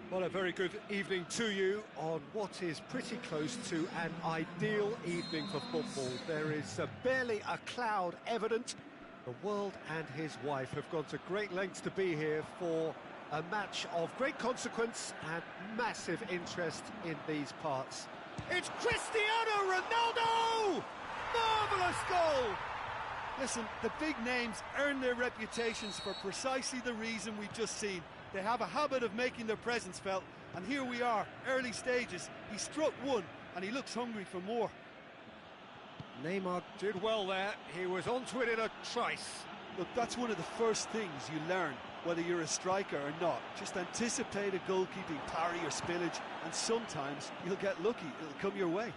Well, a very good evening to you on what is pretty close to an ideal evening for football. There is barely a cloud evident. The world and his wife have gone to great lengths to be here for a match of great consequence and massive interest in these parts. It's Cristiano Ronaldo! Marvellous goal! Listen, the big names earn their reputations for precisely the reason we've just seen. They have a habit of making their presence felt, and here we are, early stages. He struck one, and he looks hungry for more. Neymar did well there. He was onto it in a trice. Look, that's one of the first things you learn, whether you're a striker or not. Just anticipate a goalkeeping parry or spillage, and sometimes you'll get lucky. It'll come your way.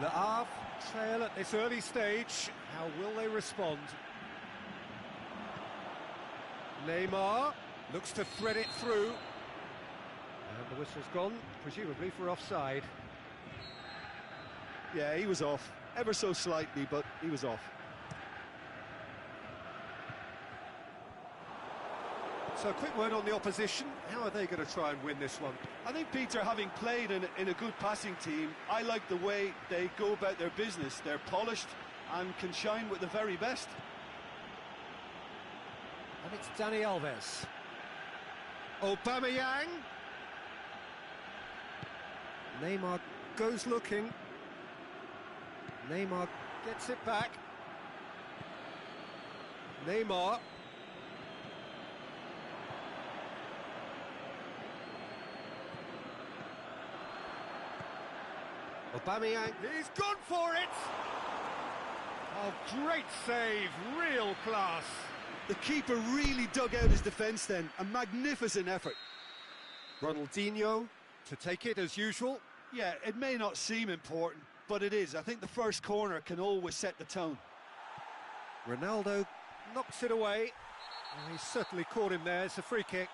Le Havre trail at this early stage. How will they respond? Neymar looks to thread it through. And the whistle's gone, presumably for offside. Yeah, he was off. Ever so slightly, but he was off. So a quick word on the opposition. How are they going to try and win this one? I think, Peter, having played in a good passing team, I like the way they go about their business. They're polished and can shine with the very best. And it's Dani Alves. Aubameyang. Neymar goes looking. Neymar gets it back. Neymar. Aubameyang, he's gone for it! Oh, great save, real class. The keeper really dug out his defence then, a magnificent effort. Ronaldinho to take it as usual. Yeah, it may not seem important, but it is. I think the first corner can always set the tone. Ronaldo knocks it away. Oh, he certainly caught him there, it's a free kick.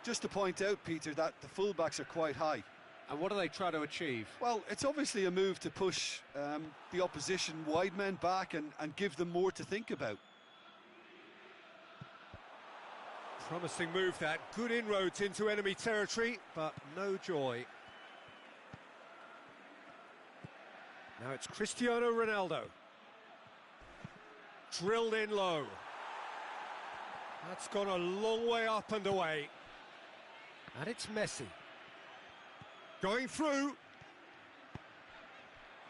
Just to point out, Peter, that the fullbacks are quite high. And what do they try to achieve? Well, it's obviously a move to push the opposition wide men back and give them more to think about. Promising move that, good inroads into enemy territory, but no joy. Now it's Cristiano Ronaldo. Drilled in low. That's gone a long way up and away. And it's Messi. Going through.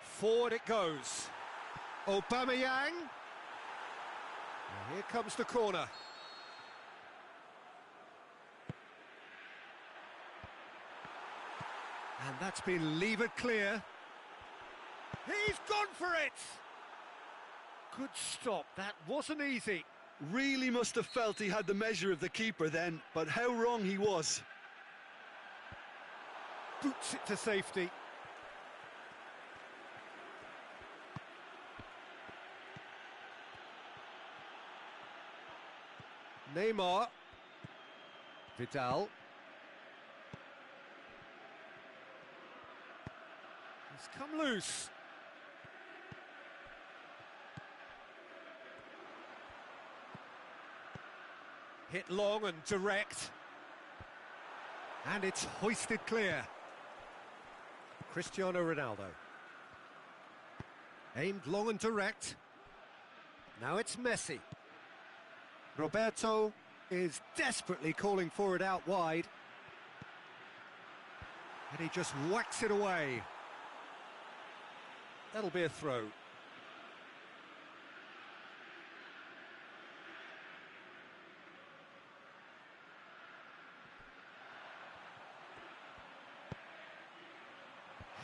Forward it goes. Aubameyang. And here comes the corner. And that's been levered clear. He's gone for it! Good stop, that wasn't easy. Really must have felt he had the measure of the keeper then, but how wrong he was. Boots it to safety. Neymar. Vidal. He's come loose. Hit long and direct. And it's hoisted clear. Cristiano Ronaldo. Aimed long and direct. Now it's Messi. Roberto is desperately calling for it out wide. And he just whacks it away. That'll be a throw.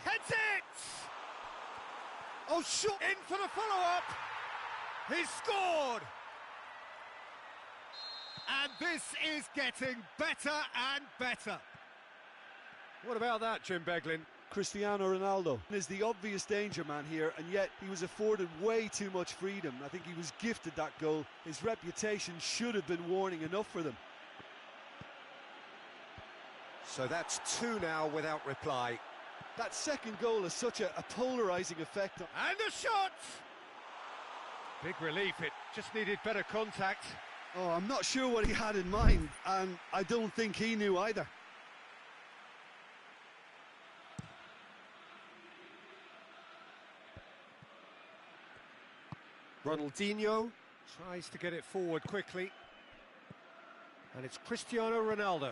Heads it! Oh, shot in for the follow-up! He's scored! And this is getting better and better. What about that, Jim Beglin? Cristiano Ronaldo is the obvious danger man here, and yet he was afforded way too much freedom. I think he was gifted that goal. His reputation should have been warning enough for them. So that's two now without reply. That second goal has such a polarising effect. And a shot! Big relief, it just needed better contact. Oh, I'm not sure what he had in mind, and I don't think he knew either. Ronaldinho tries to get it forward quickly. And it's Cristiano Ronaldo.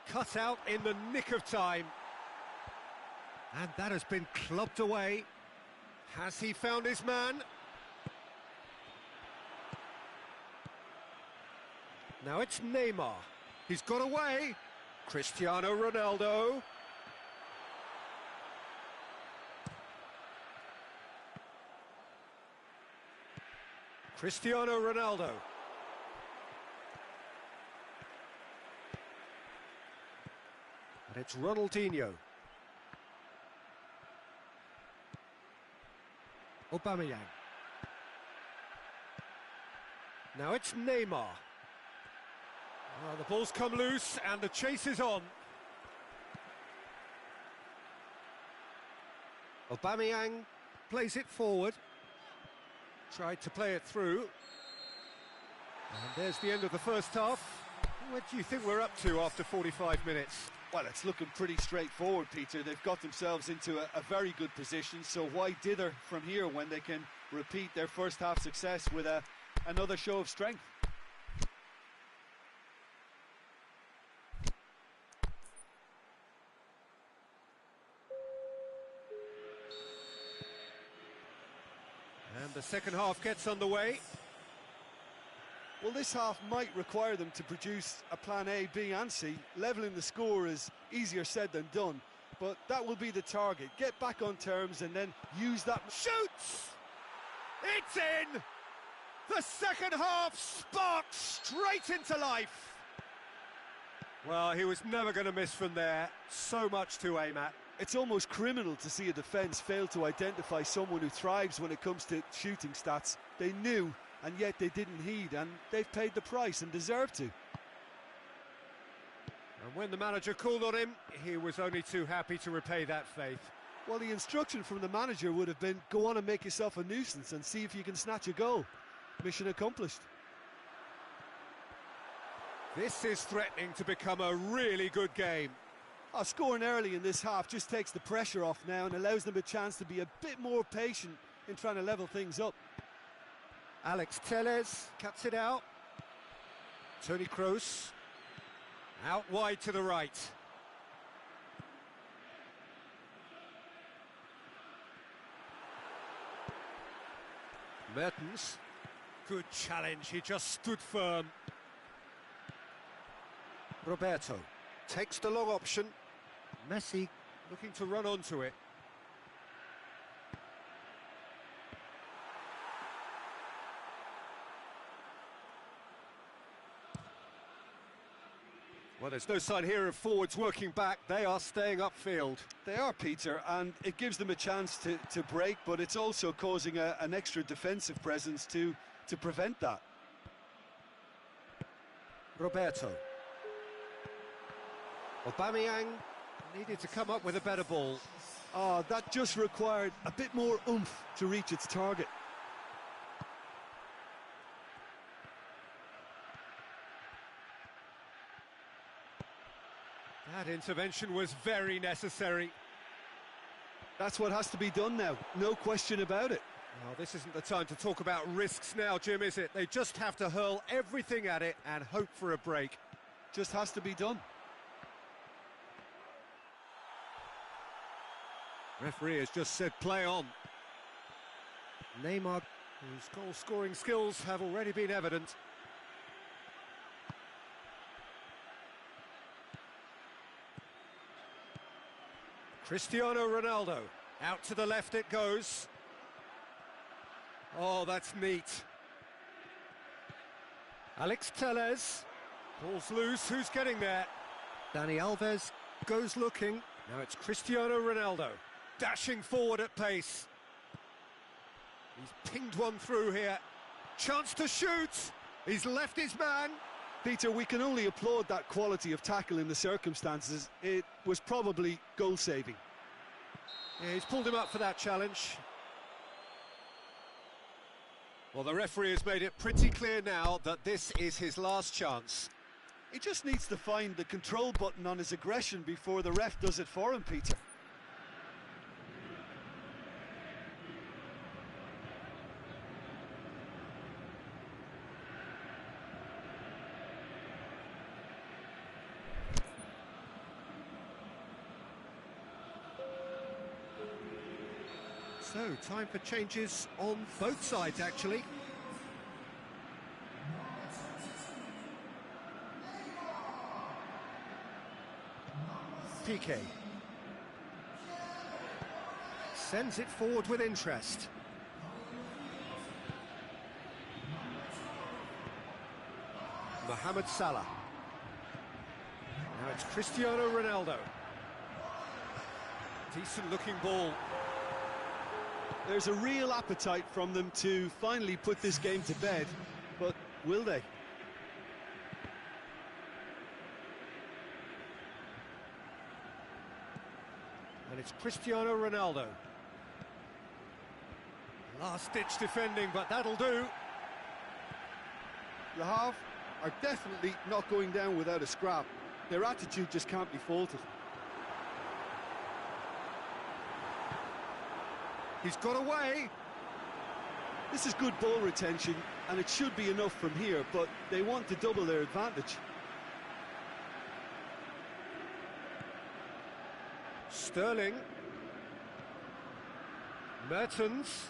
Cut out in the nick of time. And that has been clubbed away. Has he found his man? Now it's Neymar. He's got away. Cristiano Ronaldo. Cristiano Ronaldo. And it's Ronaldinho. Aubameyang. Now it's Neymar. Well, the ball's come loose and the chase is on. Aubameyang plays it forward. Tried to play it through. And there's the end of the first half. What do you think we're up to after 45 minutes? Well, it's looking pretty straightforward, Peter. They've got themselves into a very good position, so why dither from here when they can repeat their first half success with another show of strength? And the second half gets underway. Well, this half might require them to produce a plan A, B and C. Levelling the score is easier said than done, but that will be the target. Get back on terms and then use that... Shoots! It's in! The second half sparks straight into life. Well, he was never going to miss from there. So much to aim at. It's almost criminal to see a defence fail to identify someone who thrives when it comes to shooting stats. They knew, and yet they didn't heed, and they've paid the price and deserve to. And when the manager called on him, he was only too happy to repay that faith. Well, the instruction from the manager would have been, go on and make yourself a nuisance and see if you can snatch a goal. Mission accomplished. This is threatening to become a really good game. Scoring early in this half just takes the pressure off now and allows them a chance to be a bit more patient in trying to level things up. Alex Telles cuts it out. Toni Kroos out wide to the right. Mertens, good challenge, he just stood firm. Roberto takes the long option. Messi looking to run onto it. Well, there's no sign here of forwards working back. They are staying upfield. They are, Peter, and it gives them a chance to break, but it's also causing an extra defensive presence to prevent that. Roberto. Aubameyang needed to come up with a better ball. That just required a bit more oomph to reach its target. That intervention was very necessary. That's what has to be done now, no question about it. Well, this isn't the time to talk about risks now, Jim, is it? They just have to hurl everything at it and hope for a break. Just has to be done. Referee has just said play on. Neymar, whose goal-scoring skills have already been evident. Cristiano Ronaldo, out to the left it goes. Oh, that's neat. Alex Telles, ball's loose, who's getting there? Dani Alves goes looking. Now it's Cristiano Ronaldo, dashing forward at pace. He's pinged one through here. Chance to shoot. He's left his man. Peter, we can only applaud that quality of tackle in the circumstances. It was probably goal-saving. Yeah, he's pulled him up for that challenge. Well, the referee has made it pretty clear now that this is his last chance. He just needs to find the control button on his aggression before the ref does it for him, Peter. So, time for changes on both sides, actually. Piqué sends it forward with interest. Mohamed Salah. Now it's Cristiano Ronaldo. Decent looking ball. There's a real appetite from them to finally put this game to bed, but will they? And it's Cristiano Ronaldo. Last-ditch defending, but that'll do. Le Havre are definitely not going down without a scrap. Their attitude just can't be faulted. He's got away. This is good ball retention, and it should be enough from here, but they want to double their advantage. Sterling. Mertens.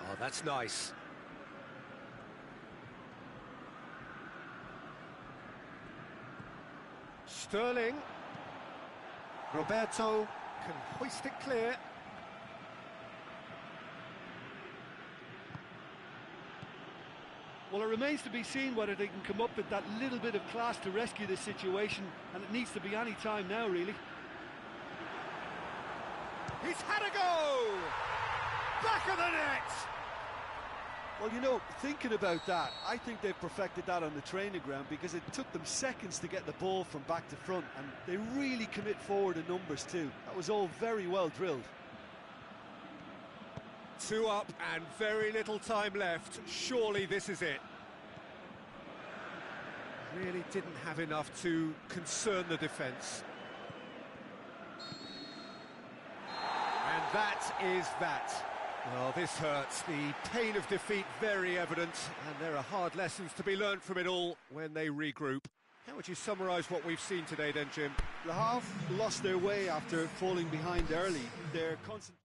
Oh, that's nice. Sterling. Roberto can hoist it clear. Well, it remains to be seen whether they can come up with that little bit of class to rescue this situation, and it needs to be any time now, really. He's had a go! Back of the net! Well, you know, thinking about that, I think they've perfected that on the training ground, because it took them seconds to get the ball from back to front, and they really commit forward in numbers too. That was all very well drilled. 2 up and very little time left. Surely this is it. Really didn't have enough to concern the defence. And that is that. Well, this hurts. The pain of defeat very evident, and there are hard lessons to be learned from it all when they regroup. How would you summarise what we've seen today then, Jim? Le Havre lost their way after falling behind early. Their concentration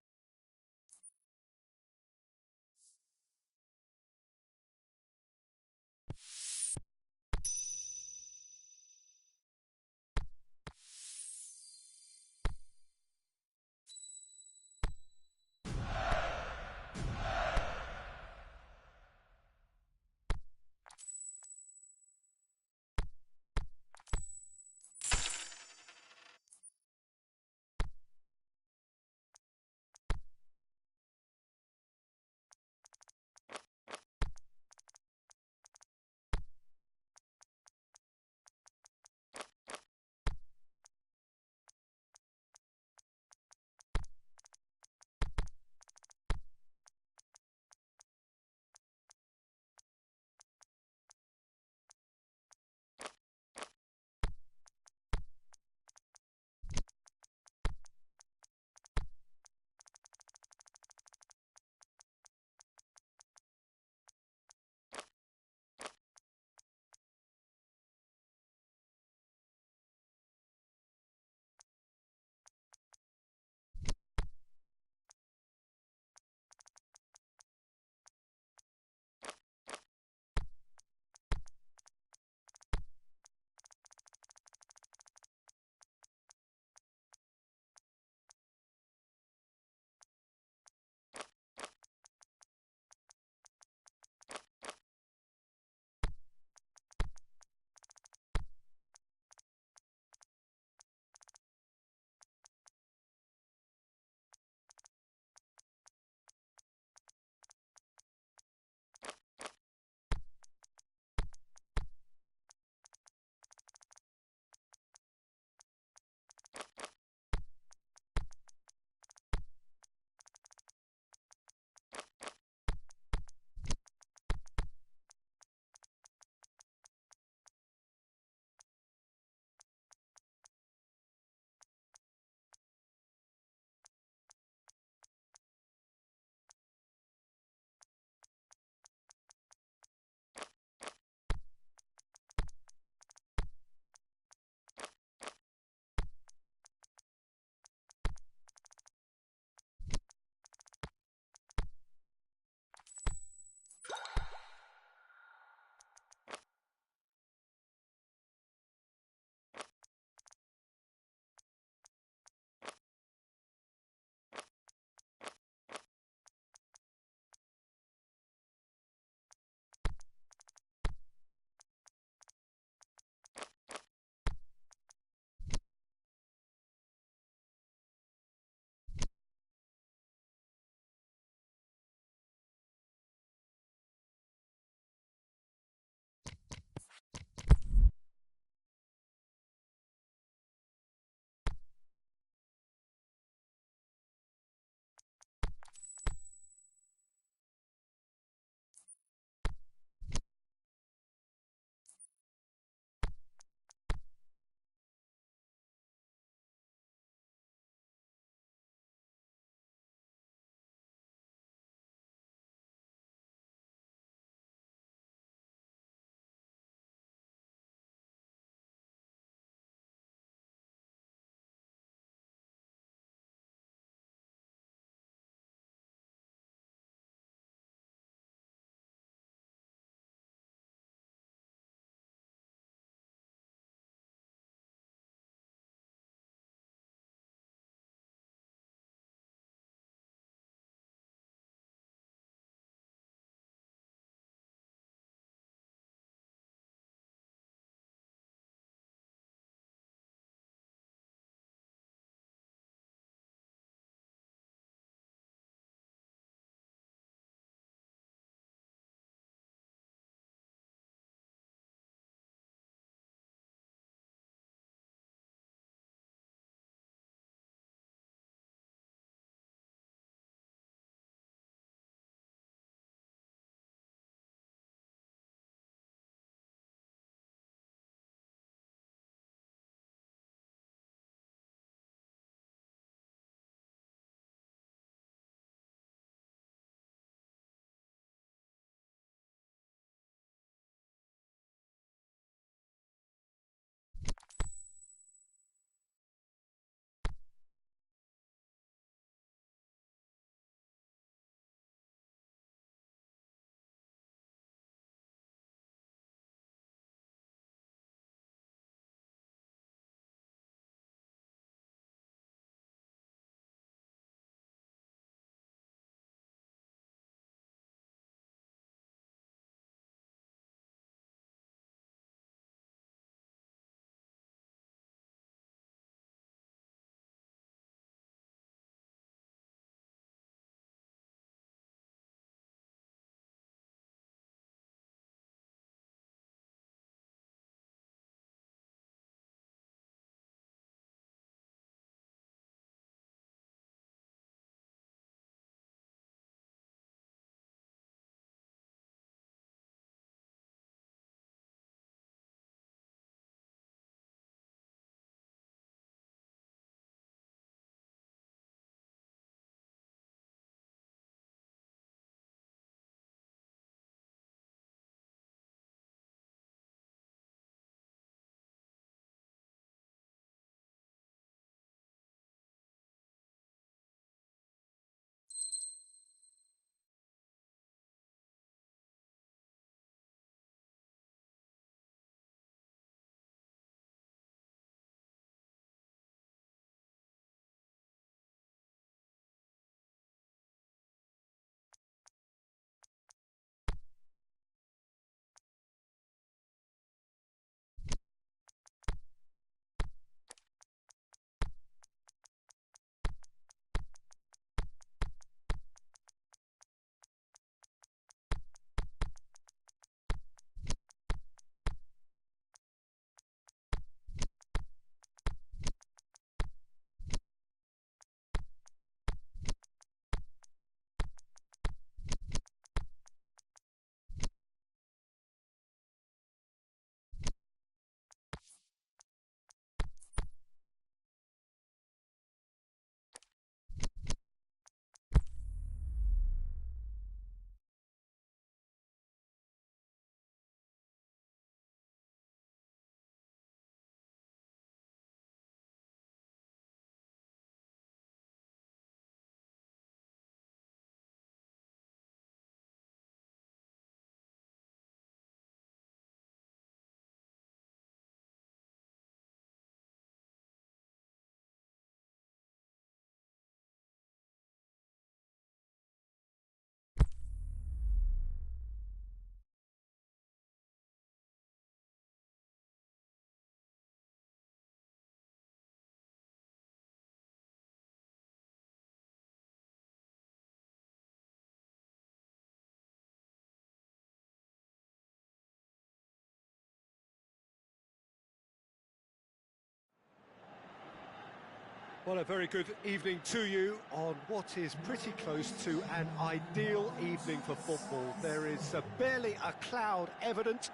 Well, a very good evening to you on what is pretty close to an ideal evening for football. There is barely a cloud evident.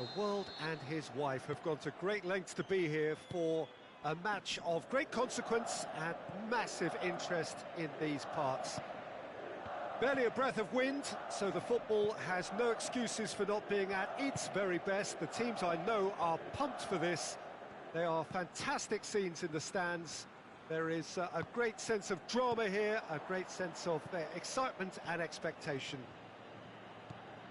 The world and his wife have gone to great lengths to be here for a match of great consequence and massive interest in these parts. Barely a breath of wind, so the football has no excuses for not being at its very best. The teams I know are pumped for this. There are fantastic scenes in the stands. There is a great sense of drama here, a great sense of excitement and expectation.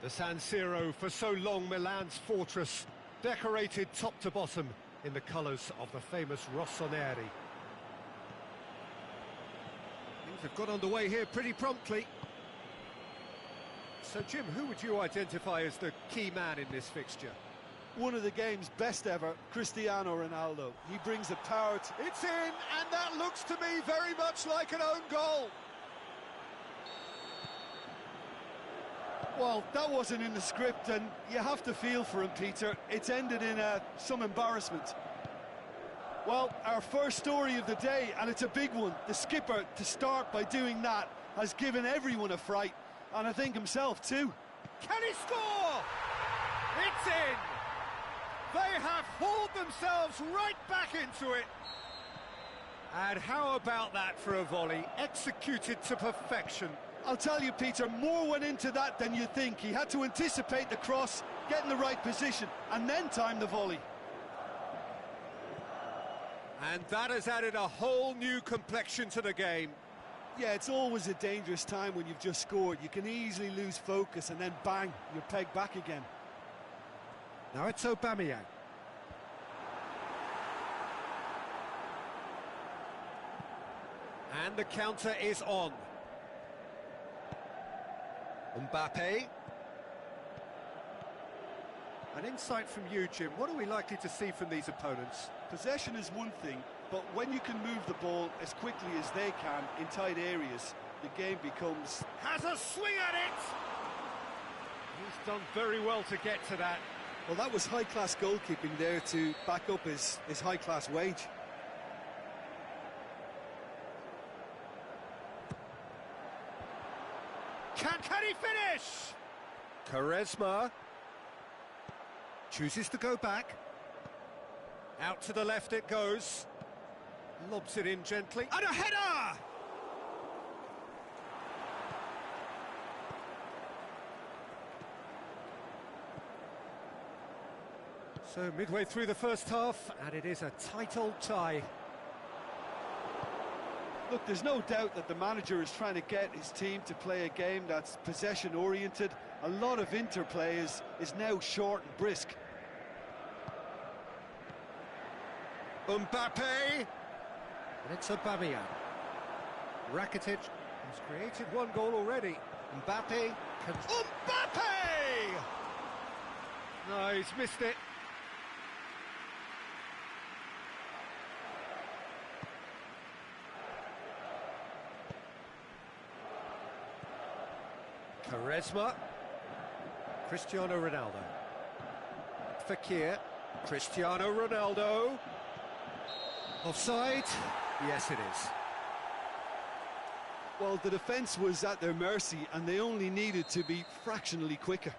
The San Siro, for so long Milan's fortress, decorated top to bottom in the colours of the famous Rossoneri. Things have got underway here pretty promptly. So, Jim, who would you identify as the key man in this fixture? One of the game's best ever, Cristiano Ronaldo. He brings the power to... It's in, and that looks to me very much like an own goal. Well, that wasn't in the script, and you have to feel for him, Peter. It's ended in some embarrassment. Well, our first story of the day, and it's a big one. The skipper, to start by doing that, has given everyone a fright, and I think himself too. Can he score? It's in! They have hauled themselves right back into it. And how about that for a volley, executed to perfection? I'll tell you, Peter, more went into that than you think. He had to anticipate the cross, get in the right position, and then time the volley. And that has added a whole new complexion to the game. Yeah, it's always a dangerous time when you've just scored. You can easily lose focus and then bang, you're pegged back again. Now it's Aubameyang. And the counter is on. Mbappe. An insight from you, Jim. What are we likely to see from these opponents? Possession is one thing, but when you can move the ball as quickly as they can in tight areas, the game becomes... Has a swing at it! He's done very well to get to that. Well, that was high-class goalkeeping there to back up his high-class wage. Can he finish? Quaresma chooses to go back. Out to the left it goes. Lobs it in gently. And a header! So midway through the first half, and it is a tight old tie. Look, there's no doubt that the manager is trying to get his team to play a game that's possession-oriented. A lot of interplay is now short and brisk. Mbappe! And it's Aubameyang. Rakitic has created one goal already. Mbappe can... Mbappe! No, he's missed it. Quaresma, Cristiano Ronaldo, Fekir, Cristiano Ronaldo, offside, yes it is. Well, the defence was at their mercy and they only needed to be fractionally quicker.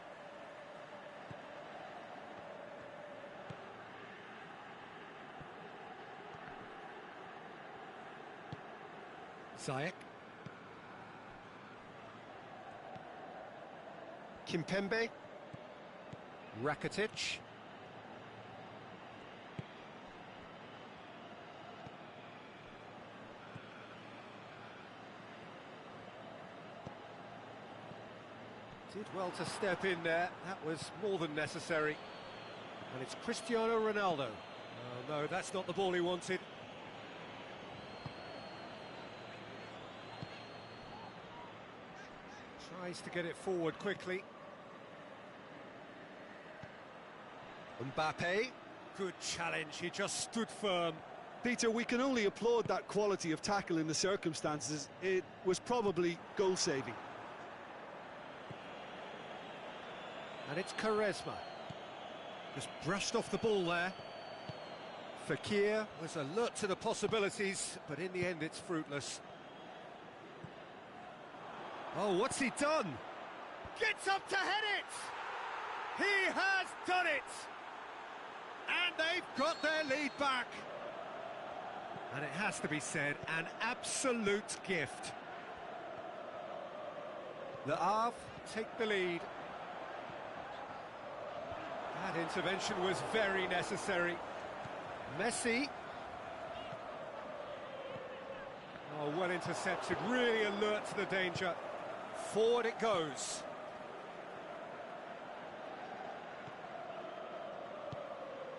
Ziyech. Kimpembe, Rakitic, did well to step in there, that was more than necessary. And it's Cristiano Ronaldo. Oh no, that's not the ball he wanted. Tries to get it forward quickly. Mbappe, good challenge, he just stood firm. Peter, we can only applaud that quality of tackle in the circumstances. It was probably goal-saving. And it's Quaresma. Just brushed off the ball there. Fekir was alert to the possibilities, but in the end it's fruitless. Oh, what's he done? Gets up to head it! He has done it! And they've got their lead back. And it has to be said, an absolute gift. Le Havre take the lead. That intervention was very necessary. Messi. Oh, well intercepted, really alert to the danger. Forward it goes.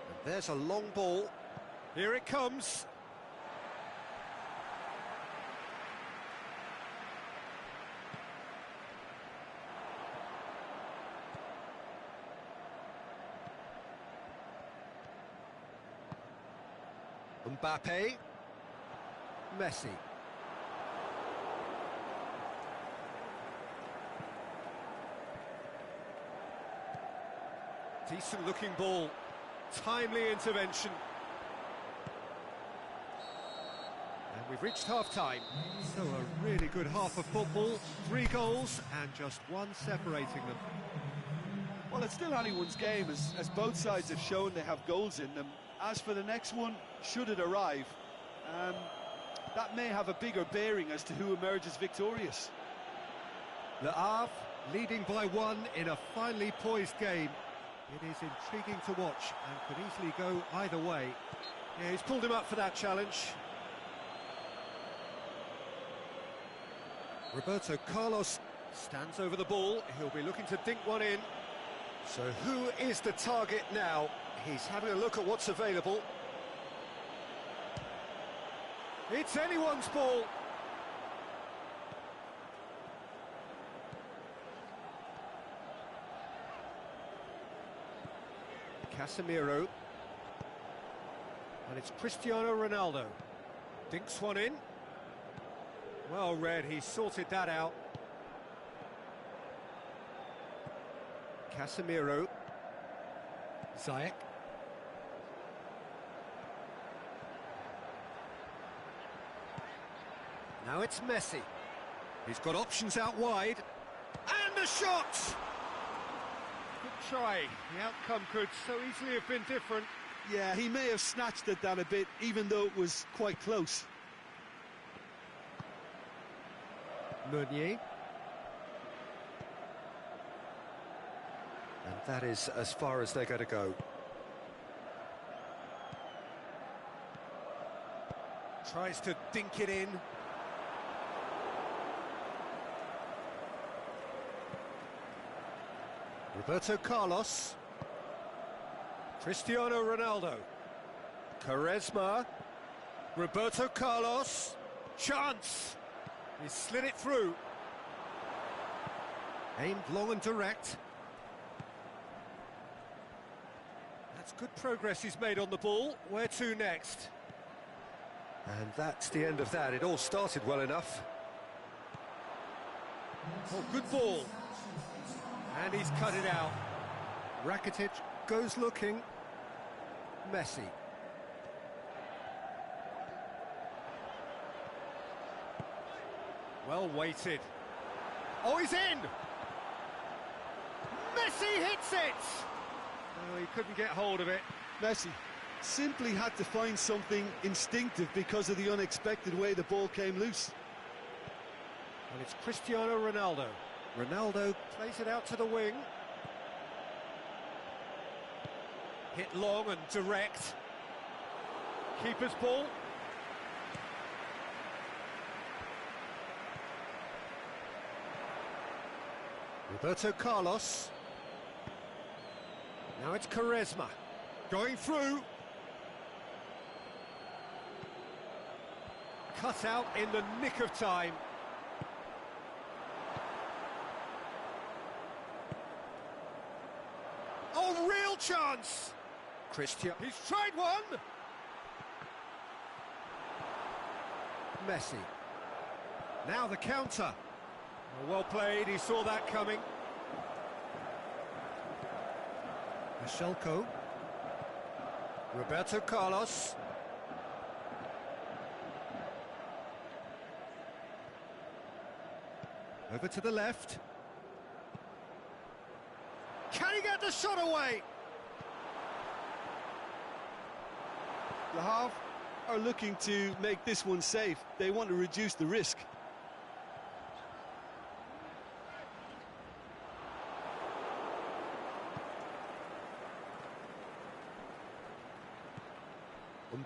And there's a long ball. Here it comes. Mbappe, Messi. Decent looking ball, timely intervention. And we've reached half-time. So a really good half of football, 3 goals and just one separating them. Well, it's still anyone's game, as both sides have shown they have goals in them. As for the next one, should it arrive, that may have a bigger bearing as to who emerges victorious. Le Havre leading by 1 in a finely poised game. It is intriguing to watch and could easily go either way. Yeah, he's pulled him up for that challenge. Roberto Carlos stands over the ball. He'll be looking to dink one in. So who is the target now? He's having a look at what's available. It's anyone's ball. Casemiro. And it's Cristiano Ronaldo. Dinks one in. Well read, he sorted that out. Casemiro. Ziyech. Now it's Messi. He's got options out wide. And the shot! Good try. The outcome could so easily have been different. Yeah, he may have snatched at that a bit, even though it was quite close. Meunier. And that is as far as they're going to go. Tries to dink it in. Roberto Carlos. Cristiano Ronaldo. Quaresma. Roberto Carlos. Chance. He slid it through. Aimed long and direct. That's good progress he's made on the ball. Where to next? And that's the end of that. It all started well enough. Oh, good ball. And he's cut it out. Rakitic goes looking. Messi. Well weighted. Oh, he's in! Messi hits it! Oh, he couldn't get hold of it. Messi simply had to find something instinctive because of the unexpected way the ball came loose. And it's Cristiano Ronaldo. Ronaldo plays it out to the wing. Hit long and direct. Keeper's ball. Roberto Carlos. Now it's Quaresma. Going through. Cut out in the nick of time. Oh, real chance! Christian. He's tried one! Messi. Now the counter. Well played, he saw that coming. Michelko. Roberto Carlos. Over to the left. Can he get the shot away? Le Havre are looking to make this one safe. They want to reduce the risk.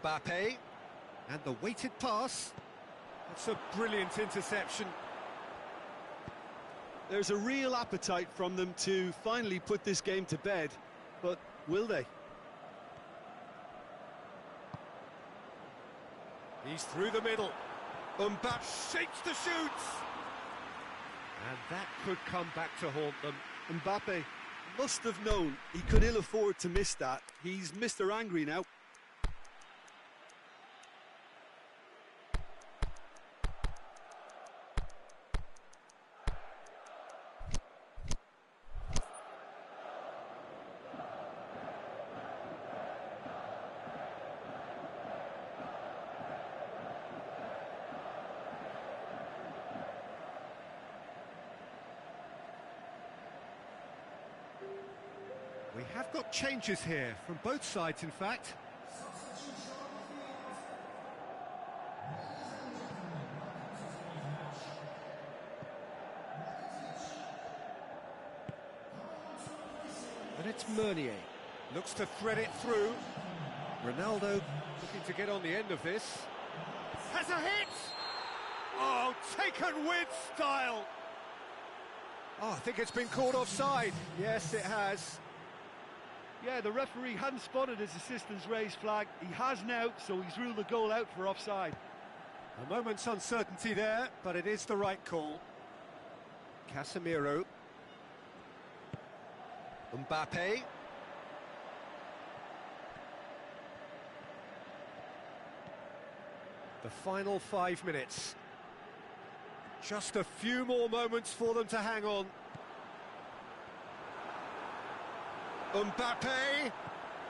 Mbappe, and the weighted pass. That's a brilliant interception. There's a real appetite from them to finally put this game to bed, but will they? He's through the middle. Mbappe shapes the shoots. And that could come back to haunt them. Mbappe must have known he could ill afford to miss that. He's Mr. Angry now. We have got changes here, from both sides in fact. And it's Meunier, looks to thread it through. Ronaldo looking to get on the end of this. Has a hit! Oh, taken with style! Oh, I think it's been called offside. Yes, it has. Yeah, the referee hadn't spotted his assistant's raised flag. He has now, so he's ruled the goal out for offside. A moment's uncertainty there, but it is the right call. Casemiro. Mbappe. The final 5 minutes. Just a few more moments for them to hang on. Mbappe,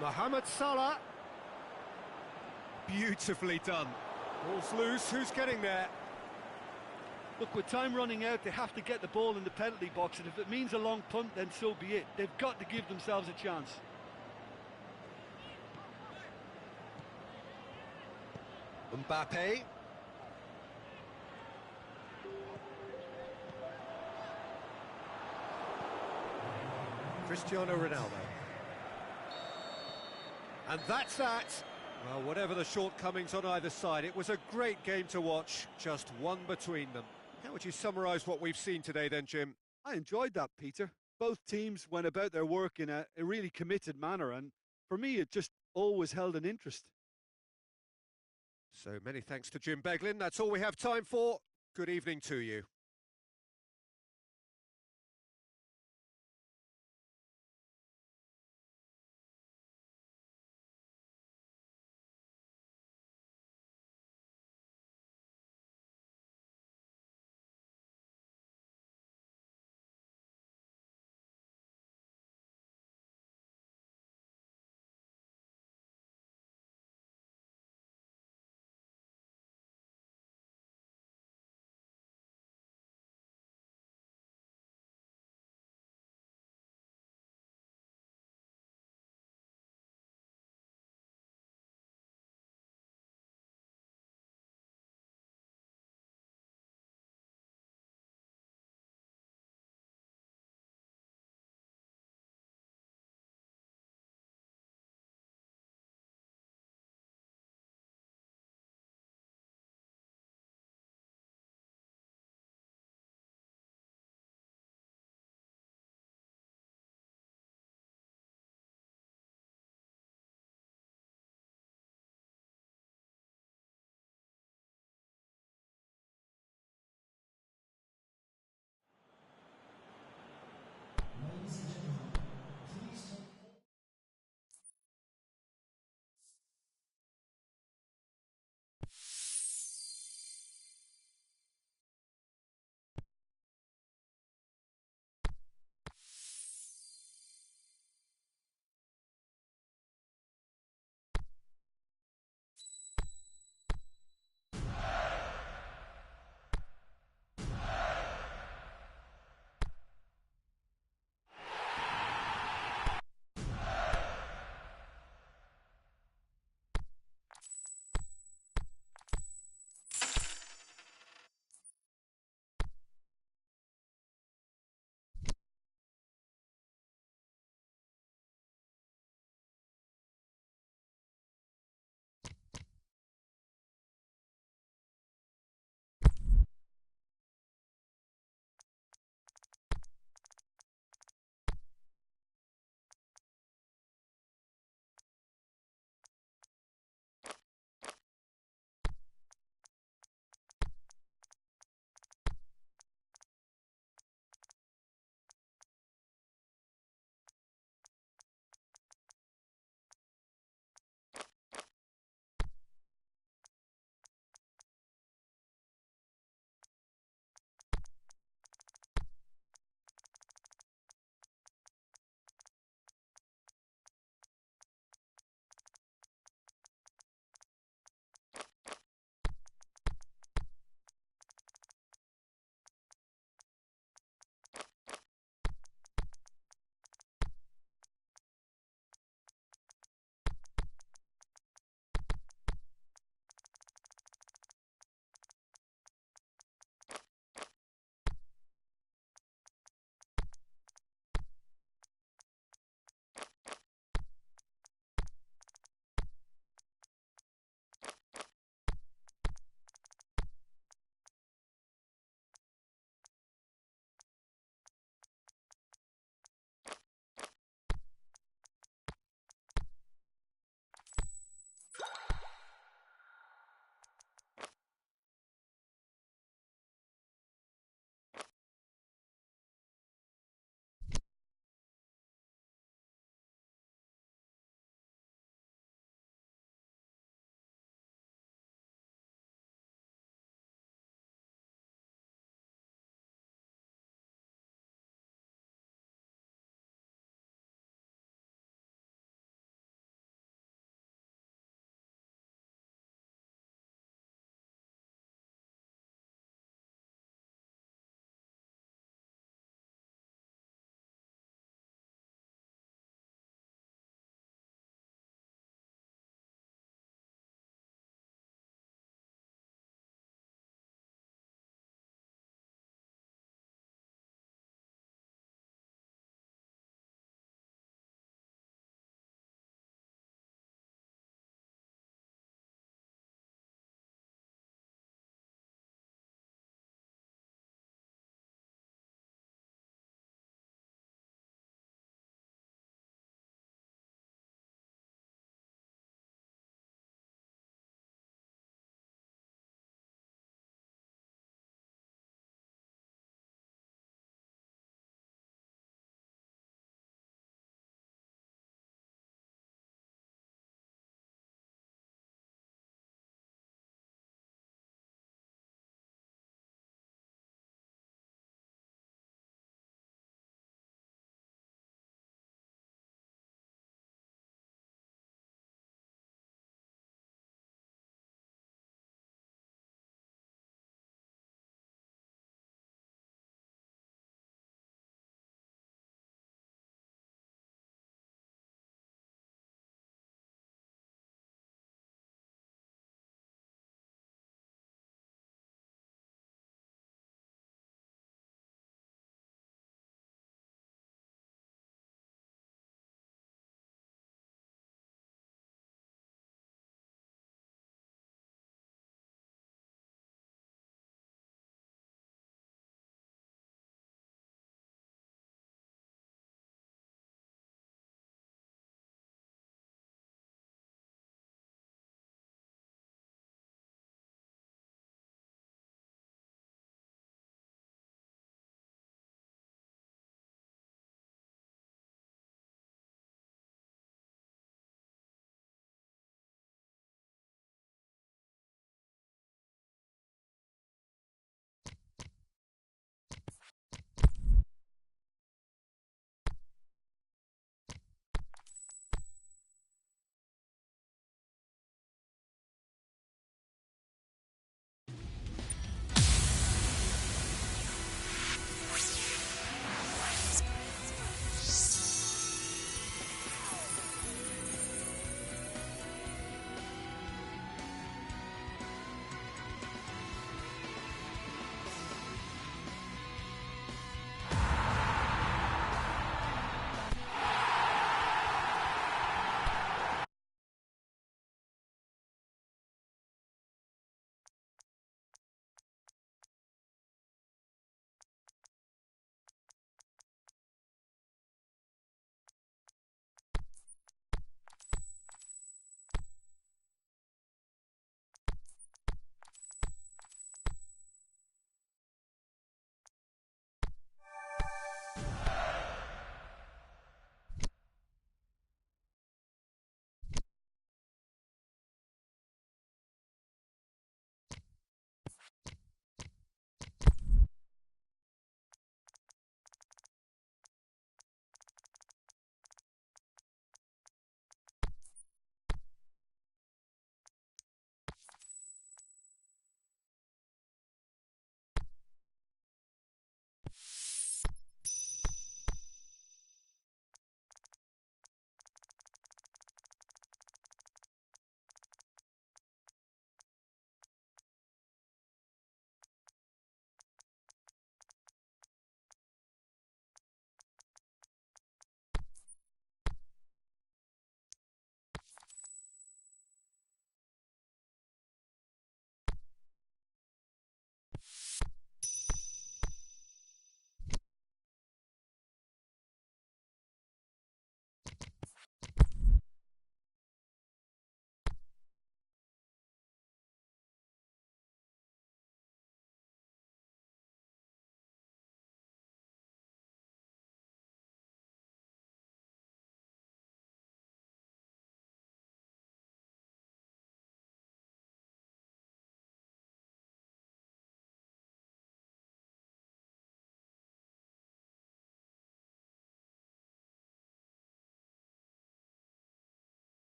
Mohamed Salah. Beautifully done. Ball's loose, who's getting there? Look, with time running out, they have to get the ball in the penalty box, and if it means a long punt, then so be it. They've got to give themselves a chance. Mbappe. Cristiano Ronaldo. And that's that. Well, whatever the shortcomings on either side, it was a great game to watch, just one between them. How would you summarise what we've seen today then, Jim? I enjoyed that, Peter. Both teams went about their work in a really committed manner, and for me, it just always held an interest. So many thanks to Jim Beglin. That's all we have time for. Good evening to you.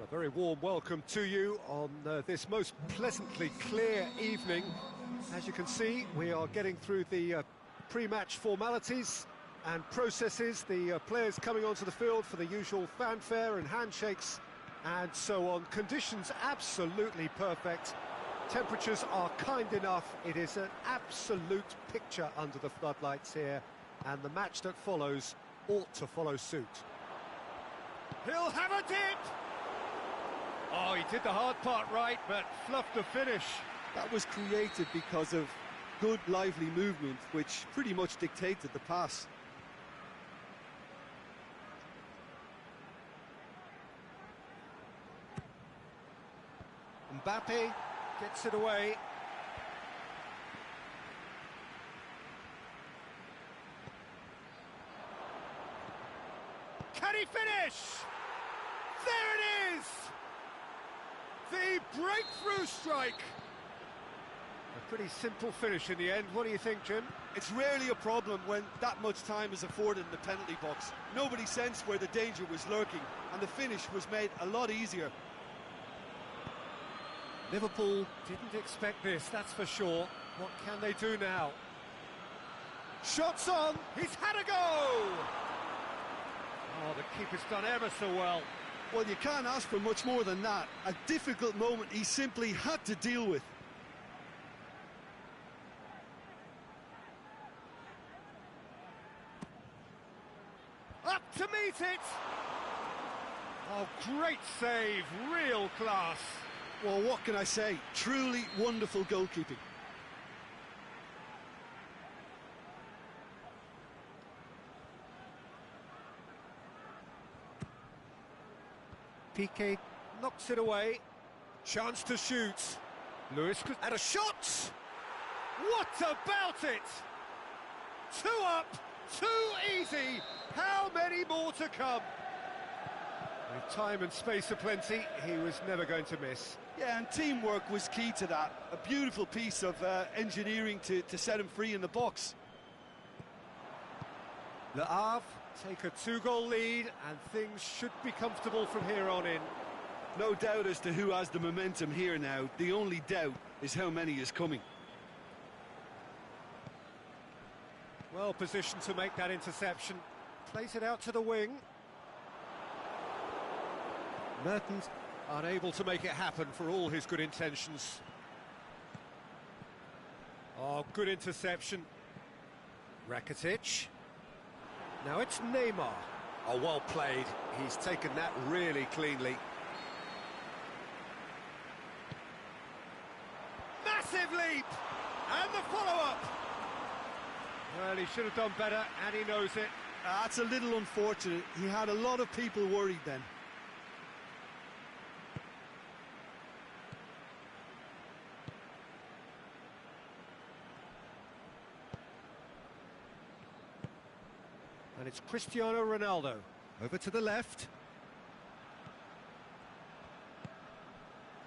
A very warm welcome to you on this most pleasantly clear evening. As you can see, we are getting through the pre-match formalities and processes, the players coming onto the field for the usual fanfare and handshakes and so on. Conditions absolutely perfect. Temperatures are kind enough. It is an absolute picture under the floodlights here, and the match that follows ought to follow suit. He'll have a dip! Oh, he did the hard part right, but fluffed the finish. That was created because of good, lively movement, which pretty much dictated the pass. Mbappe gets it away. Can he finish? There it is! The breakthrough strike! A pretty simple finish in the end. What do you think, Jim? It's rarely a problem when that much time is afforded in the penalty box. Nobody sensed where the danger was lurking, and the finish was made a lot easier. Liverpool didn't expect this, that's for sure. What can they do now? Shots on! He's had a go! Oh, the keeper's done ever so well. Well, you can't ask for much more than that. A difficult moment he simply had to deal with. Up to meet it! Oh, great save, real class. Well, what can I say? Truly wonderful goalkeeping. Piqué knocks it away. Chance to shoot. Lewis could... And a shot! What about it? 2 up, 2 easy. How many more to come? With time and space aplenty, he was never going to miss. Yeah, and teamwork was key to that. A beautiful piece of engineering to set him free in the box. Le Havre take a 2-goal lead, and things should be comfortable from here on in. No doubt as to who has the momentum here now. The only doubt is how many is coming. Well positioned to make that interception. Plays it out to the wing. Mertens unable to make it happen for all his good intentions. Oh, good interception. Rakitic. Now it's Neymar. Oh, well played. He's taken that really cleanly. Massive leap! And the follow-up! Well, he should have done better, and he knows it. That's a little unfortunate. He had a lot of people worried then. And it's Cristiano Ronaldo. Over to the left.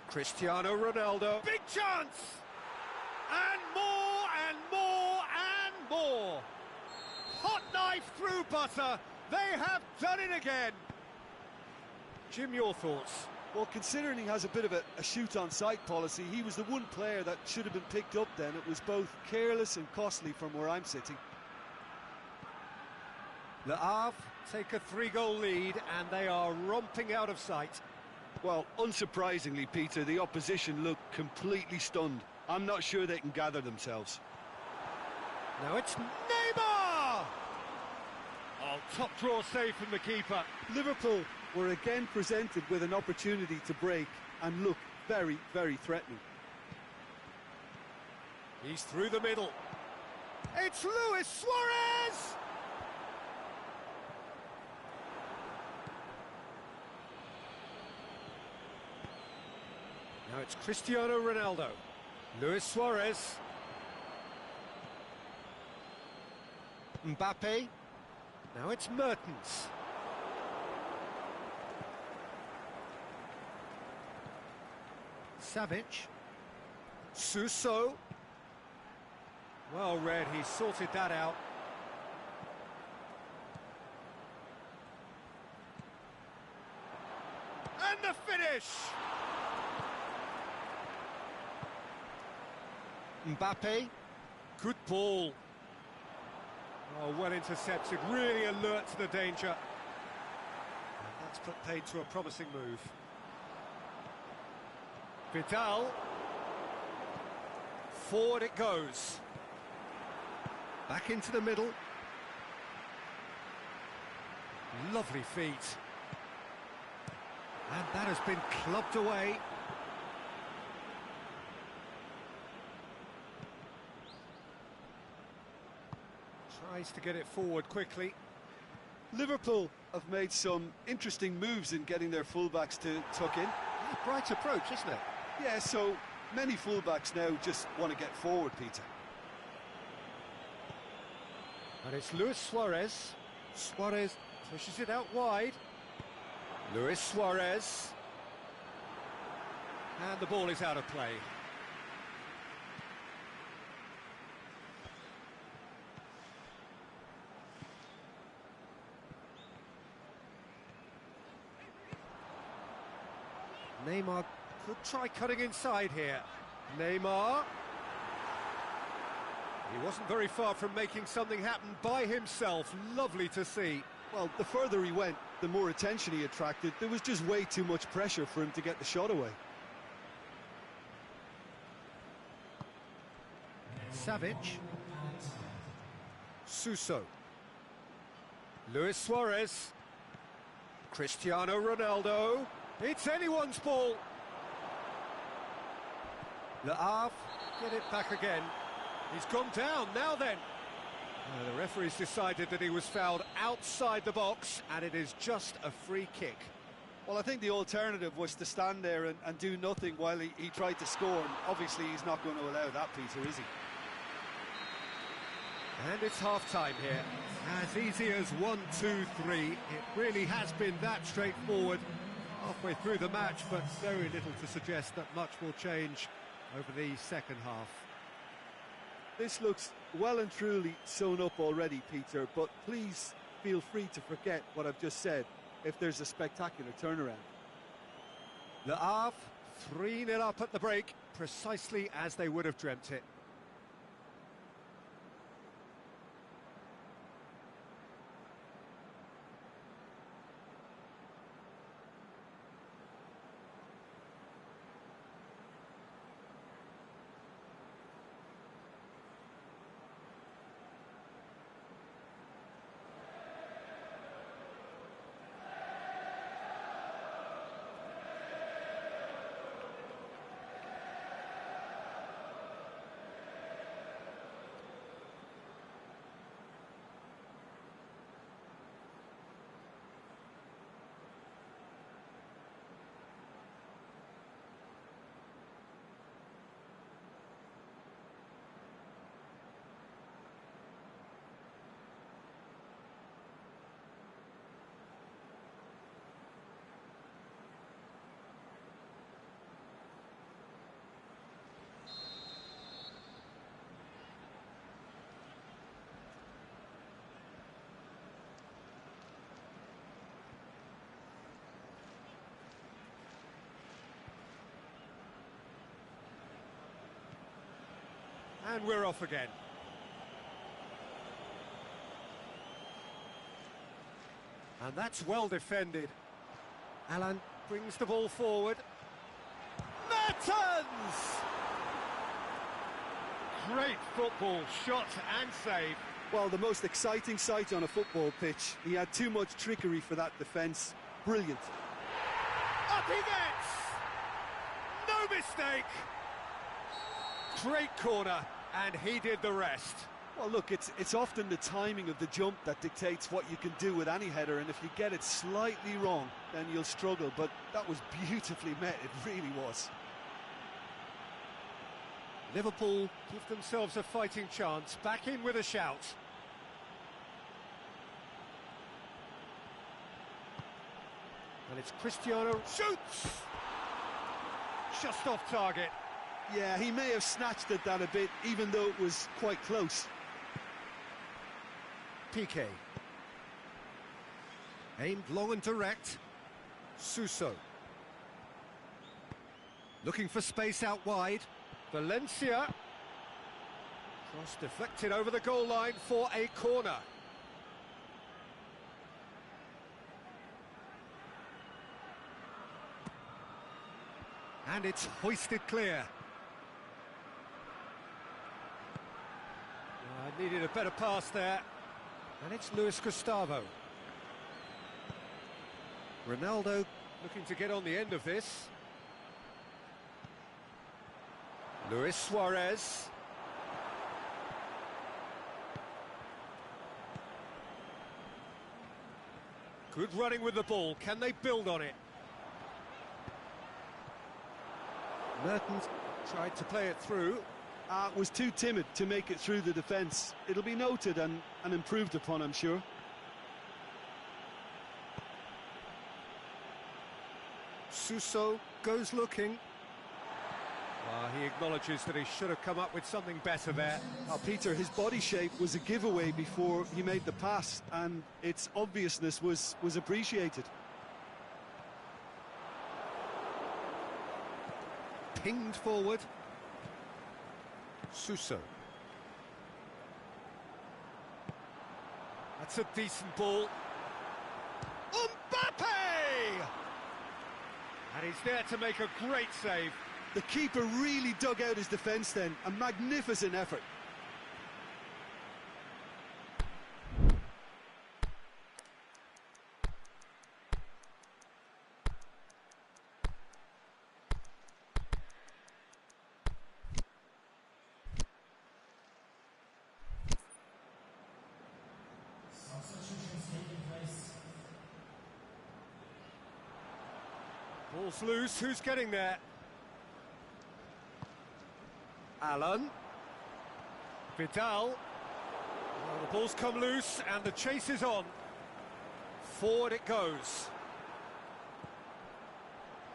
Cristiano Ronaldo. Big chance! And more and more and more! Hot knife through butter. They have done it again. Jim, your thoughts? Well, considering he has a bit of a shoot-on-sight policy, he was the one player that should have been picked up then. It was both careless and costly from where I'm sitting. Le Havre take a 3-goal lead, and they are romping out of sight. Well, unsurprisingly, Peter, the opposition look completely stunned. I'm not sure they can gather themselves. Now it's Neymar! Oh, top draw save from the keeper. Liverpool were again presented with an opportunity to break and look very, very threatening. He's through the middle. It's Luis Suarez! Now it's Cristiano Ronaldo. Luis Suarez. Mbappe. Now it's Mertens. Savic. Suso. Well read, he sorted that out. And the finish! finish! Mbappe, good ball. Oh, well intercepted, really alert to the danger. And that's put paid to a promising move. Vidal. Forward it goes. Back into the middle. Lovely feet. And that has been clubbed away. Tries to get it forward quickly. Liverpool have made some interesting moves in getting their fullbacks to tuck in. Yeah, bright approach, isn't it? Yeah, so many fullbacks now just want to get forward, Peter. And it's Luis Suarez. Suarez pushes it out wide. Luis Suarez. And the ball is out of play. Neymar could try cutting inside here. Neymar. He wasn't very far from making something happen by himself. Lovely to see. Well, the further he went, the more attention he attracted. There was just way too much pressure for him to get the shot away. Savic. Suso. Luis Suarez. Cristiano Ronaldo. It's anyone's ball. Le Havre get it back again. He's gone down, now then. The referee's decided that he was fouled outside the box, and it is just a free kick. Well, I think the alternative was to stand there and do nothing while he tried to score, and obviously he's not going to allow that, Peter, is he? And it's half-time here. As easy as 1, 2, 3. It really has been that straightforward halfway through the match, but very little to suggest that much will change over the second half. This looks well and truly sewn up already, Peter, but please feel free to forget what I've just said if there's a spectacular turnaround. Le Havre 3-0 up at the break, precisely as they would have dreamt it. And we're off again. And that's well defended. Alan brings the ball forward. Mertens! Great football, shot and save. Well, the most exciting sight on a football pitch. He had too much trickery for that defence. Brilliant. Up he gets! No mistake! Great corner, and he did the rest. Well, look, it's often the timing of the jump that dictates what you can do with any header, and if you get it slightly wrong, then you'll struggle. But that was beautifully met, it really was. Liverpool give themselves a fighting chance, back in with a shout. And it's Cristiano, shoots! Just off target. Yeah, he may have snatched at that a bit, even though it was quite close. Piqué. Aimed long and direct. Suso. Looking for space out wide. Valencia. Cross deflected over the goal line for a corner. And it's hoisted clear. I needed a better pass there. And it's Luis Gustavo. Ronaldo looking to get on the end of this. Luis Suarez. Good running with the ball. Can they build on it? Mertens tried to play it through. Was too timid to make it through the defence. It'll be noted and improved upon, I'm sure. Suso goes looking. He acknowledges that he should have come up with something better there. Peter, his body shape was a giveaway before he made the pass, and its obviousness was appreciated. Pinged forward. Suso. That's a decent ball. Mbappe! And he's there to make a great save. The keeper really dug out his defence then. A magnificent effort. Ball's loose, who's getting there? Alan. Vidal. Well, the ball's come loose and the chase is on. Forward it goes.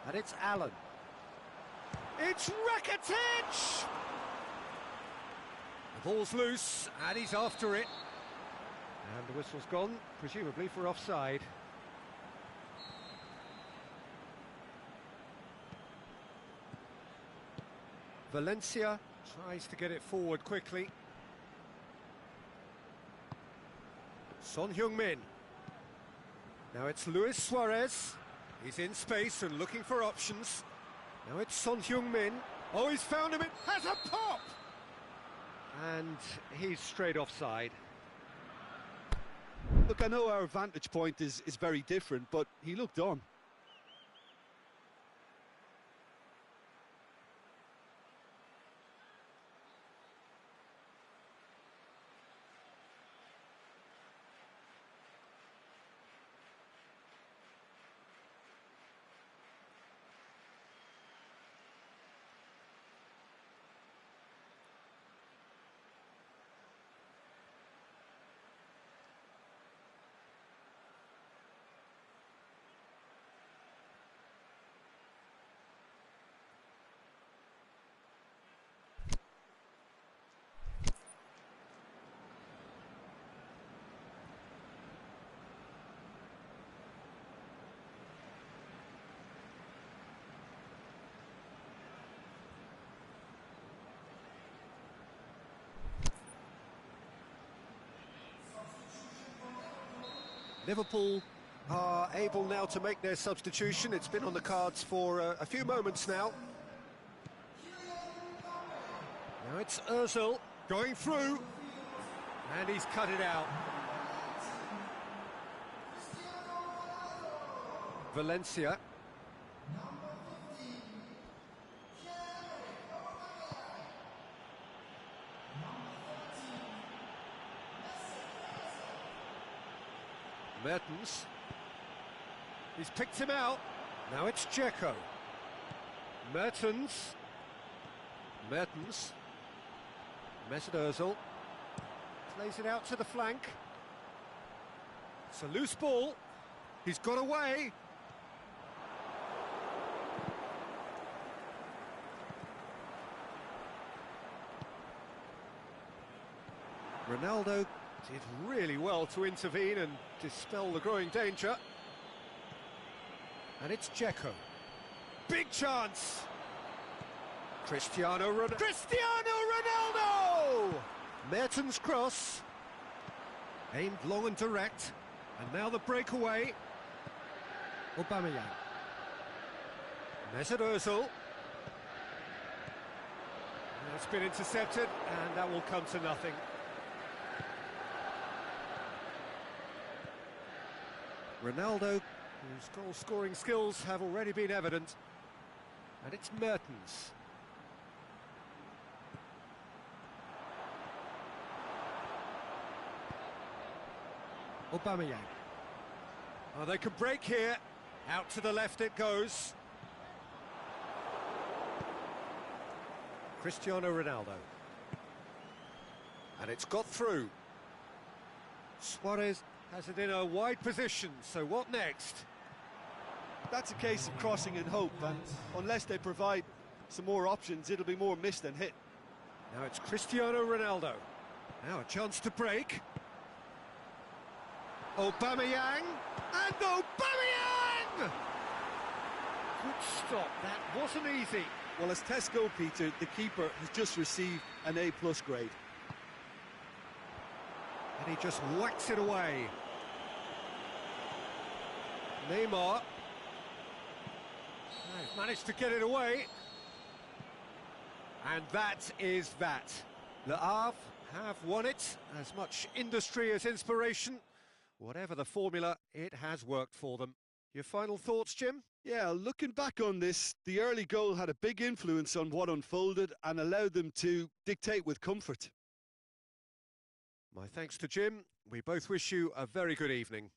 And it's Alan. It's Rakitic! The ball's loose and he's after it. And the whistle's gone, presumably for offside. Valencia tries to get it forward quickly. Son Heung-min. Now it's Luis Suarez. He's in space and looking for options. Now it's Son Heung-min. Oh, he's found him. It has a pop! And he's straight offside. Look, I know our vantage point is very different, but he looked on. Liverpool are able now to make their substitution. It's been on the cards for a few moments now. Now it's Ozil going through, and he's cut it out. Valencia. Mertens. He's picked him out. Now it's Dzeko. Mertens. Mertens. Mesut Ozil. Plays it out to the flank. It's a loose ball. He's got away. Ronaldo did really well to intervene and dispel the growing danger. And it's Dzeko. Big chance! Cristiano Ronaldo! Mertens' cross. Aimed long and direct. And now the breakaway. Aubameyang. Mesut Ozil. That's been intercepted, and that will come to nothing. Ronaldo, whose goal-scoring skills have already been evident. And it's Mertens. Aubameyang. Oh, they could break here. Out to the left it goes. Cristiano Ronaldo. And it's got through. Suarez has it in a wide position, so what next? That's a case of crossing in hope, and unless they provide some more options, it'll be more miss than hit. Now it's Cristiano Ronaldo. Now a chance to break. Aubameyang, and Aubameyang! Good stop, that wasn't easy. Well, as tests go, Peter, the keeper has just received an A+ grade. And he just whacks it away. Neymar. They've managed to get it away. And that is that. Le Havre have won it. As much industry as inspiration. Whatever the formula, it has worked for them. Your final thoughts, Jim? Yeah, looking back on this, the early goal had a big influence on what unfolded and allowed them to dictate with comfort. My thanks to Jim. We both wish you a very good evening.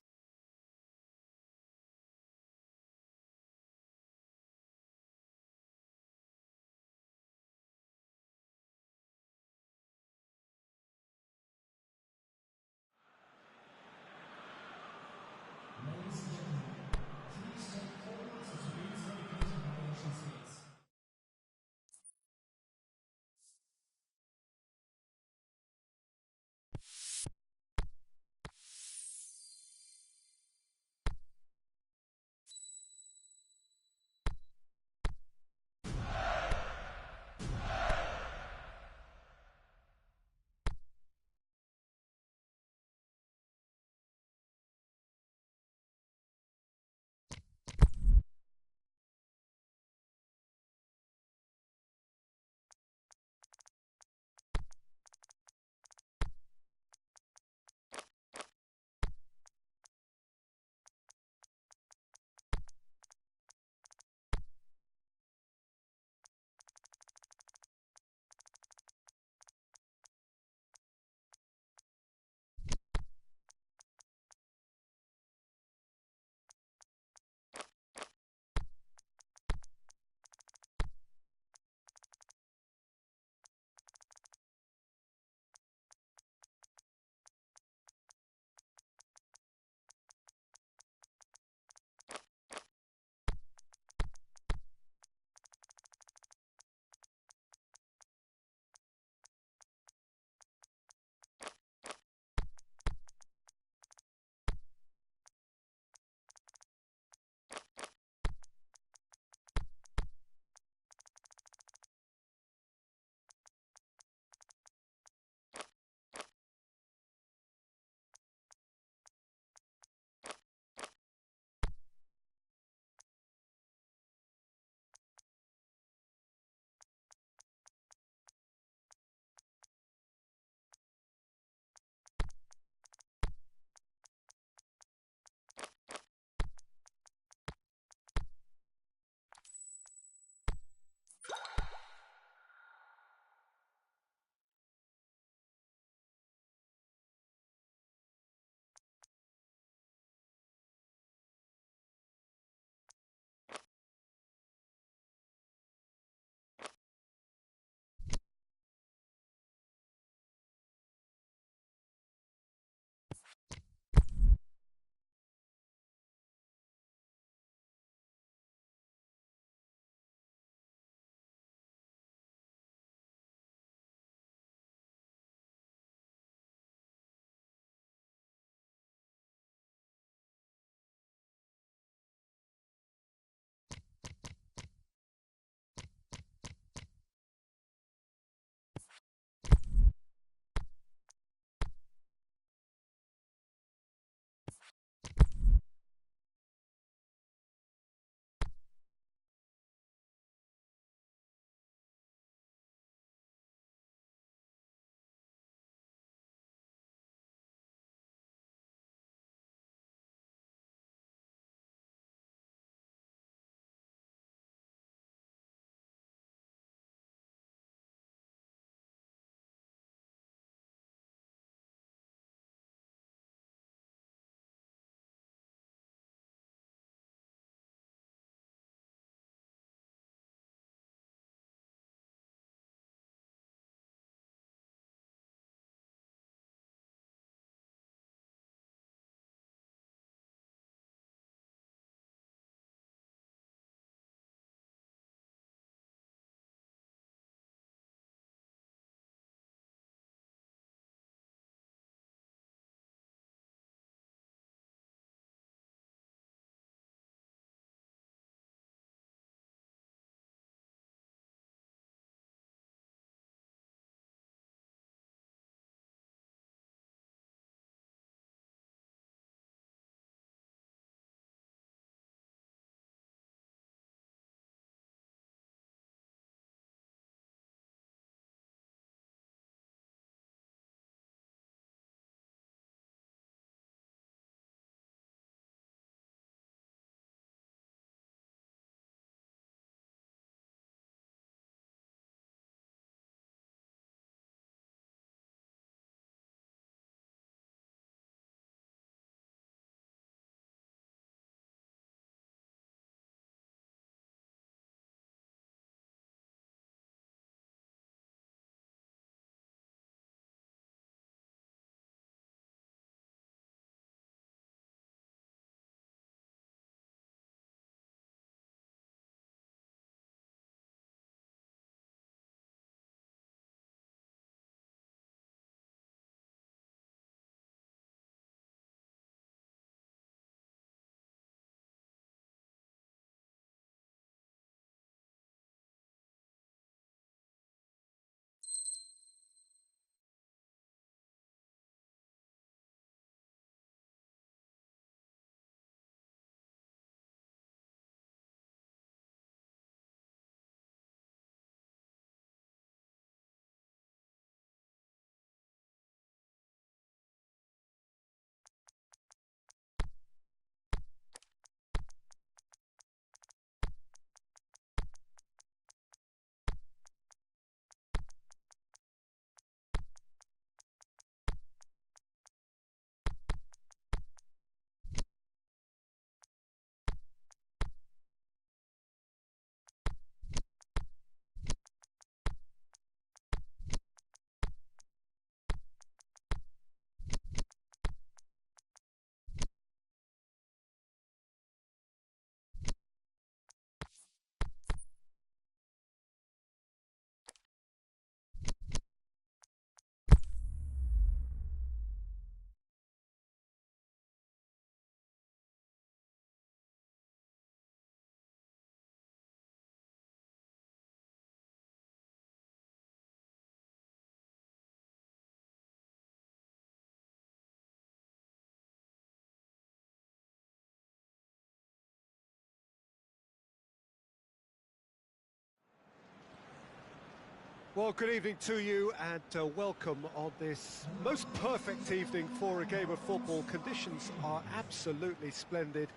Well, good evening to you and welcome on this most perfect evening for a game of football. Conditions are absolutely splendid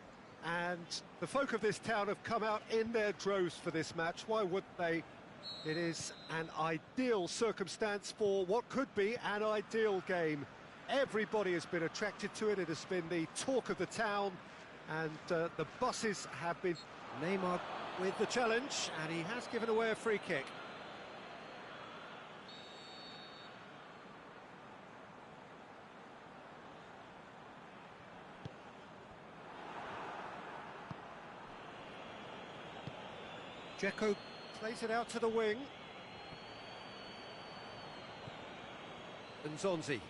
and the folk of this town have come out in their droves for this match. Why wouldn't they? It is an ideal circumstance for what could be an ideal game. Everybody has been attracted to it. It has been the talk of the town and the buses have been... Neymar with the challenge and he has given away a free kick. Dzeko plays it out to the wing. Nzonzi.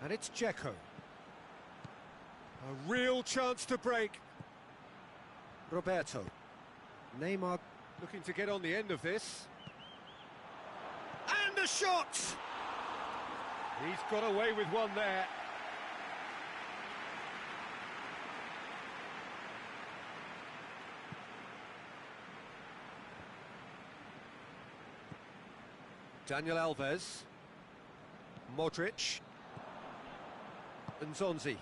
And it's Dzeko. A real chance to break. Roberto. Neymar looking to get on the end of this. And a shot! He's got away with one there. Daniel Alves. Modric. Nzonzi.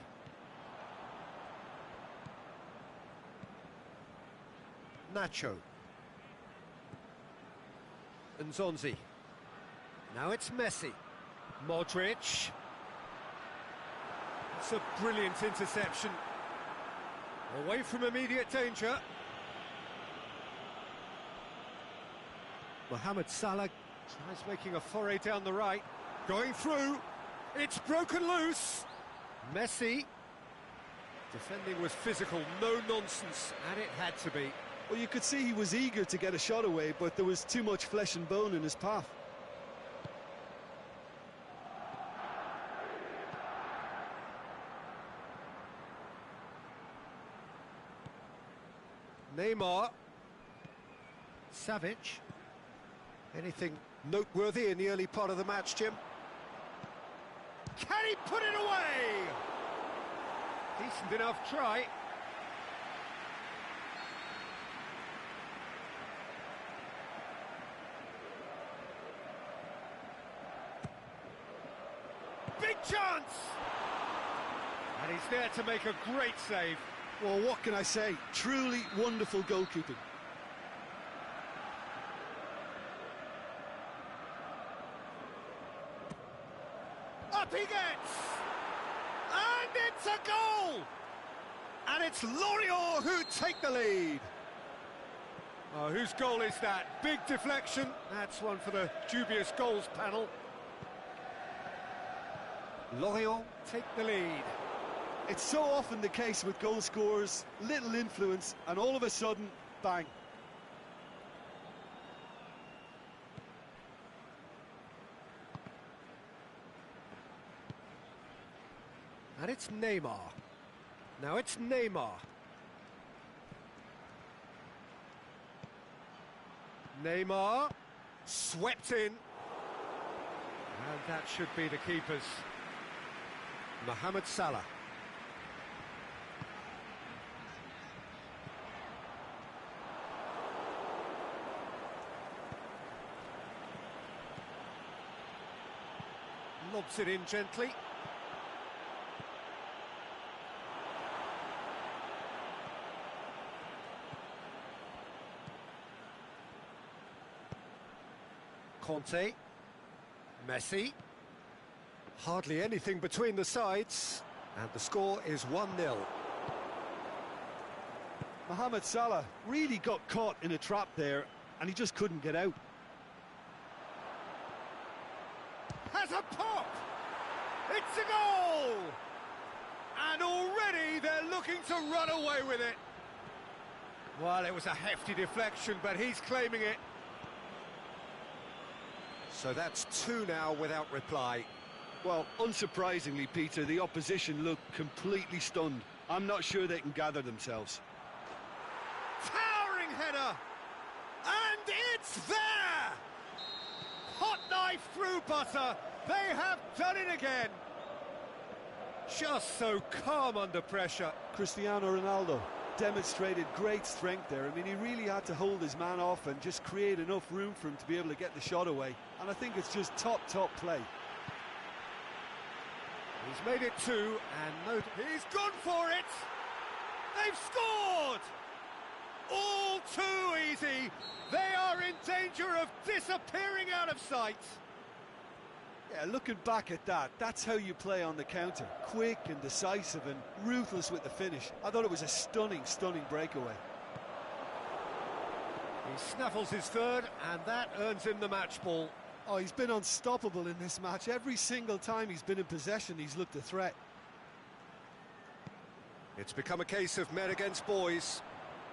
Nacho. Nzonzi. Now it's Messi. Modric. It's a brilliant interception. Away from immediate danger. Mohamed Salah tries making a foray down the right. Going through. It's broken loose. Messi. Defending was physical, no nonsense, and it had to be. Well, you could see he was eager to get a shot away, but there was too much flesh and bone in his path. Neymar. Savic. Anything noteworthy in the early part of the match, Jim? Can he put it away? Decent enough try. Big chance! And he's there to make a great save. Well, what can I say? Truly wonderful goalkeeping. Up he gets! And it's a goal! And it's Lorient who take the lead. Oh, whose goal is that? Big deflection. That's one for the dubious goals panel. Lorient take the lead. It's so often the case with goal scorers, little influence, and all of a sudden, bang. And it's Neymar. Now it's Neymar. Neymar swept in. And that should be the keeper's. Mohamed Salah. Lobs it in gently. Conte. Messi. Hardly anything between the sides. And the score is 1-0. Mohamed Salah really got caught in a trap there, and he just couldn't get out. Has a pop! It's a goal! And already they're looking to run away with it. Well, it was a hefty deflection, but he's claiming it. So that's 2 now without reply. Well, unsurprisingly, Peter, the opposition looked completely stunned. I'm not sure they can gather themselves. Towering header! And it's there! Hot knife through butter. They have done it again. Just so calm under pressure. Cristiano Ronaldo. demonstrated great strength there. I mean, he really had to hold his man off and just create enough room for him to be able to get the shot away. And I think it's just top play. He's made it two, and he's gone for it! They've scored! All too easy! They are in danger of disappearing out of sight! Yeah, looking back at that, that's how you play on the counter. Quick and decisive and ruthless with the finish. I thought it was a stunning breakaway. He snaffles his third, and that earns him the match ball. Oh, he's been unstoppable in this match. Every single time he's been in possession, he's looked a threat. It's become a case of men against boys.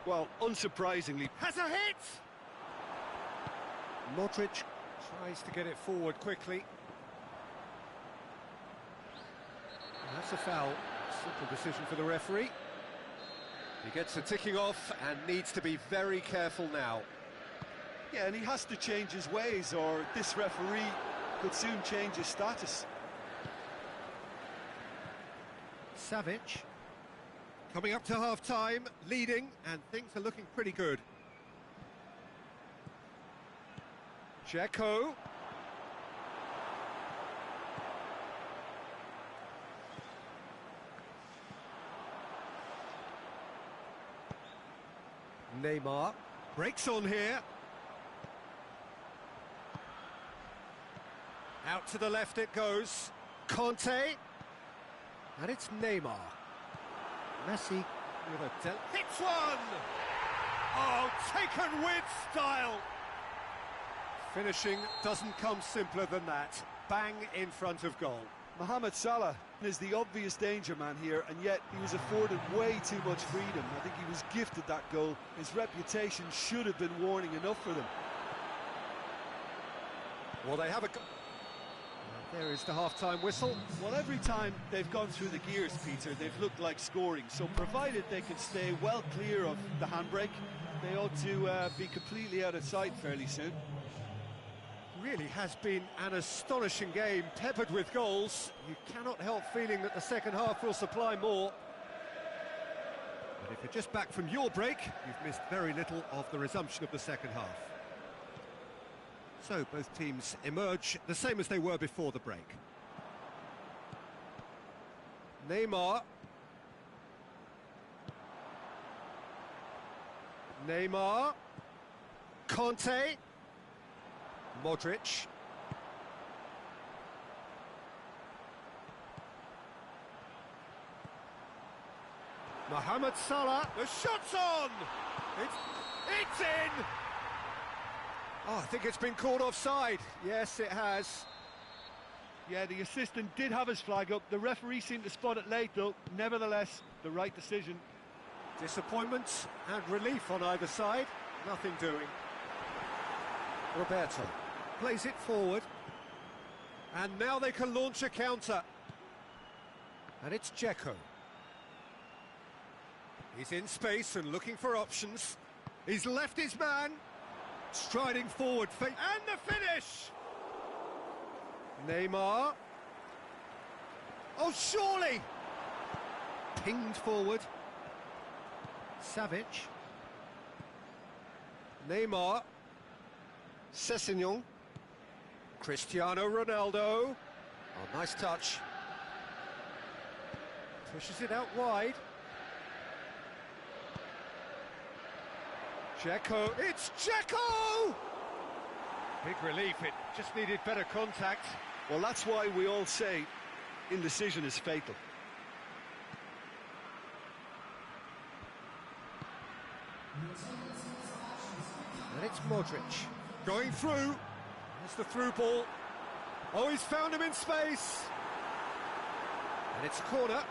Well, unsurprisingly. Has a hit! Modric tries to get it forward quickly. That's a foul. Simple decision for the referee. He gets a ticking off and needs to be very careful now. Yeah, and he has to change his ways, or this referee could soon change his status. Savic coming up to half-time, leading, and things are looking pretty good. Dzeko. Neymar breaks on here. Out to the left it goes. Conte. And it's Neymar. Messi with a hits one! Oh, taken with style! Finishing doesn't come simpler than that. Bang in front of goal. Mohamed Salah is the obvious danger man here, and yet he was afforded way too much freedom. I think he was gifted that goal. His reputation should have been warning enough for them. Well, they have a... There is the half-time whistle. Well, every time they've gone through the gears, Peter, they've looked like scoring. So provided they can stay well clear of the handbrake, they ought to be completely out of sight fairly soon. Really has been an astonishing game, peppered with goals. You cannot help feeling that the second half will supply more. But if you're just back from your break, you've missed very little of the resumption of the second half. So both teams emerge the same as they were before the break. Neymar. Neymar. Conte. Modric. Mohamed Salah. The shot's on! It's in! Oh, I think it's been called offside. Yes, it has. Yeah, the assistant did have his flag up. The referee seemed to spot it late, though. Nevertheless, the right decision. Disappointment and relief on either side. Nothing doing. Roberto plays it forward. And now they can launch a counter. And it's Dzeko. He's in space and looking for options. He's left his man. Striding forward, and the finish! Neymar. Oh, surely! Pinged forward. Savic. Neymar. Sessegnon. Cristiano Ronaldo. Oh, nice touch. Pushes it out wide. Dzeko, it's Dzeko! Big relief, it just needed better contact. Well, that's why we all say indecision is fatal. And it's Modric, going through. There's the through ball. Oh, he's found him in space. And it's a corner.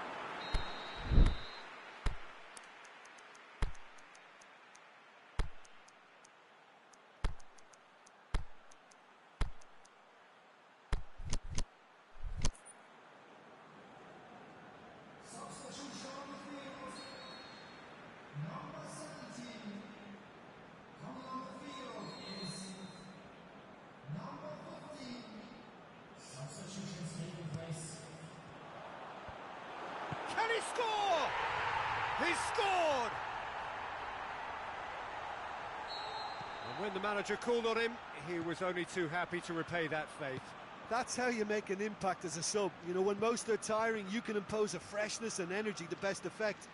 the manager called on him, he was only too happy to repay that faith. That's how you make an impact as a sub. You know, when most are tiring, you can impose a freshness and energy to best effect.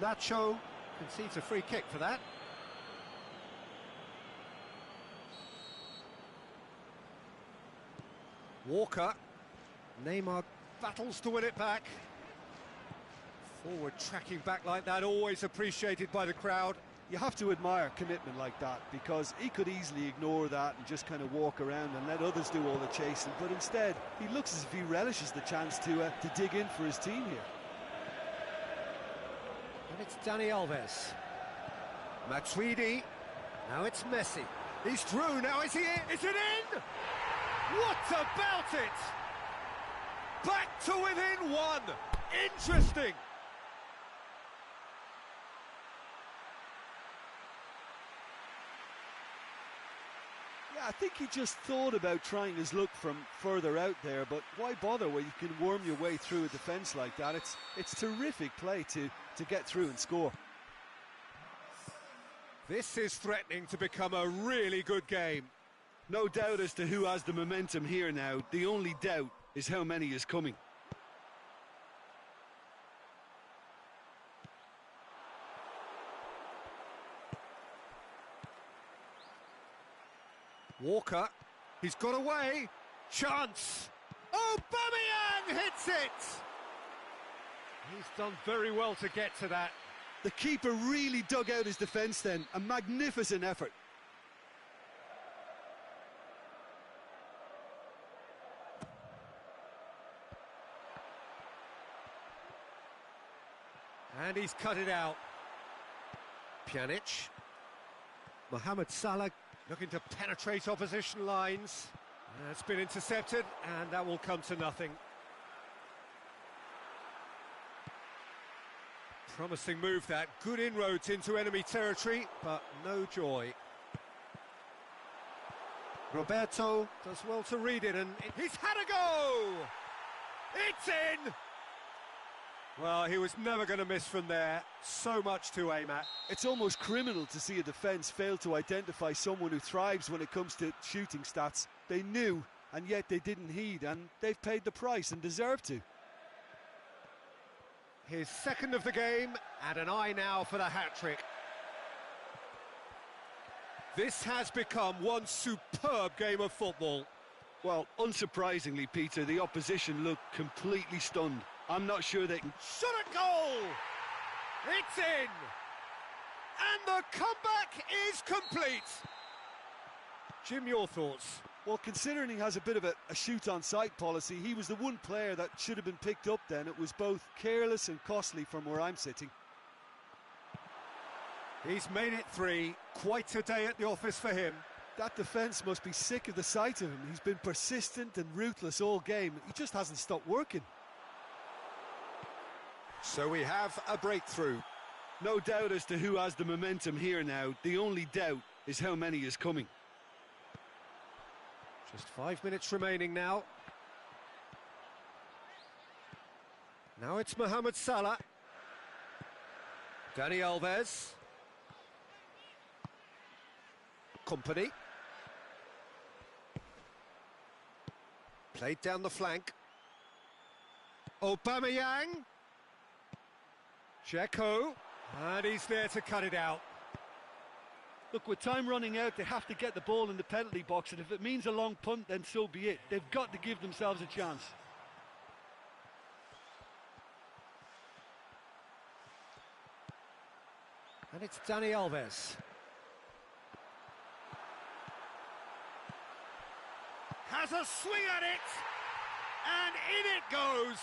Nacho concedes a free kick for that. Walker. Neymar battles to win it back. Forward tracking back like that, always appreciated by the crowd. You have to admire commitment like that, because he could easily ignore that and just kind of walk around and let others do all the chasing, but instead he looks as if he relishes the chance to dig in for his team here. And it's Dani Alves. Matuidi. Now it's Messi. He's through, now is he in? Is it in? What about it? Back to within one. Interesting. Yeah, I think he just thought about trying his luck from further out there, but why bother when you can worm your way through a defence like that? It's terrific play to get through and score. This is threatening to become a really good game. No doubt as to who has the momentum here now. The only doubt is how many is coming. Walker, he's got away. Chance. Aubameyang hits it. He's done very well to get to that. The keeper really dug out his defence then. A magnificent effort. And he's cut it out. Pjanic. Mohamed Salah looking to penetrate opposition lines. It's been intercepted, and that will come to nothing. Promising move that. Good inroads into enemy territory, but no joy. Roberto does well to read it, and he's had a go! It's in! Well, he was never going to miss from there. So much to aim at. It's almost criminal to see a defence fail to identify someone who thrives when it comes to shooting stats. They knew, and yet they didn't heed, and they've paid the price and deserve to. His second of the game, and an eye now for the hat-trick. This has become one superb game of football. Well, unsurprisingly, Peter, the opposition looked completely stunned. I'm not sure they can... Shot at goal! It's in! And the comeback is complete! Jim, your thoughts? Well, considering he has a bit of a shoot-on-sight policy, he was the one player that should have been picked up then. It was both careless and costly from where I'm sitting. He's made it 3. Quite a day at the office for him. That defence must be sick of the sight of him. He's been persistent and ruthless all game. He just hasn't stopped working. So we have a breakthrough. No doubt as to who has the momentum here now. The only doubt is how many is coming. Just 5 minutes remaining now. Now it's Mohamed Salah. Dani Alves. Company. Played down the flank. Aubameyang. Dzeko. And he's there to cut it out. Look, with time running out, they have to get the ball in the penalty box, and if it means a long punt, then so be it. They've got to give themselves a chance. And it's Dani Alves. Has a swing at it, and in it goes.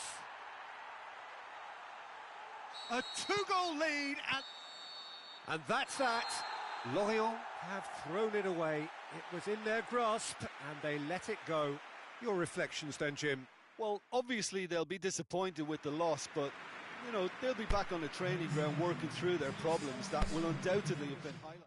A 2-goal lead, and that's that. Lorient have thrown it away. It was in their grasp, and they let it go. Your reflections then, Jim? Well, obviously they'll be disappointed with the loss, but, you know, they'll be back on the training ground working through their problems that will undoubtedly have been highlighted.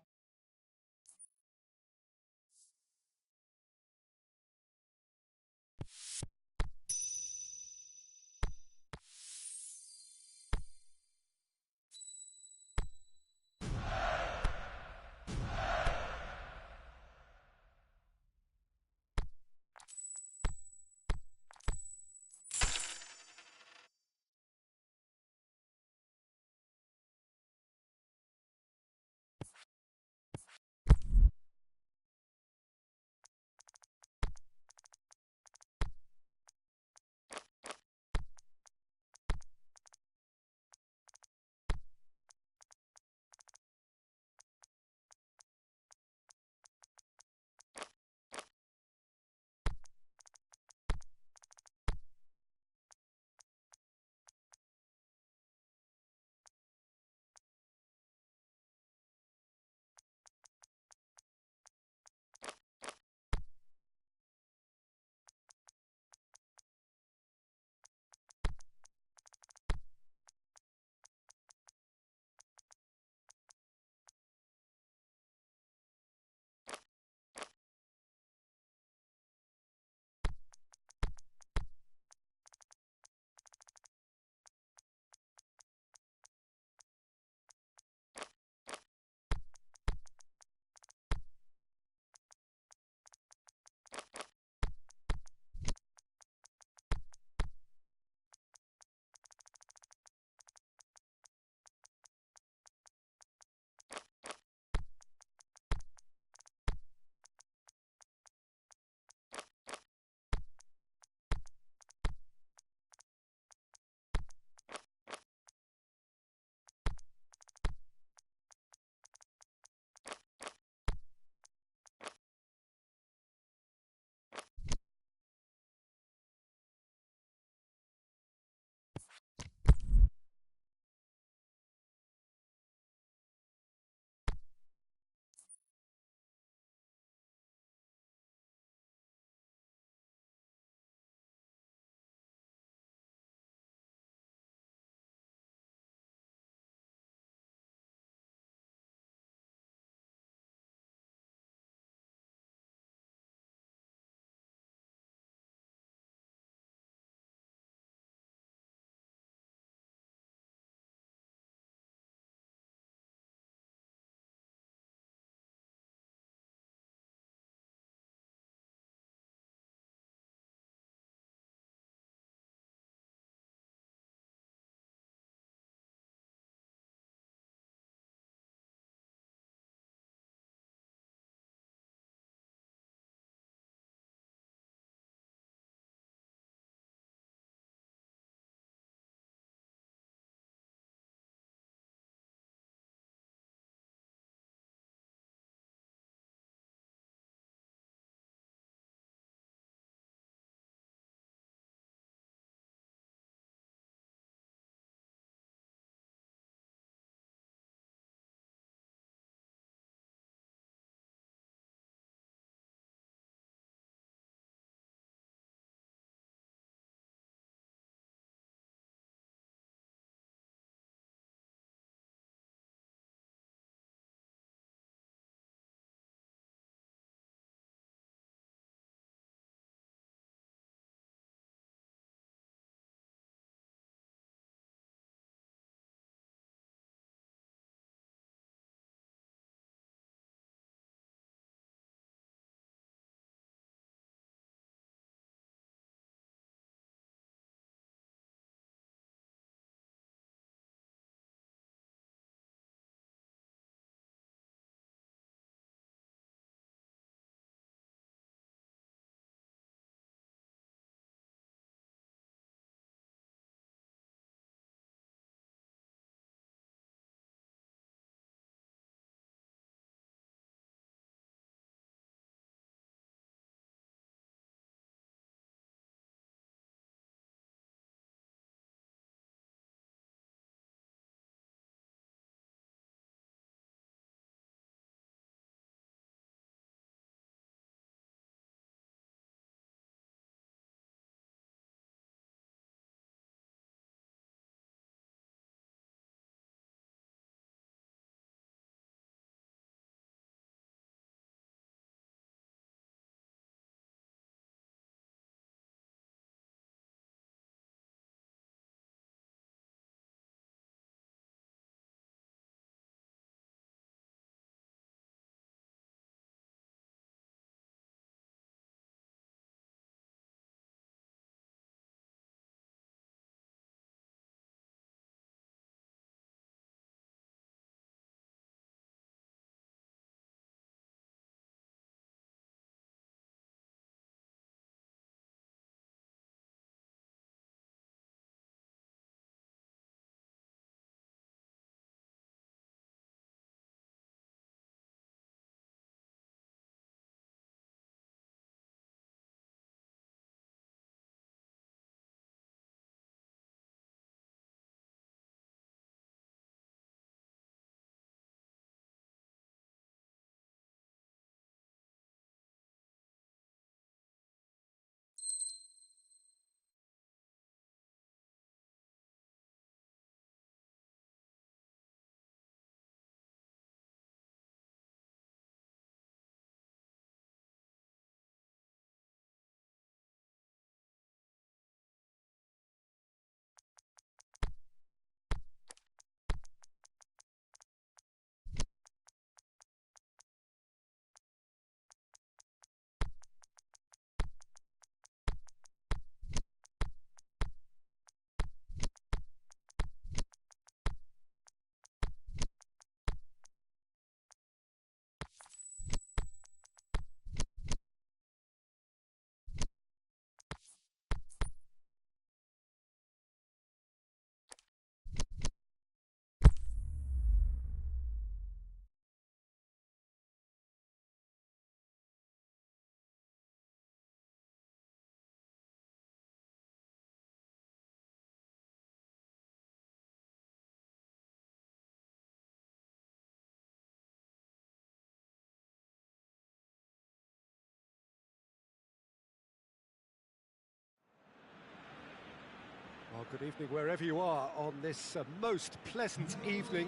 Good evening wherever you are on this most pleasant evening.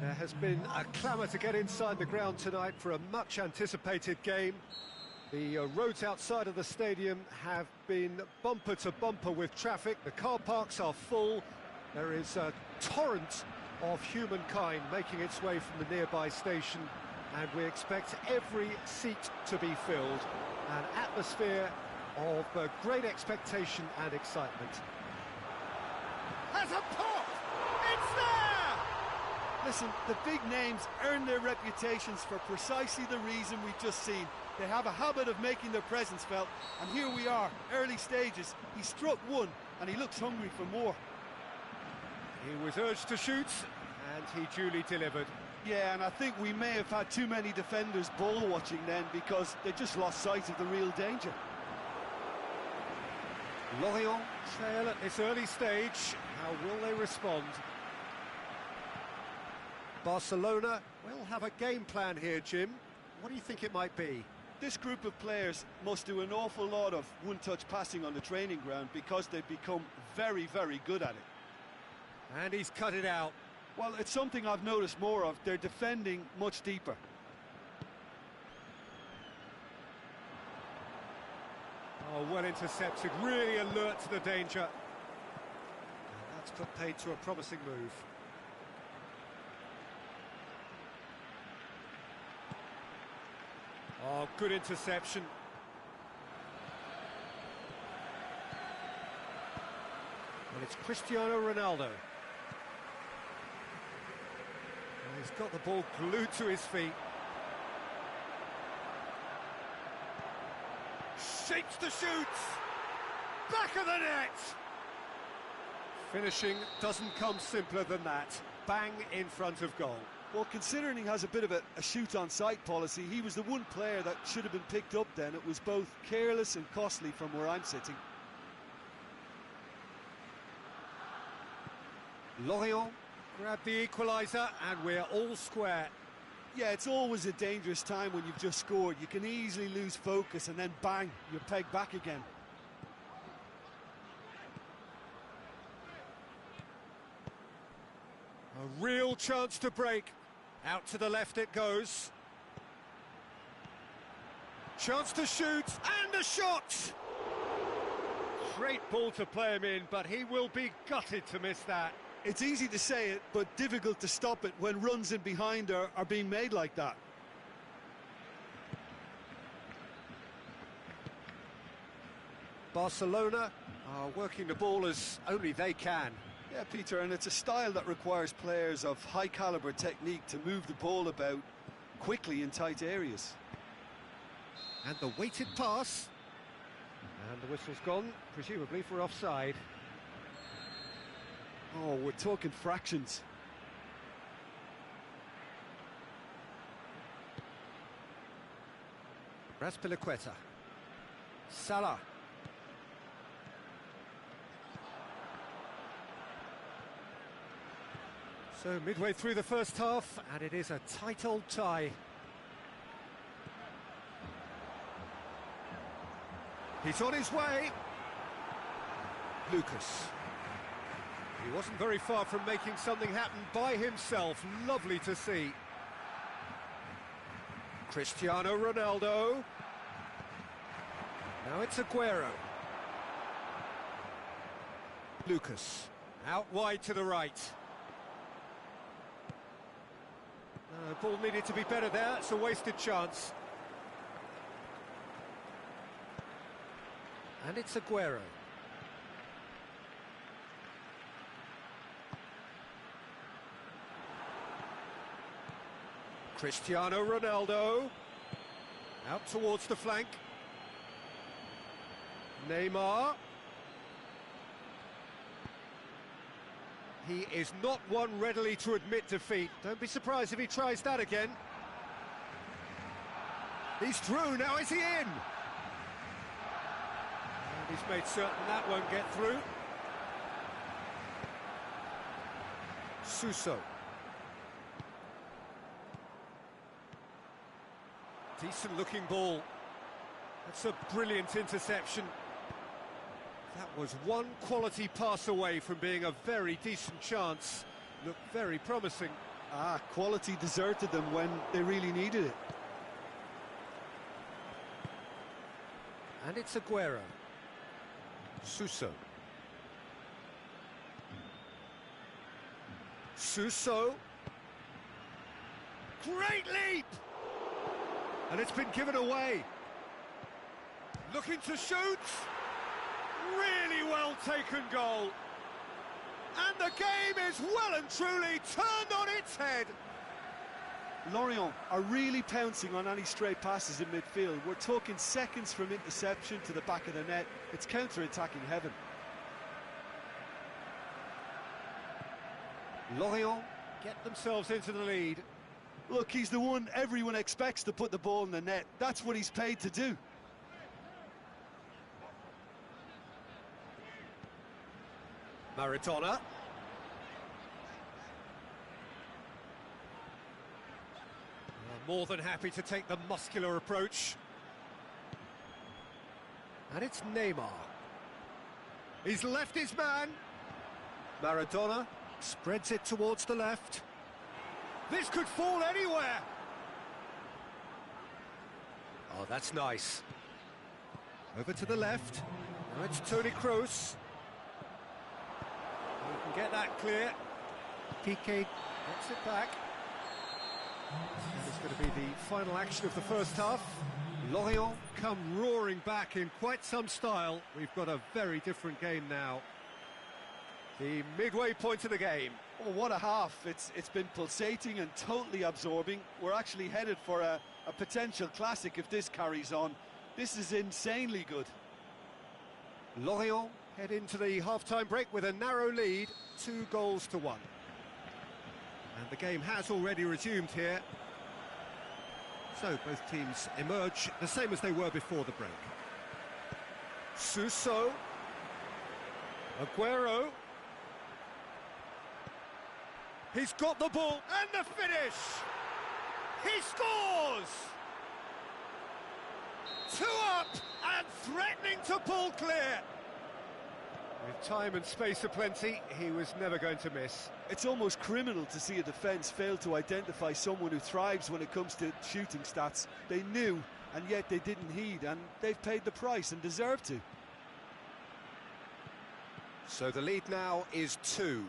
There has been a clamour to get inside the ground tonight for a much anticipated game. The roads outside of the stadium have been bumper to bumper with traffic. The car parks are full. There is a torrent of humankind making its way from the nearby station, and we expect every seat to be filled. An atmosphere of great expectation and excitement. Has a pop! It's there! Listen, the big names earn their reputations for precisely the reason we've just seen. They have a habit of making their presence felt, and here we are, early stages. He struck one, and he looks hungry for more. He was urged to shoot, and he duly delivered. Yeah, and I think we may have had too many defenders ball watching then, because they just lost sight of the real danger. Lorient trail at this early stage. How will they respond? Barcelona will have a game plan here, Jim. What do you think it might be? This group of players must do an awful lot of one-touch passing on the training ground because they've become very, very good at it. And he's cut it out. Well, it's something I've noticed more of. They're defending much deeper. Oh, well intercepted, really alert to the danger. And that's put paid to a promising move. Oh, good interception. And it's Cristiano Ronaldo. And he's got the ball glued to his feet. Shapes to shoot! Back of the net! Finishing doesn't come simpler than that. Bang in front of goal. Well, considering he has a bit of a shoot-on-sight policy, he was the one player that should have been picked up then. It was both careless and costly from where I'm sitting. Lorient grab the equaliser, and we're all square. Yeah, it's always a dangerous time when you've just scored. You can easily lose focus and then bang, you're pegged back again. A real chance to break. Out to the left it goes. Chance to shoot, and a shot! Great ball to play him in, but he will be gutted to miss that. It's easy to say it, but difficult to stop it when runs in behind are being made like that. Barcelona are working the ball as only they can. Yeah, Peter, and it's a style that requires players of high-caliber technique to move the ball about quickly in tight areas. And the weighted pass. And the whistle's gone, presumably for offside. Oh, we're talking fractions. Raspilicueta. Salah. So midway through the first half, and it is a tight old tie. He's on his way. Lucas. He wasn't very far from making something happen by himself. Lovely to see. Cristiano Ronaldo. Now it's Aguero. Lucas. Out wide to the right. The ball needed to be better there. It's a wasted chance. And it's Aguero. Cristiano Ronaldo. Out towards the flank. Neymar. He is not one readily to admit defeat. Don't be surprised if he tries that again. He's through, now is he in? And he's made certain that won't get through. Suso. Decent looking ball. That's a brilliant interception. That was one quality pass away from being a very decent chance. Looked very promising. Quality deserted them when they really needed it. And it's Aguero. Suso. Suso. Great leap! And it's been given away. Looking to shoot. Really well taken goal. And the game is well and truly turned on its head. Lorient are really pouncing on any stray passes in midfield. We're talking seconds from interception to the back of the net. It's counter-attacking heaven. Lorient get themselves into the lead. Look, he's the one everyone expects to put the ball in the net. That's what he's paid to do. Maradona. More than happy to take the muscular approach. And it's Neymar. He's left his man. Maradona spreads it towards the left. This could fall anywhere. Oh, that's nice. Over to the left. Now it's Toni Kroos. We can get that clear. Piqué gets it back. And it's going to be the final action of the first half. Lorient come roaring back in quite some style. We've got a very different game now. The midway point of the game. Oh, what a half. It's been pulsating and totally absorbing. We're actually headed for a potential classic if this carries on. This is insanely good. Lorient head into the half-time break with a narrow lead, 2-1. And the game has already resumed here. So both teams emerge the same as they were before the break. Suso. Aguero. He's got the ball and the finish! He scores! 2 up and threatening to pull clear. With time and space aplenty, he was never going to miss. It's almost criminal to see a defence fail to identify someone who thrives when it comes to shooting stats. They knew, and yet they didn't heed, and they've paid the price and deserve to. So the lead now is 2.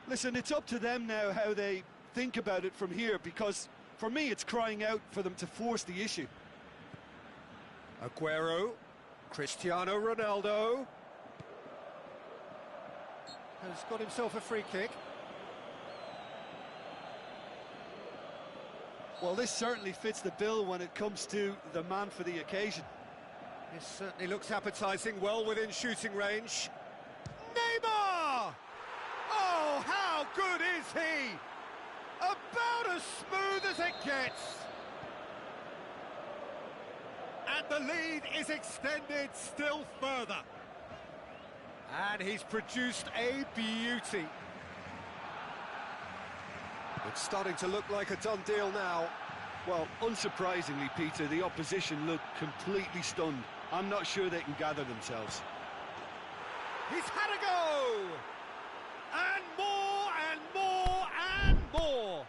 Listen, it's up to them now how they think about it from here, because for me it's crying out for them to force the issue. Aguero, Cristiano Ronaldo has got himself a free kick. Well, this certainly fits the bill when it comes to the man for the occasion. This certainly looks appetising, well within shooting range. Neymar! Oh, how good is he? About as smooth as it gets. And the lead is extended still further. And he's produced a beauty. It's starting to look like a done deal now. Well, unsurprisingly, Peter, the opposition look completely stunned. I'm not sure they can gather themselves. He's had a go! And more, and more, and more!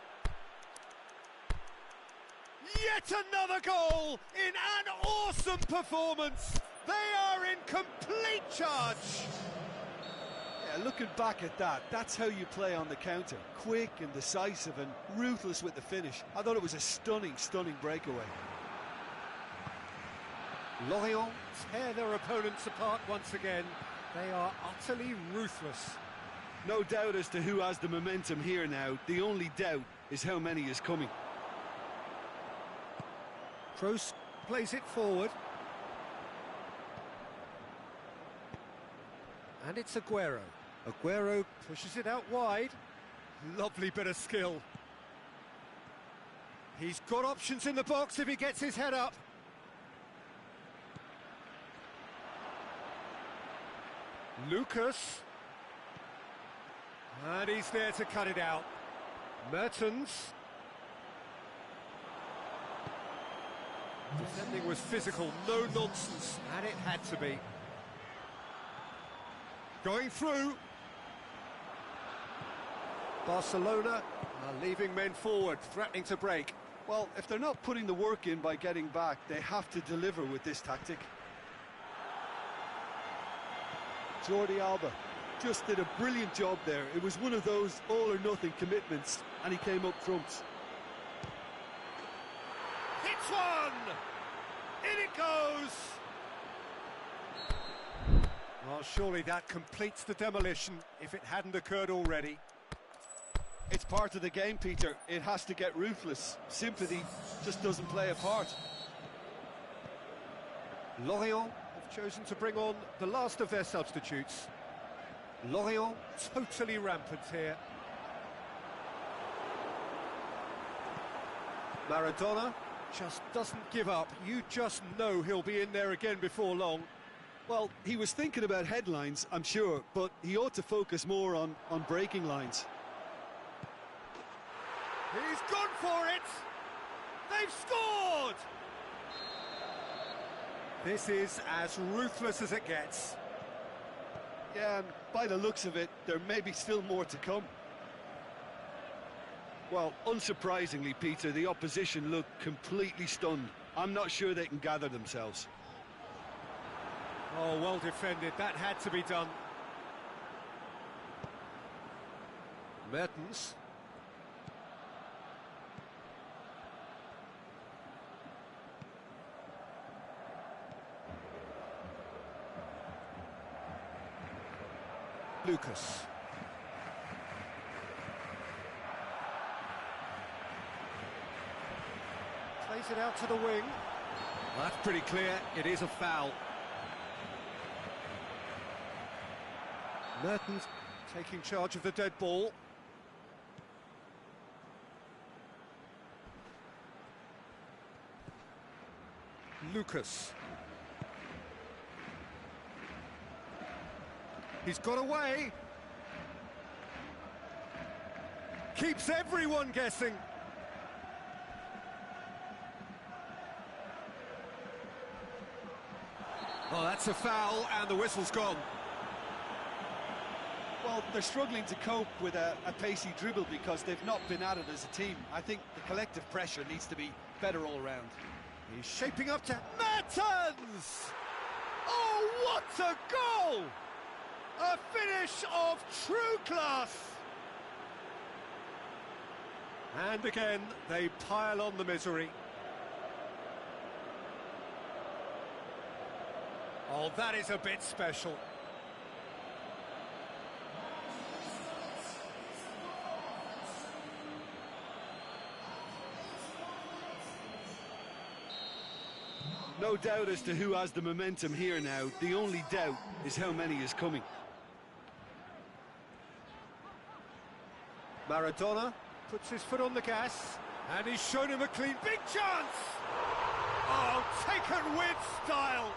Yet another goal in an awesome performance! They are in complete charge! Yeah, looking back at that, that's how you play on the counter. Quick and decisive and ruthless with the finish. I thought it was a stunning, stunning breakaway. Lorient tear their opponents apart once again. They are utterly ruthless. No doubt as to who has the momentum here now. The only doubt is how many is coming. Kroos plays it forward. And it's Aguero. Aguero pushes it out wide. Lovely bit of skill. He's got options in the box if he gets his head up. Lucas. And he's there to cut it out. Mertens. Defending was physical, no nonsense, and it had to be. Going through. Barcelona are leaving men forward, threatening to break. Well, if they're not putting the work in by getting back, they have to deliver with this tactic. Jordi Alba just did a brilliant job there. It was one of those all-or-nothing commitments, and he came up trumps. Hits one! In it goes! Well, surely that completes the demolition, if it hadn't occurred already. It's part of the game, Peter. It has to get ruthless. Sympathy just doesn't play a part. Lorient have chosen to bring on the last of their substitutes. Lorient totally rampant here. Maradona just doesn't give up. You just know he'll be in there again before long. Well, he was thinking about headlines, I'm sure, but he ought to focus more on breaking lines. He's gone for it! They've scored! This is as ruthless as it gets. Yeah, and by the looks of it, there may be still more to come. Well, unsurprisingly, Peter, the opposition look completely stunned. I'm not sure they can gather themselves. Oh, well defended. That had to be done. Mertens. Lucas. Plays it out to the wing. Well, that's pretty clear. It is a foul. Mertens taking charge of the dead ball. Lucas. He's got away. Keeps everyone guessing. Oh, that's a foul, and the whistle's gone. Well, they're struggling to cope with a pacey dribble because they've not been at it as a team. I think the collective pressure needs to be better all round. He's shaping up to Mertens! Oh, what a goal! A finish of true class! And again, they pile on the misery. Oh, that is a bit special. No doubt as to who has the momentum here now. The only doubt is how many is coming. Maradona puts his foot on the gas, and he's shown him a clean... Big chance! Oh, taken with style!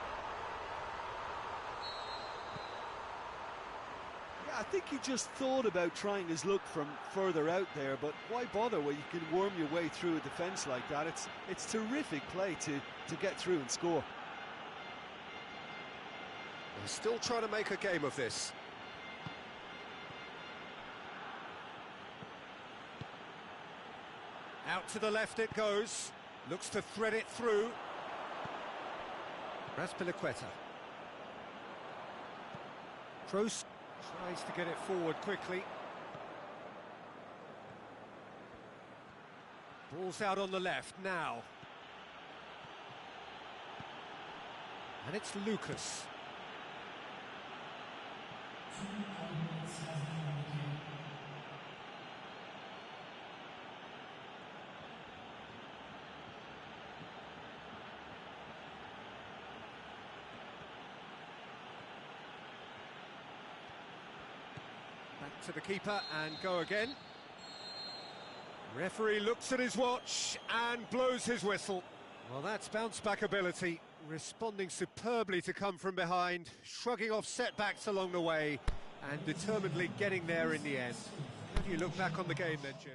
Yeah, I think he just thought about trying his luck from further out there, but why bother when you can worm your way through a defence like that? It's terrific play to get through and score. They're still trying to make a game of this. Out to the left it goes. Looks to thread it through. Raspilicueta. Kroos tries to get it forward quickly. Ball's out on the left now. And it's Lucas. Back to the keeper and go again. Referee looks at his watch and blows his whistle. Well, that's bounce-back ability, responding superbly to come from behind, shrugging off setbacks along the way, and determinedly getting there in the end. How do you look back on the game then, Jim?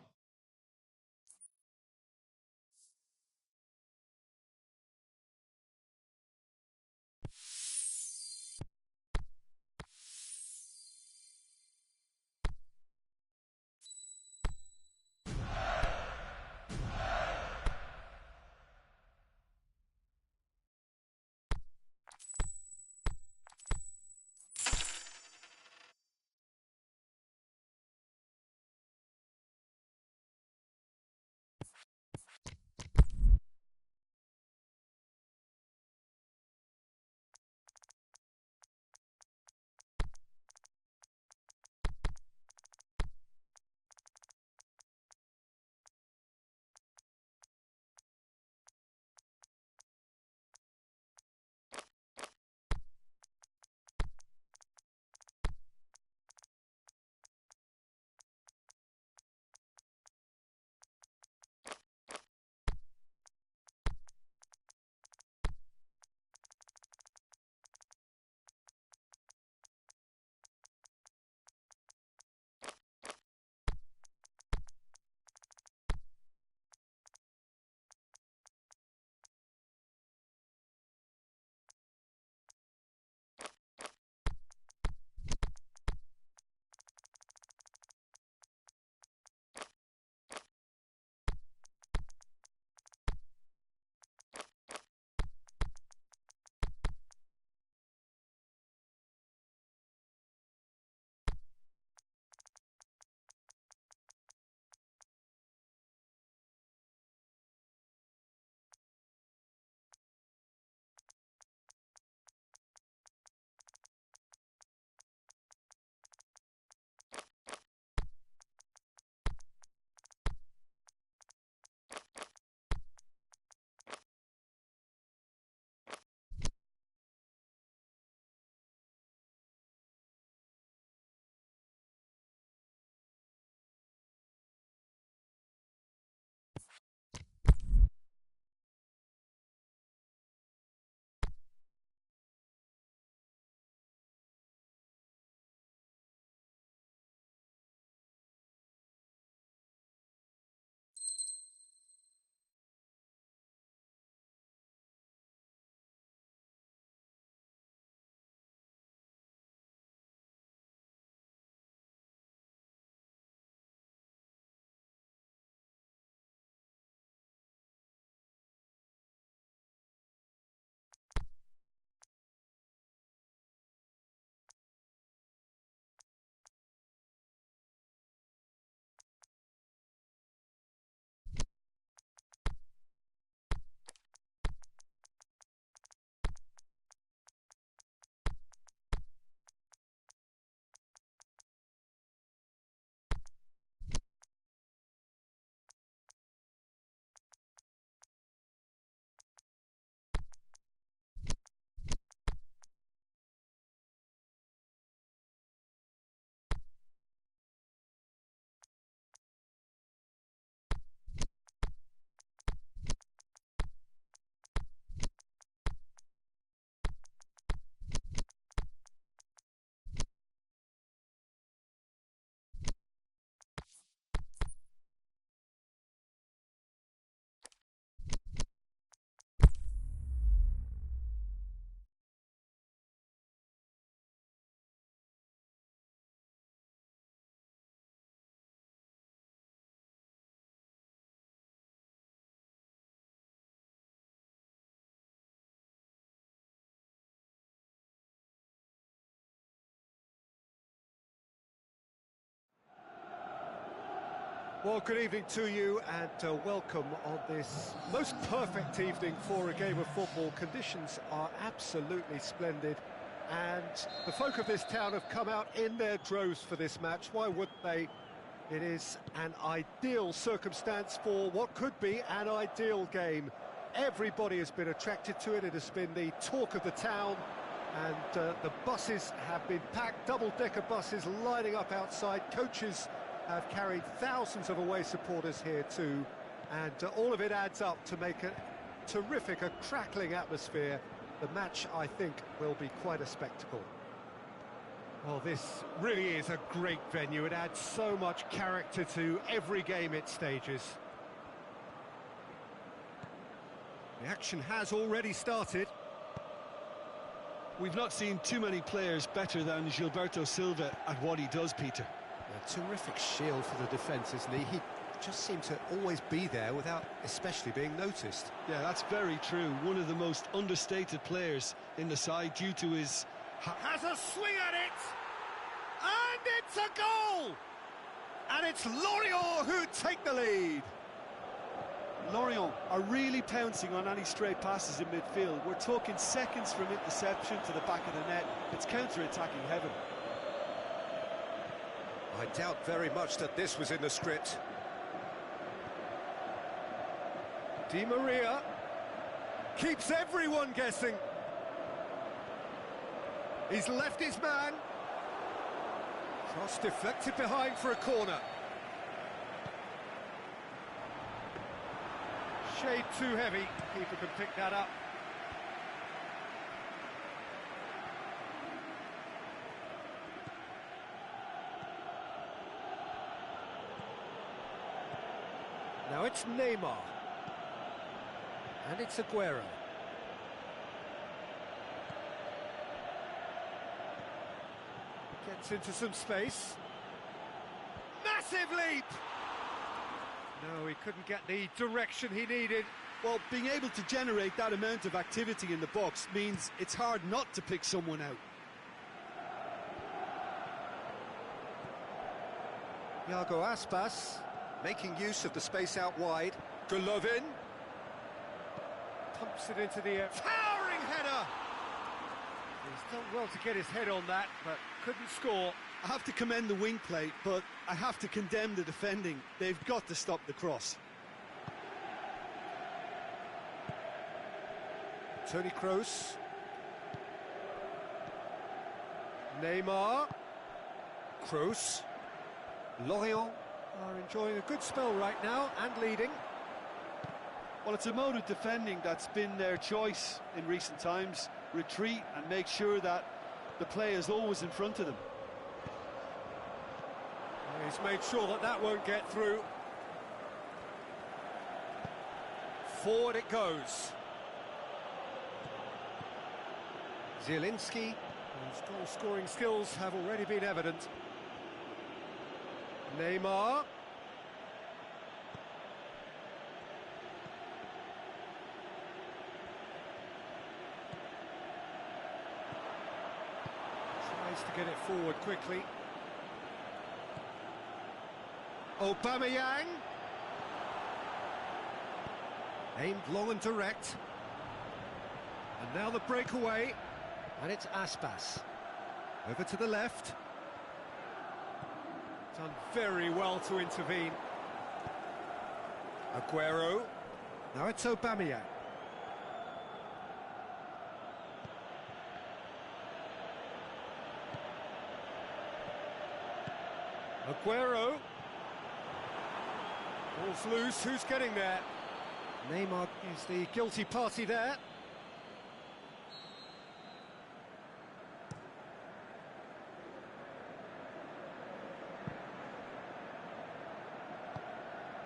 Well, good evening to you and welcome on this most perfect evening for a game of football. Conditions are absolutely splendid and the folk of this town have come out in their droves for this match. Why wouldn't they? It is an ideal circumstance for what could be an ideal game. Everybody has been attracted to it. It has been the talk of the town and the buses have been packed, double-decker buses lining up outside. Coaches have carried thousands of away supporters here too, and all of it adds up to make a terrific, a crackling atmosphere. The match, I think, will be quite a spectacle. Well, this really is a great venue. It adds so much character to every game it stages. The action has already started. We've not seen too many players better than Gilberto Silva at what he does, Peter. A terrific shield for the defence, isn't he? He just seemed to always be there without especially being noticed. Yeah, that's very true. One of the most understated players in the side due to his... Has a swing at it! And it's a goal! And it's Lorient who take the lead. Lorient are really pouncing on any stray passes in midfield. We're talking seconds from interception to the back of the net. It's counter-attacking heaven. I doubt very much that this was in the script. Di Maria keeps everyone guessing. He's left his man. Cross deflected behind for a corner. Shade too heavy. Keeper can pick that up. Now it's Neymar. And it's Aguero. Gets into some space. Massive leap! No, he couldn't get the direction he needed. Well, being able to generate that amount of activity in the box means it's hard not to pick someone out. Iago Aspas making use of the space out wide. Golovin pumps it into the air. Towering header! He's done well to get his head on that, but couldn't score. I have to commend the wing play, but I have to condemn the defending. They've got to stop the cross. Toni Kroos. Neymar. Kroos. Lorient are enjoying a good spell right now and leading. Well, it's a mode of defending that's been their choice in recent times. Retreat and make sure that the play is always in front of them. He's made sure that that won't get through. Forward it goes. Zielinski, whose goal-scoring skills have already been evident. Neymar. Tries to get it forward quickly. Aubameyang. Aimed long and direct. And now the breakaway. And it's Aspas. Over to the left. Done very well to intervene. Aguero. Now it's Aubameyang. Aguero. Ball's loose, who's getting there? Neymar is the guilty party there.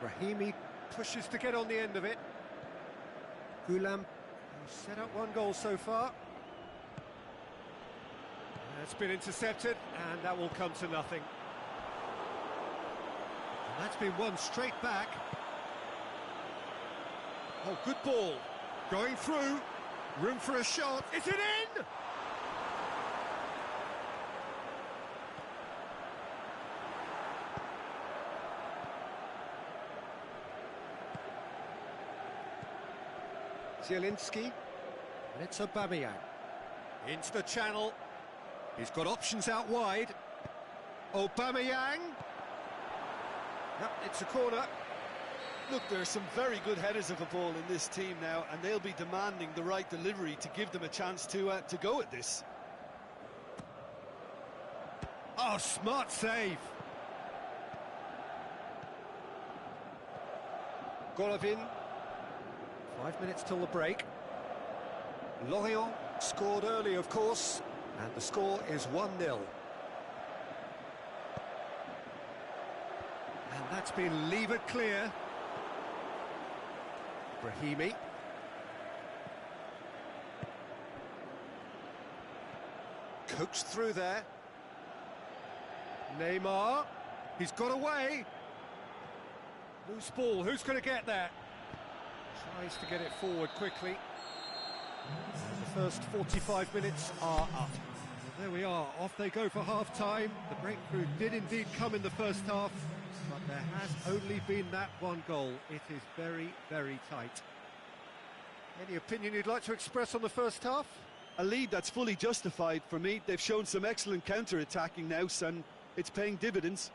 Rahimi pushes to get on the end of it. Goulam, who's set up one goal so far. That's been intercepted, and that will come to nothing. And that's been won straight back. Oh, good ball. Going through. Room for a shot. Is it in? Zielinski, and it's Aubameyang. Into the channel. He's got options out wide. Aubameyang. Yep, it's a corner. Look, there are some very good headers of a ball in this team now, and they'll be demanding the right delivery to give them a chance to go at this. Oh, smart save. Golovin. 5 minutes till the break. Lorient scored early, of course, and the score is 1-0. And that's been levered clear. Brahimi. Coaxed through there. Neymar. He's got away. Loose ball. Who's going to get that? Tries to get it forward quickly. And the first 45 minutes are up. And there we are. Off they go for half-time. The breakthrough did indeed come in the first half, but there has only been that one goal. It is very, very tight. Any opinion you'd like to express on the first half? A lead that's fully justified for me. They've shown some excellent counter-attacking now, and it's paying dividends.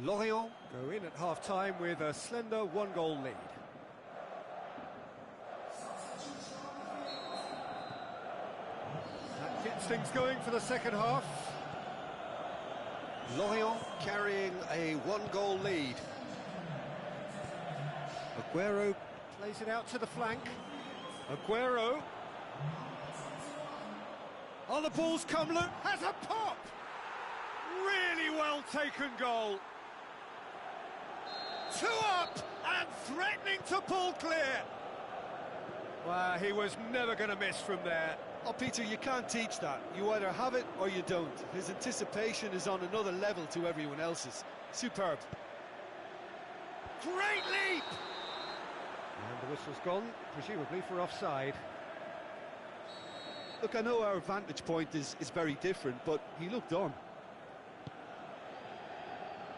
Lorient go in at half-time with a slender one-goal lead. That gets things going for the second half. Lorient carrying a one-goal lead. Aguero plays it out to the flank. Aguero. Oh, the ball's come loose. Has a pop! Really well taken goal. 2 up and threatening to pull clear. Well, he was never going to miss from there. Oh, Peter, you can't teach that. You either have it or you don't. His anticipation is on another level to everyone else's. Superb. Great leap! And the whistle's gone, presumably for offside. Look, I know our vantage point is very different, but he looked on.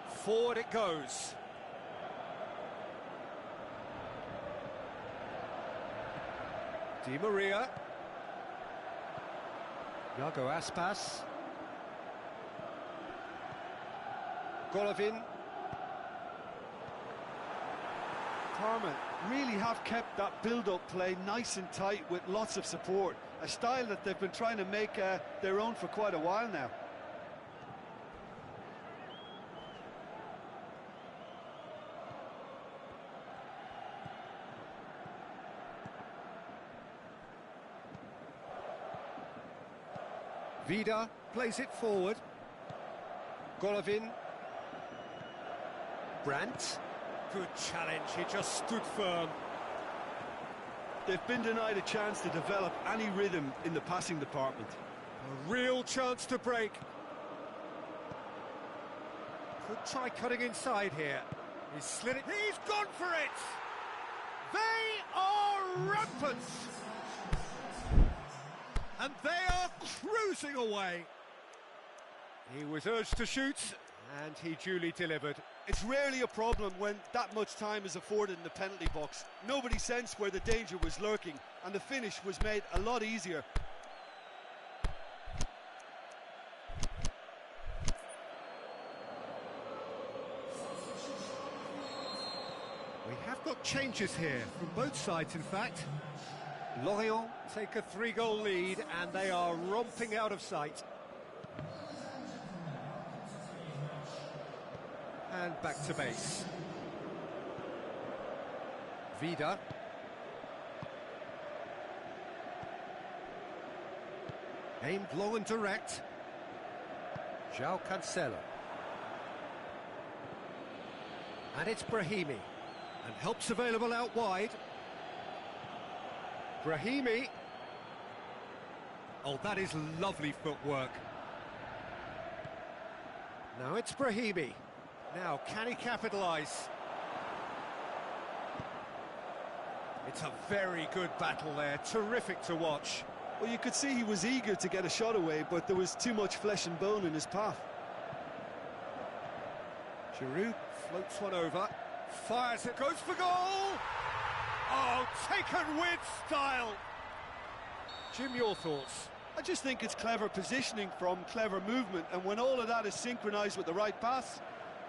Forward it goes. Di Maria. Iago Aspas. Golovin. Parma really have kept that build-up play nice and tight with lots of support. A style that they've been trying to make their own for quite a while now. Vida plays it forward. Golovin. Brandt. Good challenge, he just stood firm. They've been denied a chance to develop any rhythm in the passing department. A real chance to break. Could try cutting inside here. He's slid it. He's gone for it! They are rampant! And they are cruising away. He was urged to shoot, and he duly delivered. It's rarely a problem when that much time is afforded in the penalty box. Nobody sensed where the danger was lurking, and the finish was made a lot easier. We have got changes here, from both sides in fact. Lorient take a 3-goal lead, and they are romping out of sight. And back to base. Vida. Aimed long and direct. João Cancelo. And it's Brahimi. And help's available out wide. Brahimi. Oh, that is lovely footwork. Now it's Brahimi. Now, can he capitalise? It's a very good battle there, terrific to watch. Well, you could see he was eager to get a shot away, but there was too much flesh and bone in his path. Giroud floats one over, fires it, goes for goal! Oh, taken with style. Jim, your thoughts? I just think it's clever positioning from clever movement, and when all of that is synchronised with the right pass,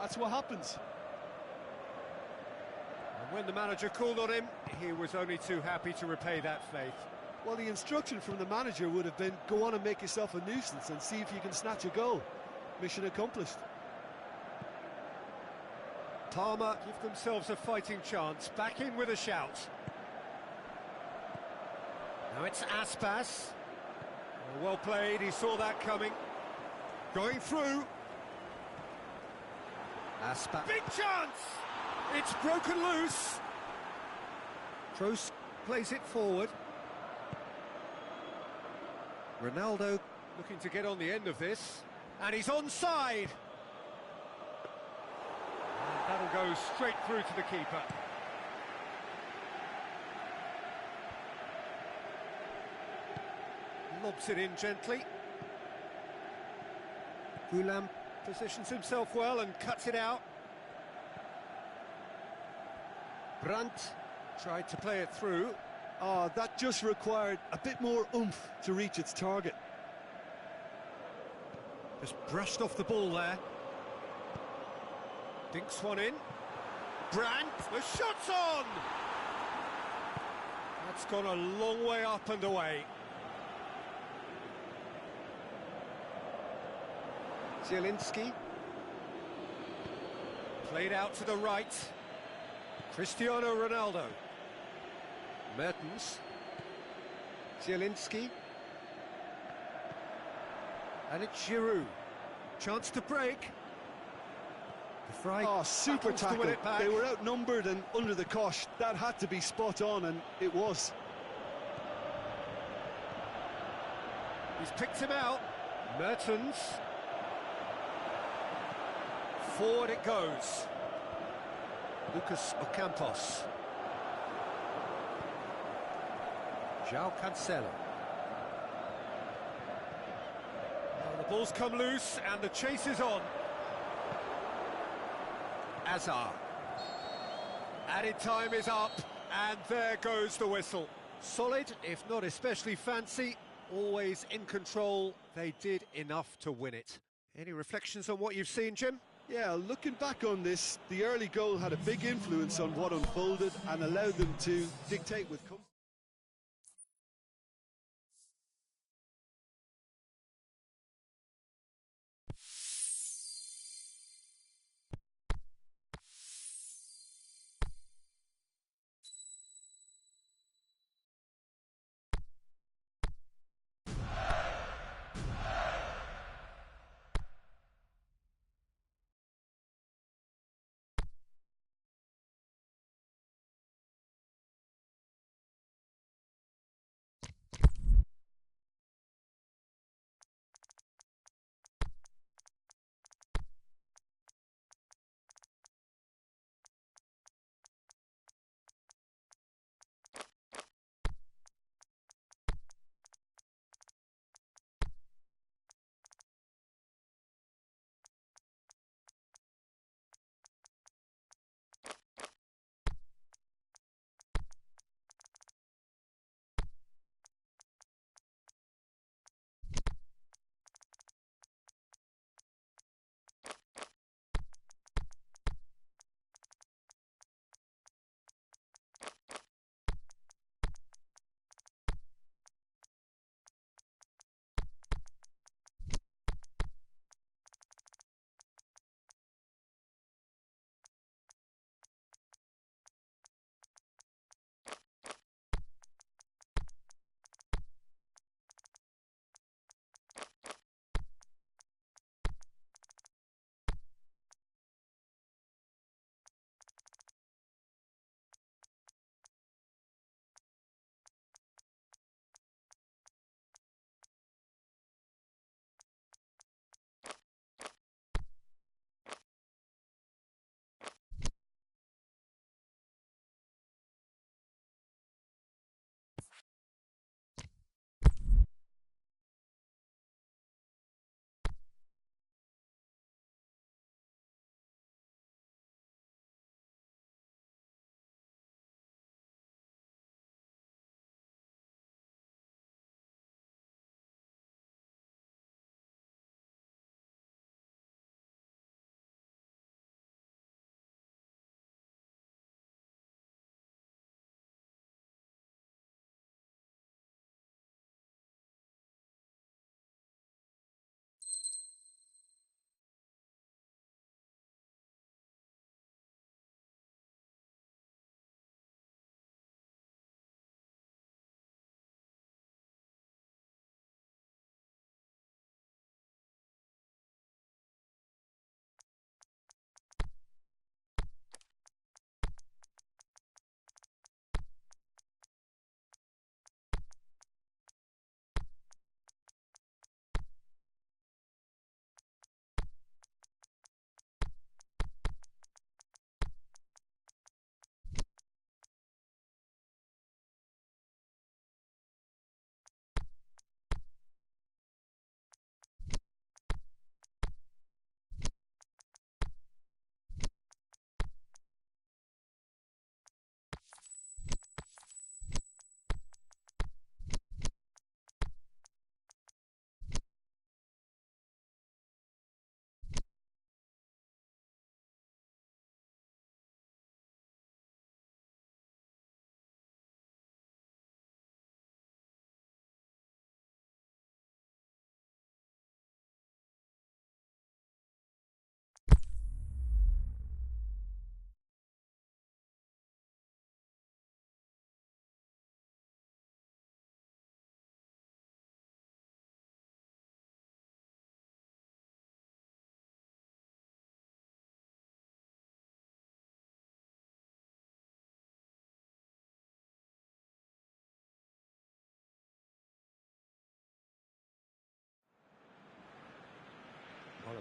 that's what happens. And when the manager called on him, he was only too happy to repay that faith. Well, the instruction from the manager would have been, go on and make yourself a nuisance and see if you can snatch a goal. Mission accomplished. Parma give themselves a fighting chance, back in with a shout. Now it's Aspas. Well played, he saw that coming. Going through. Aspas. Big chance! It's broken loose. Kroos plays it forward. Ronaldo looking to get on the end of this. And he's onside. And that'll go straight through to the keeper. Lobs it in gently. Goulam positions himself well and cuts it out. Brandt tried to play it through. Oh, that just required a bit more oomph to reach its target. Just brushed off the ball there. Dinks one in. Brandt, the shot's on! That's gone a long way up and away. Zielinski. Played out to the right. Cristiano Ronaldo. Mertens. Zielinski. And it's Giroud. Chance to break. The Fry. Oh, super tackle. They were outnumbered and under the cosh. That had to be spot on, and it was. He's picked him out. Mertens. Forward it goes. Lucas Ocampos. João Cancelo. Well, the ball's come loose and the chase is on. Azar. Added time is up and there goes the whistle. Solid, if not especially fancy, always in control. They did enough to win it. Any reflections on what you've seen, Jim? Yeah, looking back on this, the early goal had a big influence on what unfolded and allowed them to dictate with comfort.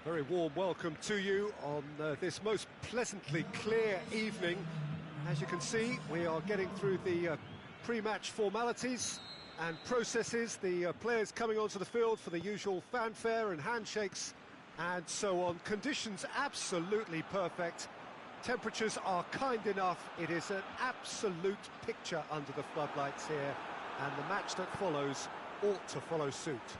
Very warm welcome to you on this most pleasantly clear evening. As you can see, we are getting through the pre-match formalities and processes, the players coming onto the field for the usual fanfare and handshakes and so on. Conditions absolutely perfect. Temperatures are kind enough. It is an absolute picture under the floodlights here, and the match that follows ought to follow suit.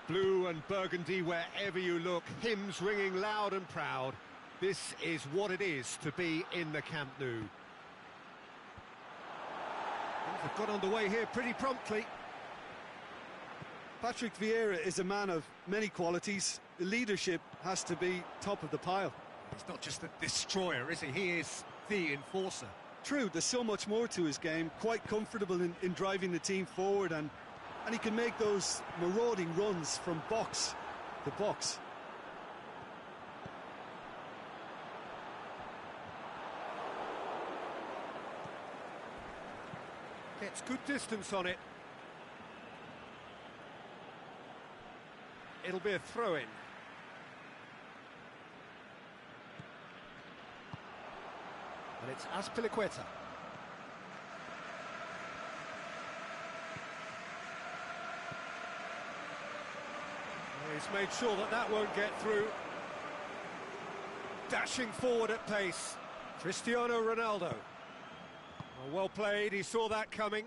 Blue and burgundy wherever you look, hymns ringing loud and proud. This is what it is to be in the Camp Nou. Things have got underway here pretty promptly. Patrick Vieira is a man of many qualities. The leadership has to be top of the pile. He's not just a destroyer, is he? He is the enforcer. True, there's so much more to his game. Quite comfortable in driving the team forward, and he can make those marauding runs from box to box. Gets good distance on it. It'll be a throw-in. And it's Azpilicueta. He's made sure that that won't get through. Dashing forward at pace, Cristiano Ronaldo. Oh, well played, he saw that coming.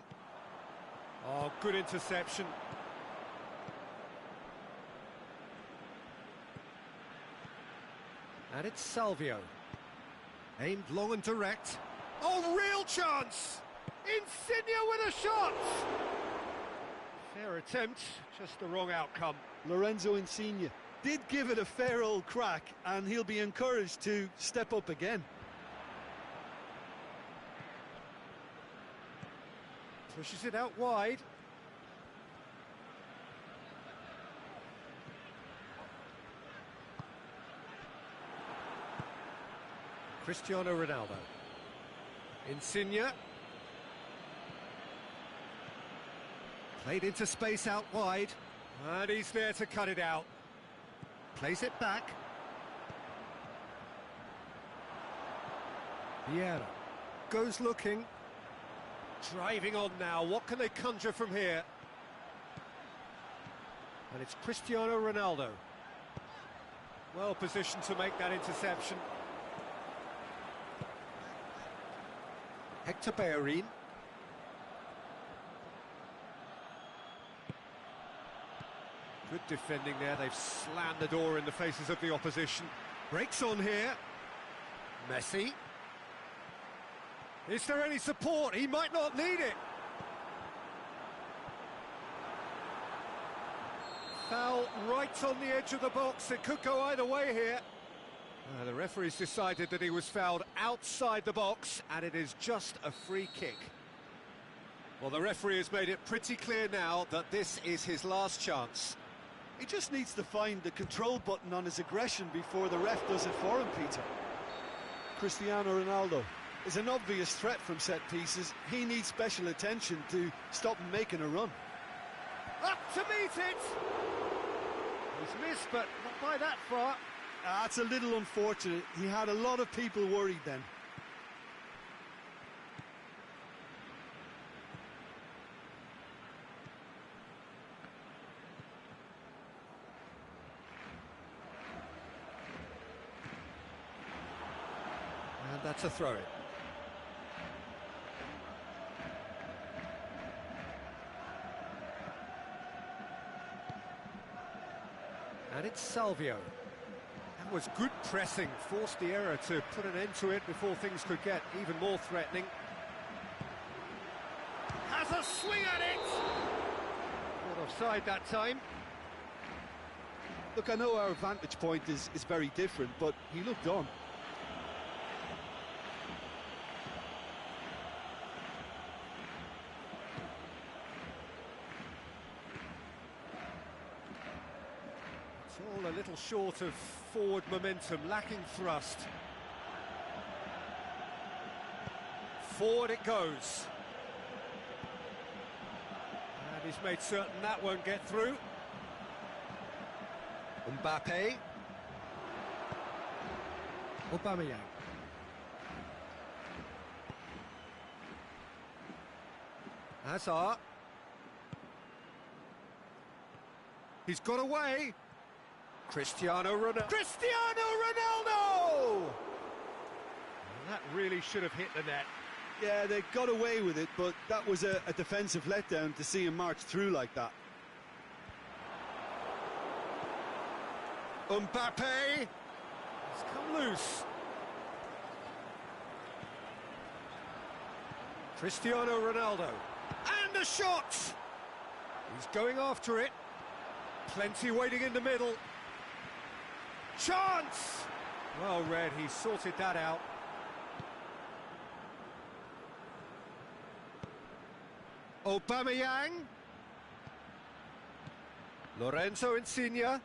Oh, good interception. And it's Salvio. Aimed long and direct. Oh, real chance! Insigne with a shot! Fair attempt, just the wrong outcome. Lorenzo Insigne did give it a fair old crack, and he'll be encouraged to step up again. Pushes it out wide. Cristiano Ronaldo. Insigne. Played into space out wide. And he's there to cut it out. Plays it back. Vieira. Goes looking. Driving on now. What can they conjure from here? And it's Cristiano Ronaldo. Well positioned to make that interception. Hector Bellerin. Good defending there. They've slammed the door in the faces of the opposition. Breaks on here. Messi. Is there any support? He might not need it. Foul right on the edge of the box. It could go either way here. The referee's decided that he was fouled outside the box, and it is just a free kick. Well, the referee has made it pretty clear now that this is his last chance. He just needs to find the control button on his aggression before the ref does it for him, Peter. Cristiano Ronaldo is an obvious threat from set pieces. He needs special attention to stop him making a run. Up to meet it! He's missed, but not by that far. That's a little unfortunate. He had a lot of people worried then. And that's a throw-in. And it's Salvio. That was good pressing, forced the error to put an end to it before things could get even more threatening. Has a swing at it! Caught offside that time. Look, I know our vantage point is very different, but he looked on. It's all a little short of forward momentum, lacking thrust. Forward it goes. And he's made certain that won't get through. Mbappe. Aubameyang. Hazard. He's got away. Cristiano Ronaldo. Cristiano Ronaldo! That really should have hit the net. Yeah, they got away with it, but that was a defensive letdown to see him march through like that. Mbappe! He's come loose. Cristiano Ronaldo. And a shot! He's going after it. Plenty waiting in the middle. Chance! Well read, he sorted that out. Aubameyang. Lorenzo Insigne.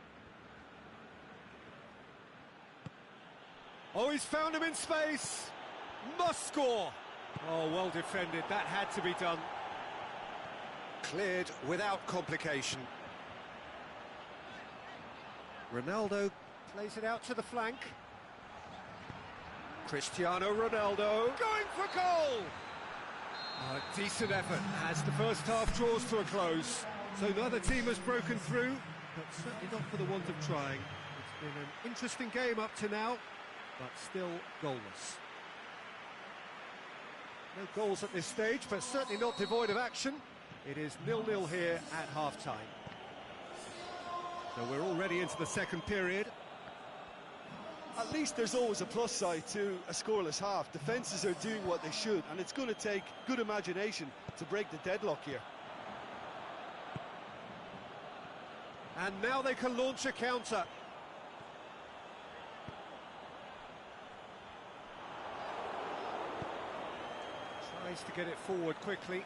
Oh, he's found him in space. Must score. Oh, well defended. That had to be done. Cleared without complication. Ronaldo plays it out to the flank. Cristiano Ronaldo going for goal. A decent effort as the first half draws to a close. So neither team has broken through, but certainly not for the want of trying. It's been an interesting game up to now, but still goalless. No goals at this stage, but certainly not devoid of action. It is 0-0 here at half-time. So we're already into the second period. At least there's always a plus side to a scoreless half. Defences are doing what they should, and it's going to take good imagination to break the deadlock here. And now they can launch a counter. Tries to get it forward quickly.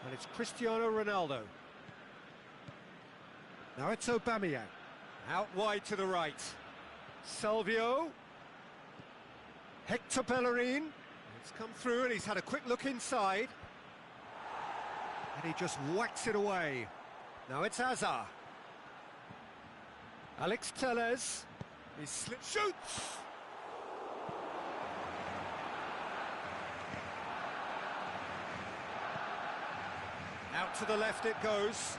And it's Cristiano Ronaldo. Now it's Aubameyang. Out wide to the right. Salvio. Hector Bellerin. It's come through and he's had a quick look inside. And he just whacks it away. Now it's Hazard. Alex Telles. He shoots! Out to the left it goes.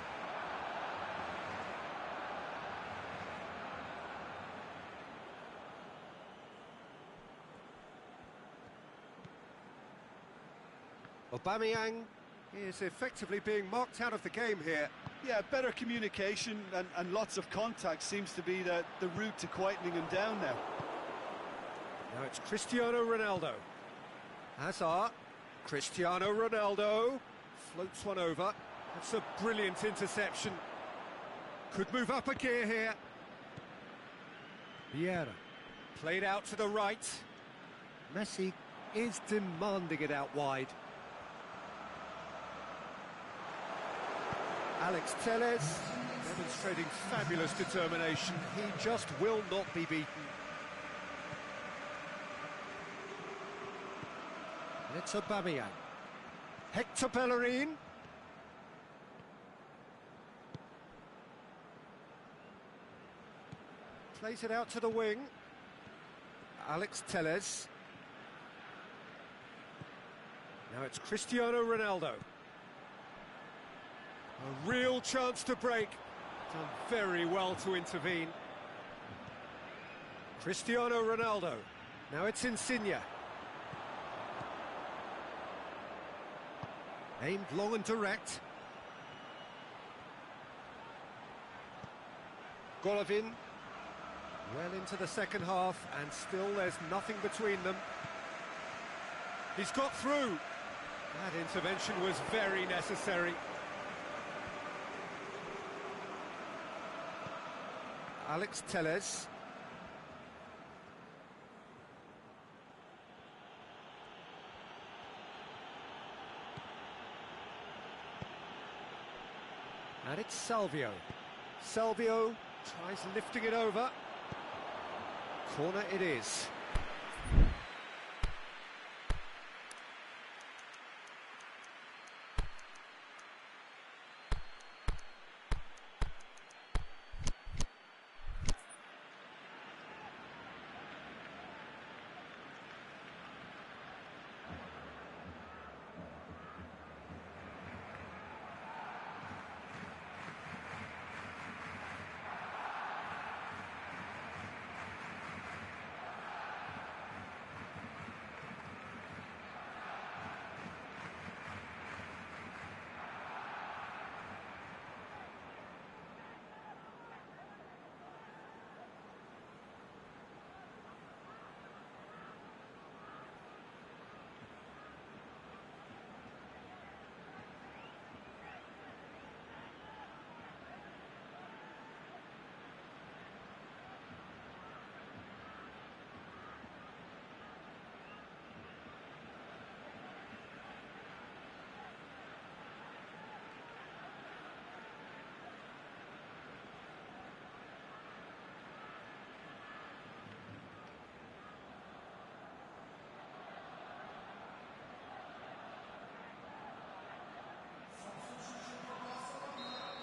Aubameyang is effectively being marked out of the game here. Yeah, better communication and lots of contact seems to be the route to quietening him down now. Now it's Cristiano Ronaldo. Hazard. Cristiano Ronaldo. Floats one over. That's a brilliant interception. Could move up a gear here. Vieira. Played out to the right. Messi is demanding it out wide. Alex Telles demonstrating fabulous determination. He just will not be beaten. And it's Aubameyang. Hector Bellerin. Plays it out to the wing. Alex Telles. Now it's Cristiano Ronaldo. A real chance to break. Done very well to intervene. Cristiano Ronaldo. Now it's Insigne. Aimed long and direct. Golovin. Well into the second half, and still there's nothing between them. He's got through. That intervention was very necessary. Alex Telles. And it's Salvio. Salvio tries lifting it over. Corner it is.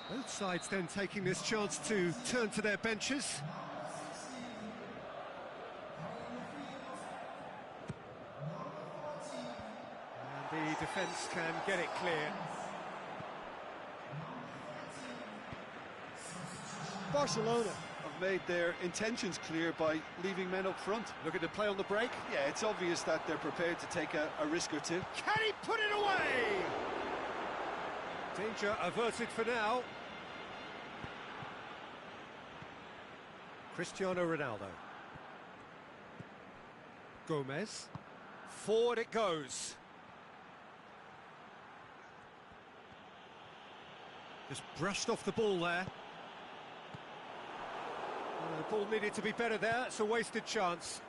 Both sides then taking this chance to turn to their benches. And the defence can get it clear. Barcelona have made their intentions clear by leaving men up front. Looking to play on the break. Yeah, it's obvious that they're prepared to take a risk or two. Can he put it away? Danger averted for now. Cristiano Ronaldo. Gomez. Forward it goes. Just brushed off the ball there. The ball needed to be better there. It's a wasted chance.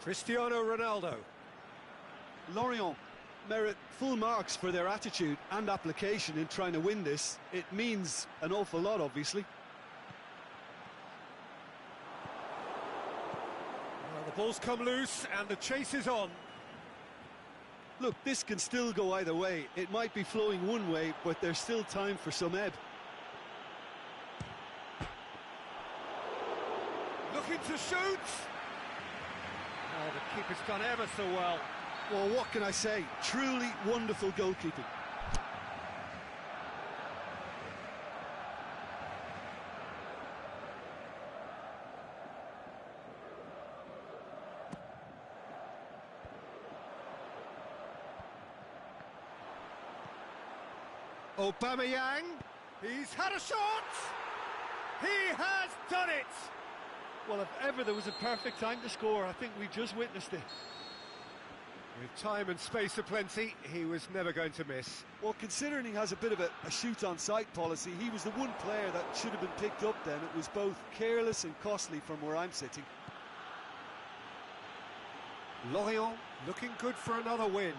Cristiano Ronaldo. Lorient merit full marks for their attitude and application in trying to win this. It means an awful lot, obviously. Well, the ball's come loose and the chase is on. Look, this can still go either way. It might be flowing one way, but there's still time for some ebb. Looking to shoot. Oh, the keeper's done ever so well. Well, what can I say? Truly wonderful goalkeeping. Aubameyang, he's had a shot! He has done it! Well, if ever there was a perfect time to score, I think we just witnessed it. With time and space aplenty, he was never going to miss. Well, considering he has a bit of a shoot-on-sight policy, he was the one player that should have been picked up then. It was both careless and costly from where I'm sitting. Lorient looking good for another win.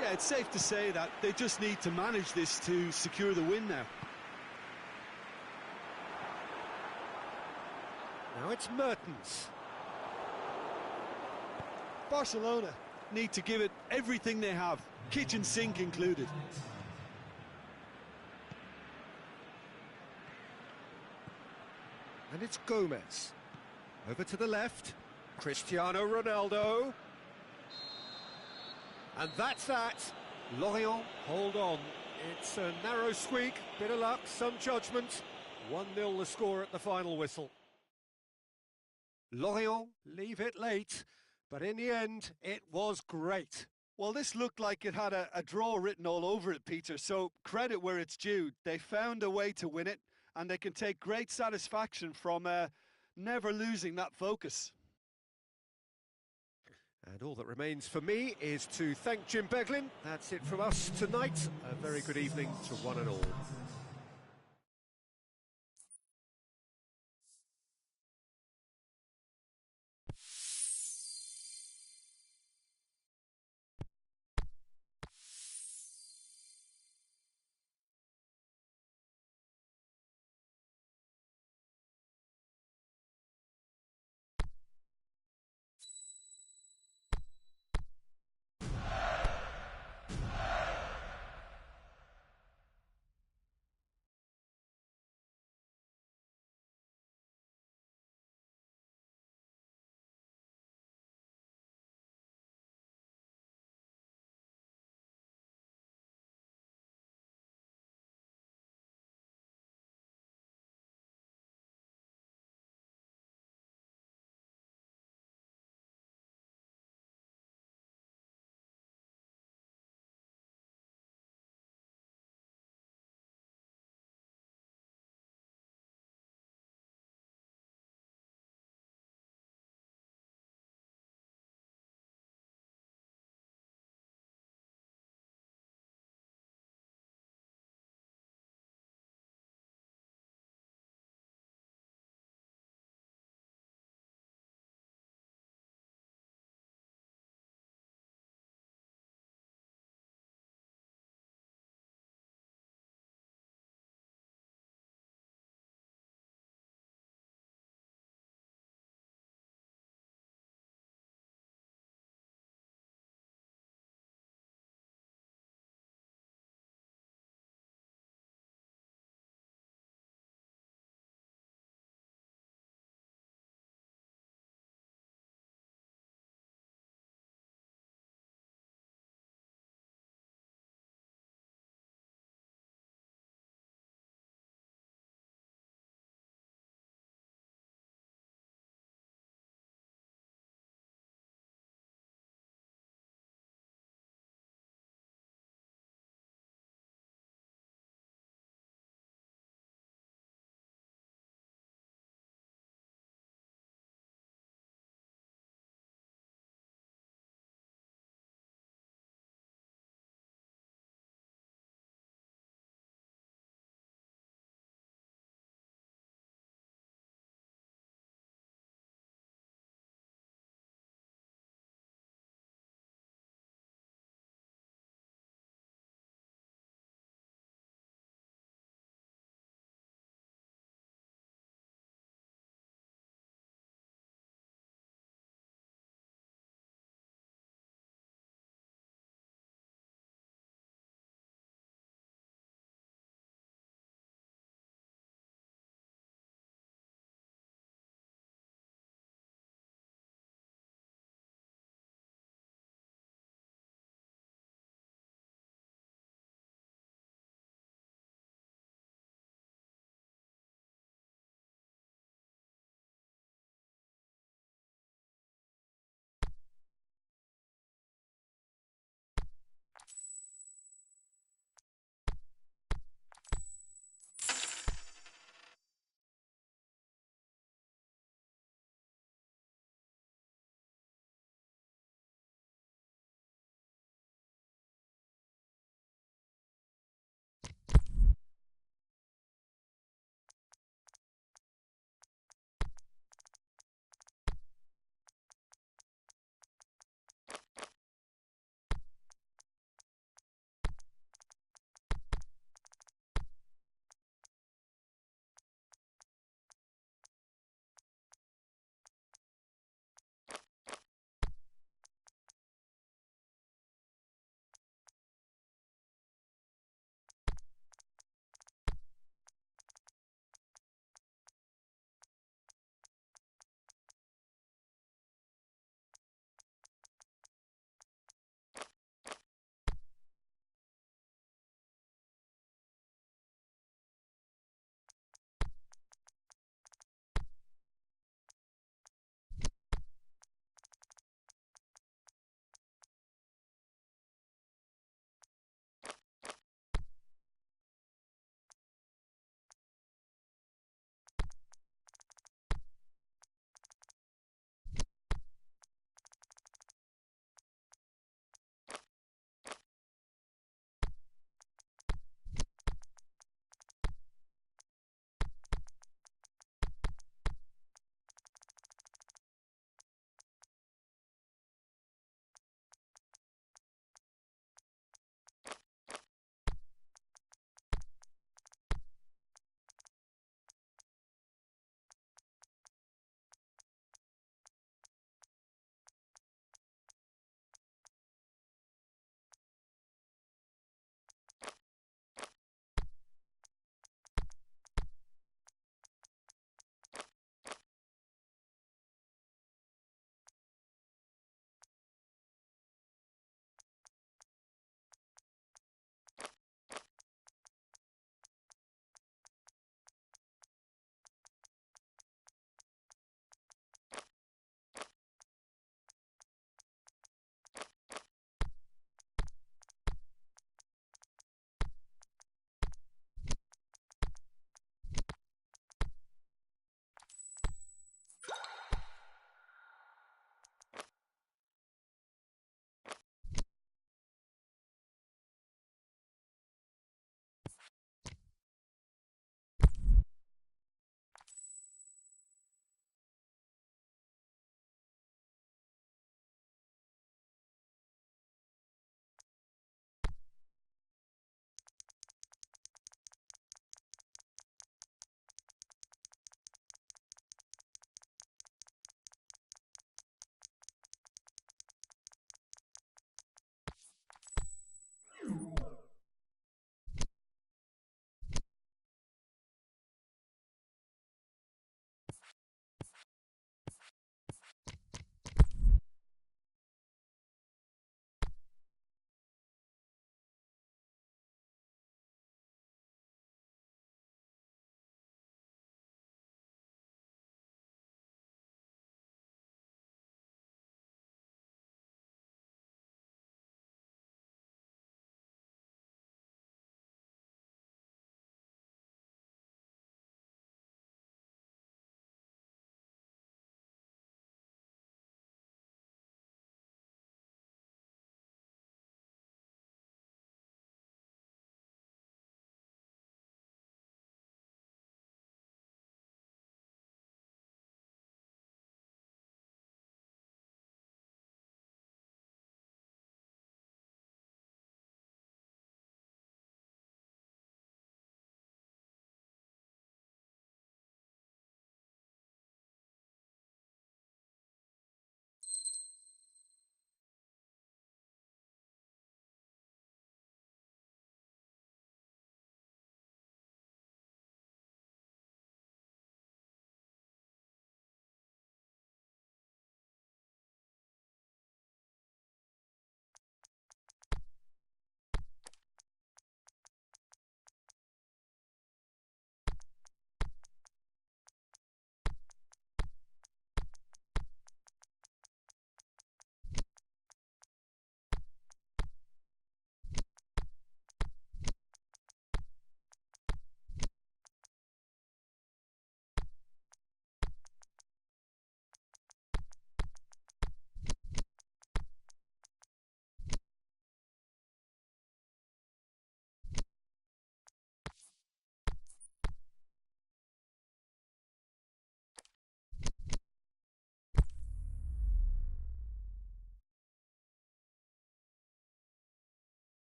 Yeah, it's safe to say that they just need to manage this to secure the win now. Now it's Mertens. Barcelona need to give it everything they have, kitchen sink included. And it's Gomez. Over to the left. Cristiano Ronaldo. And that's that. Lorient hold on. It's a narrow squeak, bit of luck, some judgment. 1-0 the score at the final whistle. Lorient leave it late, but in the end, it was great. Well, this looked like it had a draw written all over it, Peter, so credit where it's due. They found a way to win it, and they can take great satisfaction from never losing that focus. And all that remains for me is to thank Jim Beglin. That's it from us tonight. A very good evening to one and all.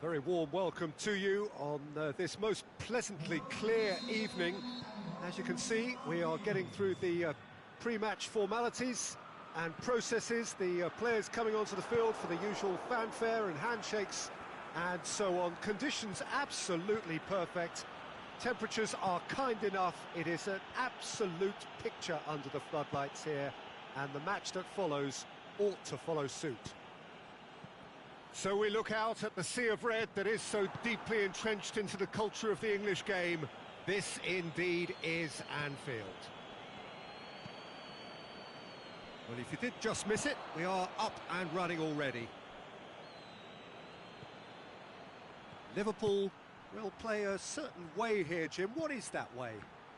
Very warm welcome to you on this most pleasantly clear evening. As you can see, we are getting through the pre-match formalities and processes, the players coming onto the field for the usual fanfare and handshakes and so on. Conditions absolutely perfect. Temperatures are kind enough. It is an absolute picture under the floodlights here, and the match that follows ought to follow suit. So we look out at the sea of red that is so deeply entrenched into the culture of the English game. This indeed is Anfield. Well, if you did just miss it, we are up and running already. Liverpool will play a certain way here, Jim. What is that way?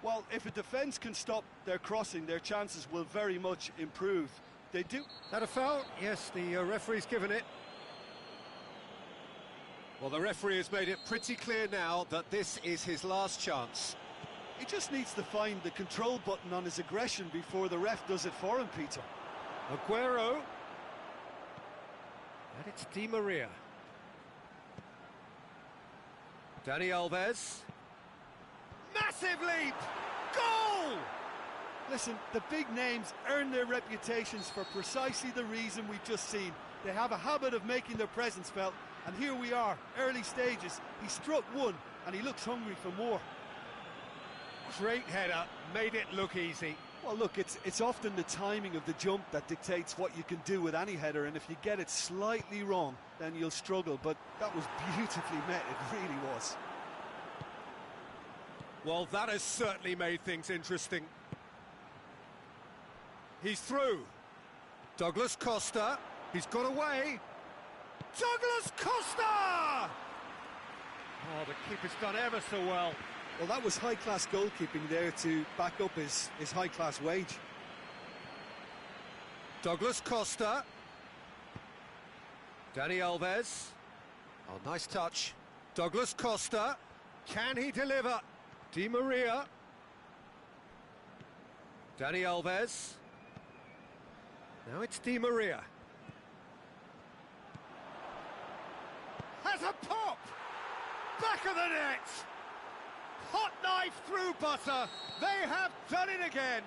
Well, if a defence can stop their crossing, their chances will very much improve. They do. That a foul? Yes, the referee's given it. Well, the referee has made it pretty clear now that this is his last chance. He just needs to find the control button on his aggression before the ref does it for him, Peter. Aguero. And it's Di Maria. Dani Alves. Massive leap! Goal! Listen, the big names earn their reputations for precisely the reason we've just seen. They have a habit of making their presence felt, and here we are, early stages. He struck one, and he looks hungry for more. Great header, made it look easy. Well, look, it's often the timing of the jump that dictates what you can do with any header, and if you get it slightly wrong, then you'll struggle, but that was beautifully met, it really was. Well, that has certainly made things interesting. He's through. Douglas Costa, he's got away. Douglas Costa! Oh, the keeper's done ever so well. Well, that was high-class goalkeeping there to back up his high-class wage. Douglas Costa. Dani Alves. Oh, nice touch. Douglas Costa. Can he deliver? Di Maria. Dani Alves. Now it's Di Maria. Has a pop! Back of the net! Hot knife through butter. They have done it again.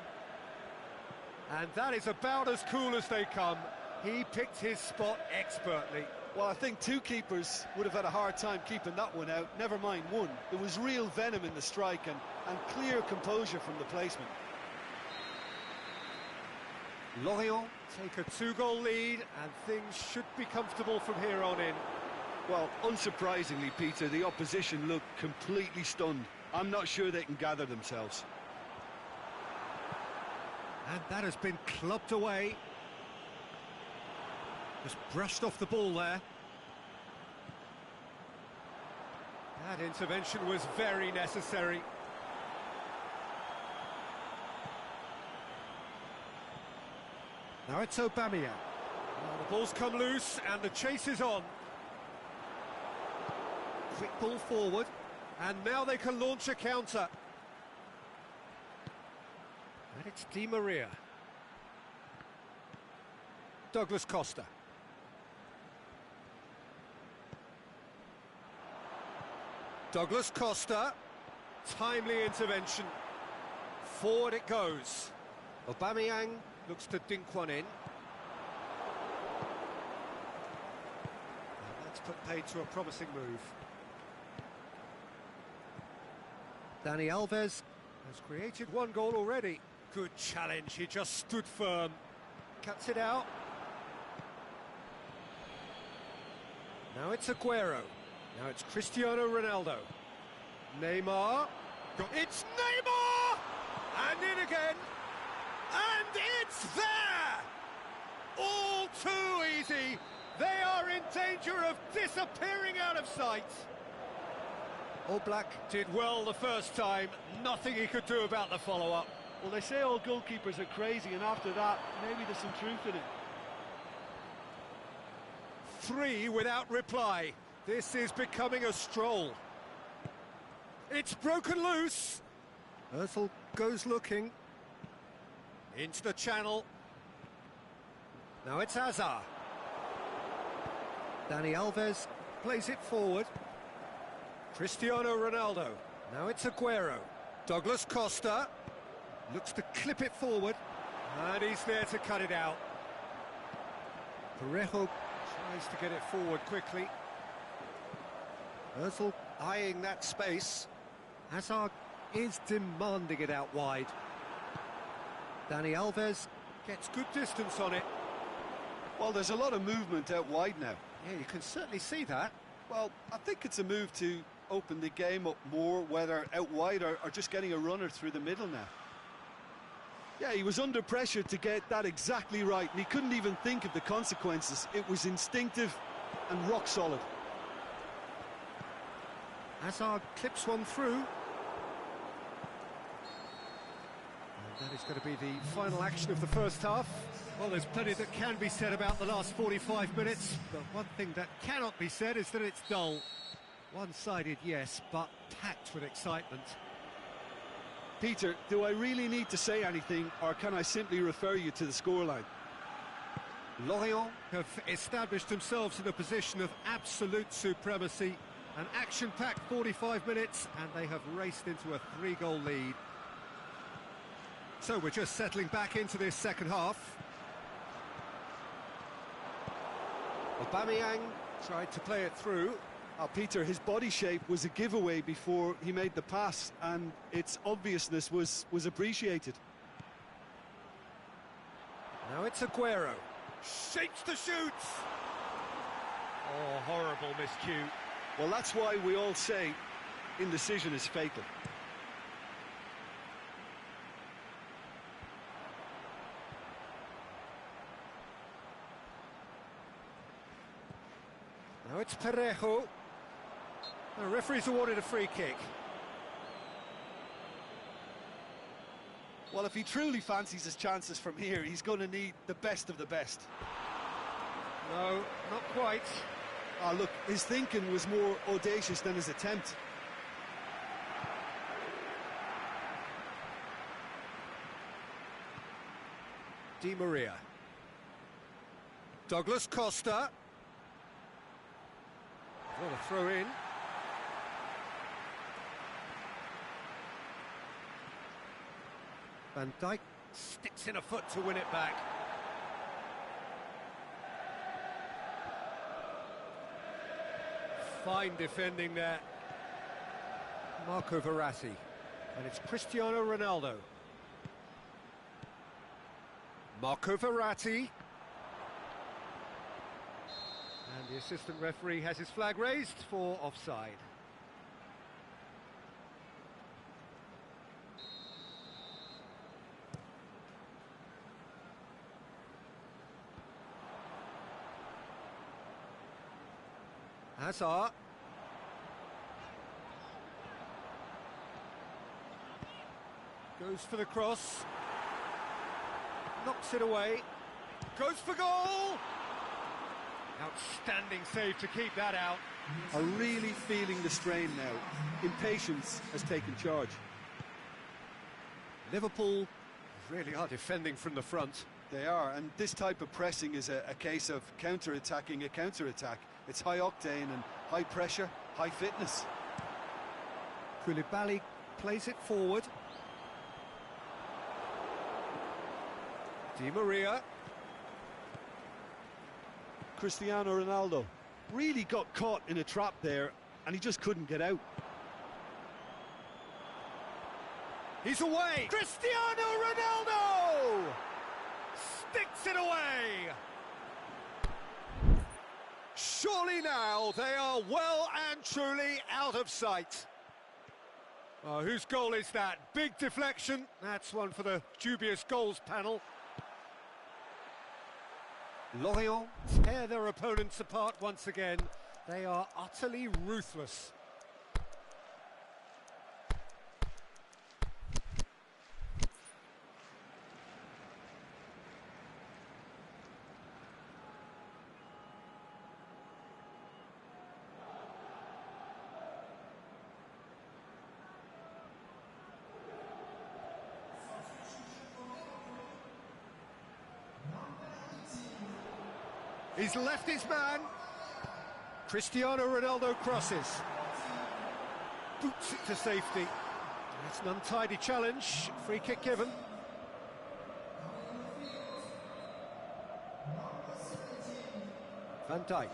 And that is about as cool as they come. He picked his spot expertly. Well, I think two keepers would have had a hard time keeping that one out, never mind one. There was real venom in the strike and clear composure from the placement. Lorient take a 2-goal lead, and things should be comfortable from here on in. Well, unsurprisingly, Peter, the opposition look completely stunned. I'm not sure they can gather themselves. And that has been clubbed away. Just brushed off the ball there. That intervention was very necessary. Now it's Aubameyang. Well, the ball's come loose and the chase is on. Quick ball forward, and now they can launch a counter. And it's Di Maria. Douglas Costa. Douglas Costa. Timely intervention. Forward it goes. Aubameyang looks to dink one in. And that's put paid to a promising move. Dani Alves has created one goal already. Good challenge, he just stood firm. Cuts it out. Now it's Aguero. Now it's Cristiano Ronaldo. Neymar. It's Neymar! And in again. And it's there! All too easy. They are in danger of disappearing out of sight. Oblak did well the first time, nothing he could do about the follow-up. Well, they say all goalkeepers are crazy, and after that, maybe there's some truth in it. 3 without reply. This is becoming a stroll. It's broken loose. Ozil goes looking. Into the channel. Now it's Hazard. Dani Alves plays it forward. Cristiano Ronaldo. Now it's Aguero. Douglas Costa looks to clip it forward, and he's there to cut it out. Parejo tries to get it forward quickly. Ozil eyeing that space. Hazard is demanding it out wide. Dani Alves gets good distance on it. Well, there's a lot of movement out wide now. Yeah, you can certainly see that. Well, I think it's a move to open the game up more, whether out wide or just getting a runner through the middle now. Yeah, he was under pressure to get that exactly right, and he couldn't even think of the consequences. It was instinctive and rock solid. Hazard clips one through. And that is going to be the final action of the first half. Well, there's plenty that can be said about the last 45 minutes, but one thing that cannot be said is that it's dull. One-sided, yes, but packed with excitement. Peter, do I really need to say anything, or can I simply refer you to the scoreline? Lorient have established themselves in a position of absolute supremacy. An action-packed 45 minutes, and they have raced into a 3-goal lead. So we're just settling back into this second half. Aubameyang tried to play it through. Peter, his body shape was a giveaway before he made the pass, and its obviousness was appreciated. Now it's Aguero. Shapes to shoot! Oh, horrible miscue. Well, that's why we all say indecision is fatal. Now it's Parejo. The referee's awarded a free kick. Well, if he truly fancies his chances from here, he's going to need the best of the best. No, not quite. Oh, look, his thinking was more audacious than his attempt. Di Maria. Douglas Costa. What a throw in. Van Dijk sticks in a foot to win it back. Fine defending there. Marco Verratti. And it's Cristiano Ronaldo. Marco Verratti. And the assistant referee has his flag raised for offside. Hazard. Goes for the cross. Knocks it away. Goes for goal! Outstanding save to keep that out. Are really feeling the strain now. Impatience has taken charge. Liverpool really are defending from the front. They are, and this type of pressing is a case of counter-attacking a counter-attack. It's high octane and high pressure, high fitness. Koulibaly plays it forward. Di Maria. Cristiano Ronaldo really got caught in a trap there, and he just couldn't get out. He's away! Cristiano Ronaldo! Sticks it away! Surely now they are well and truly out of sight. Oh, whose goal is that? Big deflection. That's one for the dubious goals panel. Lorient tear their opponents apart once again. They are utterly ruthless. He's left his man. Cristiano Ronaldo crosses. Boots it to safety. It's an untidy challenge. Free kick given. Van Dijk.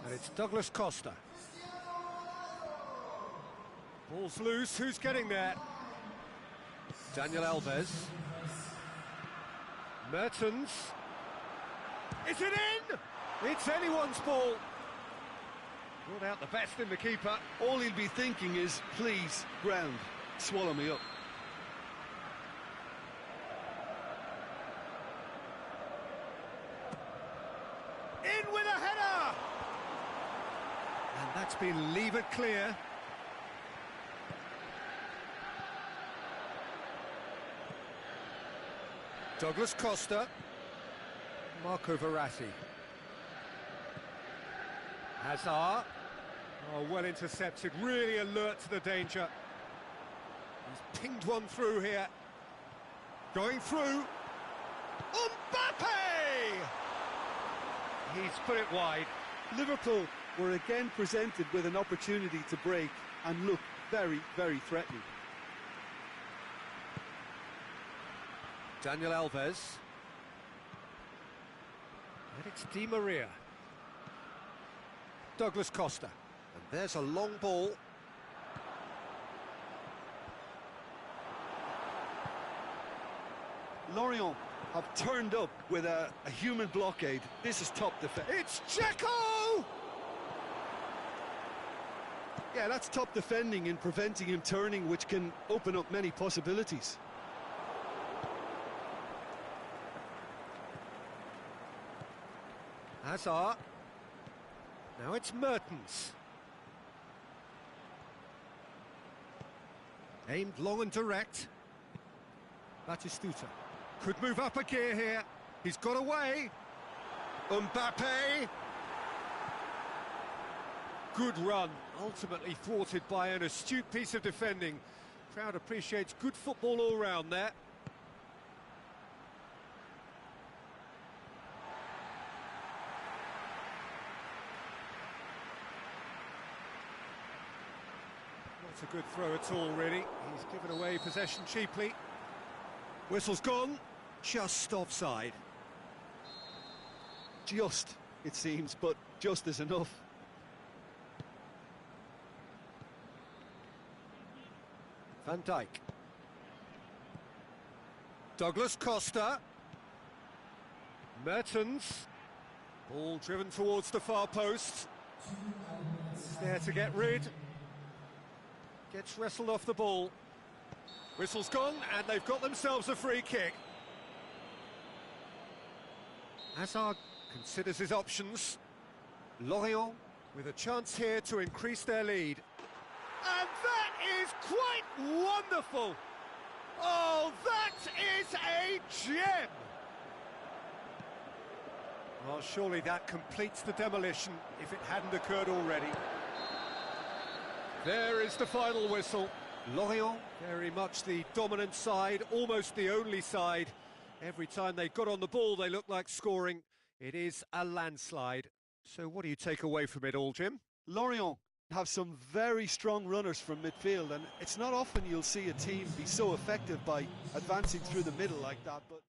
And it's Douglas Costa. Ball's loose. Who's getting there? Daniel Alves. Mertens. Is it in? It's anyone's ball. Brought out the best in the keeper. All he'll be thinking is, please, ground, swallow me up. In with a header! And that's been levered clear. Douglas Costa. Marco Verratti. Hazard. Oh, well intercepted, really alert to the danger. He's pinged one through here. Going through. Mbappe! He's put it wide. Liverpool were again presented with an opportunity to break and look very, very threatening. Daniel Alves. And it's Di Maria. Douglas Costa. And there's a long ball. Lorient have turned up with a human blockade. This is top defense. It's Dzeko! Yeah, that's top defending in preventing him turning, which can open up many possibilities. Hazard. Now it's Mertens. Aimed long and direct. Batistuta. Could move up a gear here. He's got away. Mbappe. Good run. Ultimately thwarted by an astute piece of defending. Crowd appreciates good football all round there. Not a good throw at all, really. He's given away possession cheaply. Whistle's gone. Just offside. Just, it seems, but just is enough. Van Dijk. Douglas Costa. Mertens. Ball driven towards the far post. He's there to get rid. Gets wrestled off the ball. Whistle's gone, and they've got themselves a free kick. Hazard considers his options. Lorient with a chance here to increase their lead. And that is quite wonderful! Oh, that is a gem! Well, surely that completes the demolition if it hadn't occurred already. There is the final whistle. Lorient, very much the dominant side, almost the only side. Every time they got on the ball, they looked like scoring. It is a landslide. So what do you take away from it all, Jim? Lorient have some very strong runners from midfield, and it's not often you'll see a team be so effective by advancing through the middle like that. But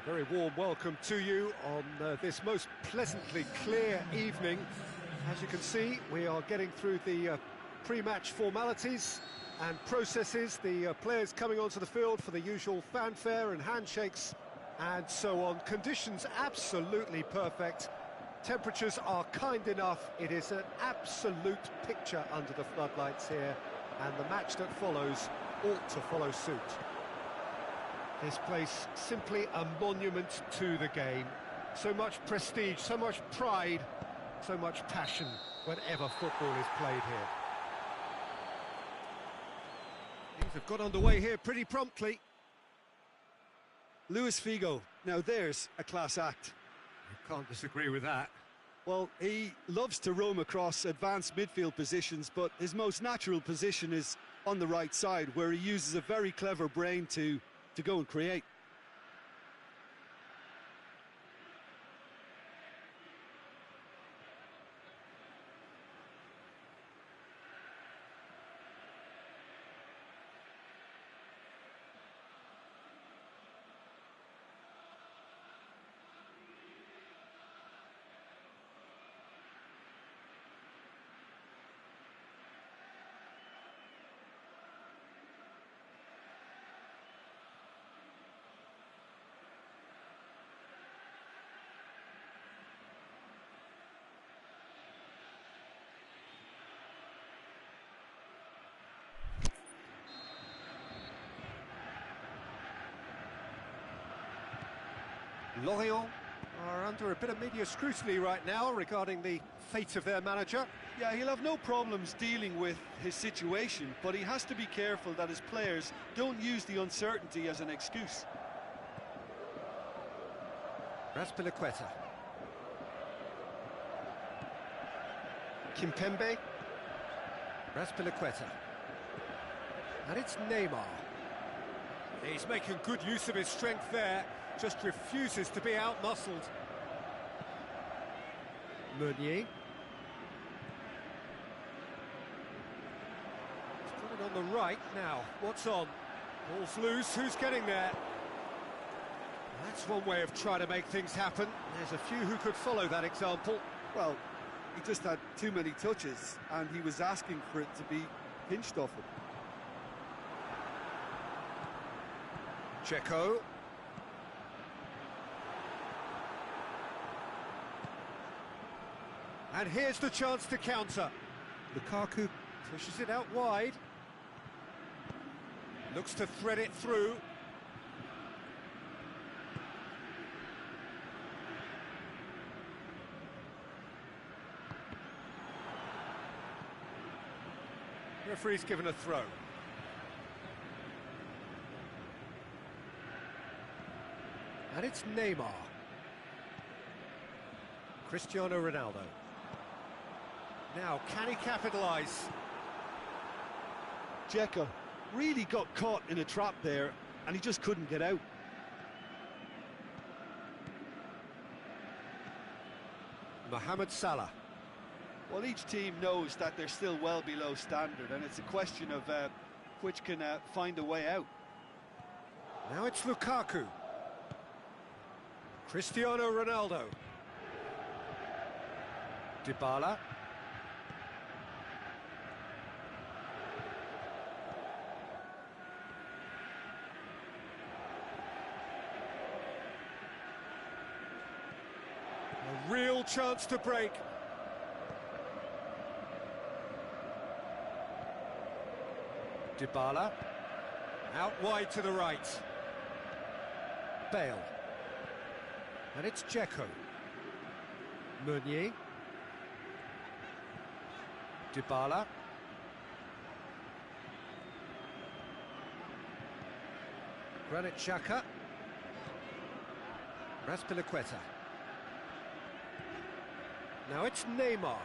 Very warm welcome to you on this most pleasantly clear evening. As you can see, we are getting through the pre-match formalities and processes, the players coming onto the field for the usual fanfare and handshakes and so on. Conditions absolutely perfect. Temperatures are kind enough. It is an absolute picture under the floodlights here, and the match that follows ought to follow suit. This place simply a monument to the game. So much prestige, so much pride, so much passion whenever football is played here. Things have got underway here pretty promptly. Luis Figo, now there's a class act. You can't disagree with that. Well, he loves to roam across advanced midfield positions, but his most natural position is on the right side, where he uses a very clever brain to go and create. Lorient are under a bit of media scrutiny right now regarding the fate of their manager. Yeah, he'll have no problems dealing with his situation, but he has to be careful that his players don't use the uncertainty as an excuse. Raspilicueta. Kimpembe. Raspilicueta. And it's Neymar. He's making good use of his strength there, just refuses to be outmuscled. Meunier. He's got it on the right now. What's on? Ball's loose. Who's getting there? That's one way of trying to make things happen. There's a few who could follow that example. Well, he just had too many touches, and he was asking for it to be pinched off him. Checo. And here's the chance to counter. Lukaku pushes it out wide. Looks to thread it through. Referee's given a throw. And it's Neymar. Cristiano Ronaldo. Now, can he capitalise? Dzeko really got caught in a trap there, and he just couldn't get out. Mohamed Salah. Well, each team knows that they're still well below standard, and it's a question of which can find a way out. Now it's Lukaku. Cristiano Ronaldo. Dybala. A real chance to break. Dybala. Out wide to the right. Bale. And it's Dzeko. Meunier. Dybala. Granit Xhaka. Raspilicueta. Now it's Neymar.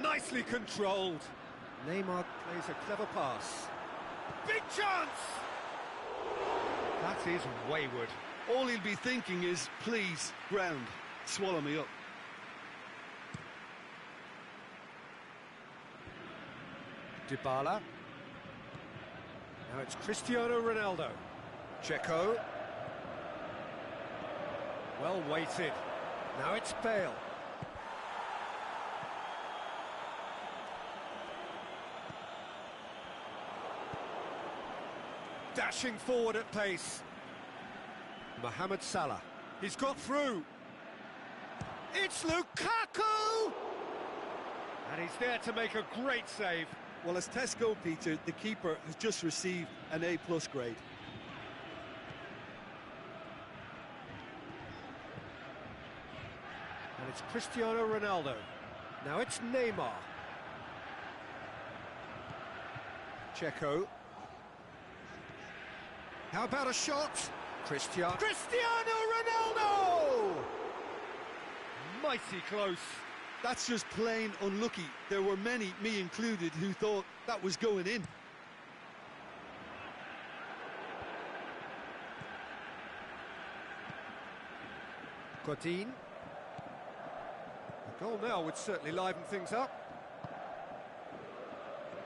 Nicely controlled. Neymar plays a clever pass. Big chance! That is wayward. All he'll be thinking is, please, ground, swallow me up. Dybala. Now it's Cristiano Ronaldo. Dzeko. Well weighted. Now it's Bale. Dashing forward at pace. Mohamed Salah. He's got through. It's Lukaku! And he's there to make a great save. Well, as Tesco, Peter, the keeper has just received an A+ grade. And it's Cristiano Ronaldo. Now it's Neymar. Checo. How about a shot? Cristiano Ronaldo! Mighty close. That's just plain unlucky. There were many, me included, who thought that was going in. Godin. A goal now would certainly liven things up.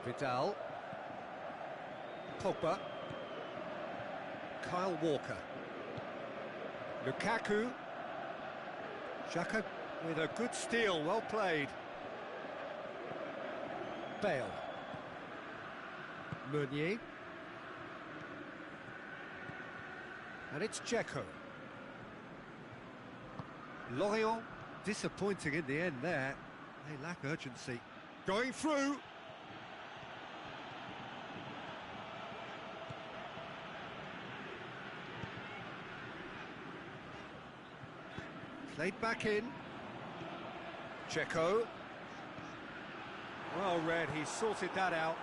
Vidal. Pogba. Kyle Walker. Lukaku. Xhaka with a good steal, well played. Bale. Meunier. And it's Dzeko. Lorient, disappointing in the end there. They lack urgency. Going through. Played back in. Dzeko. Well read, he sorted that out.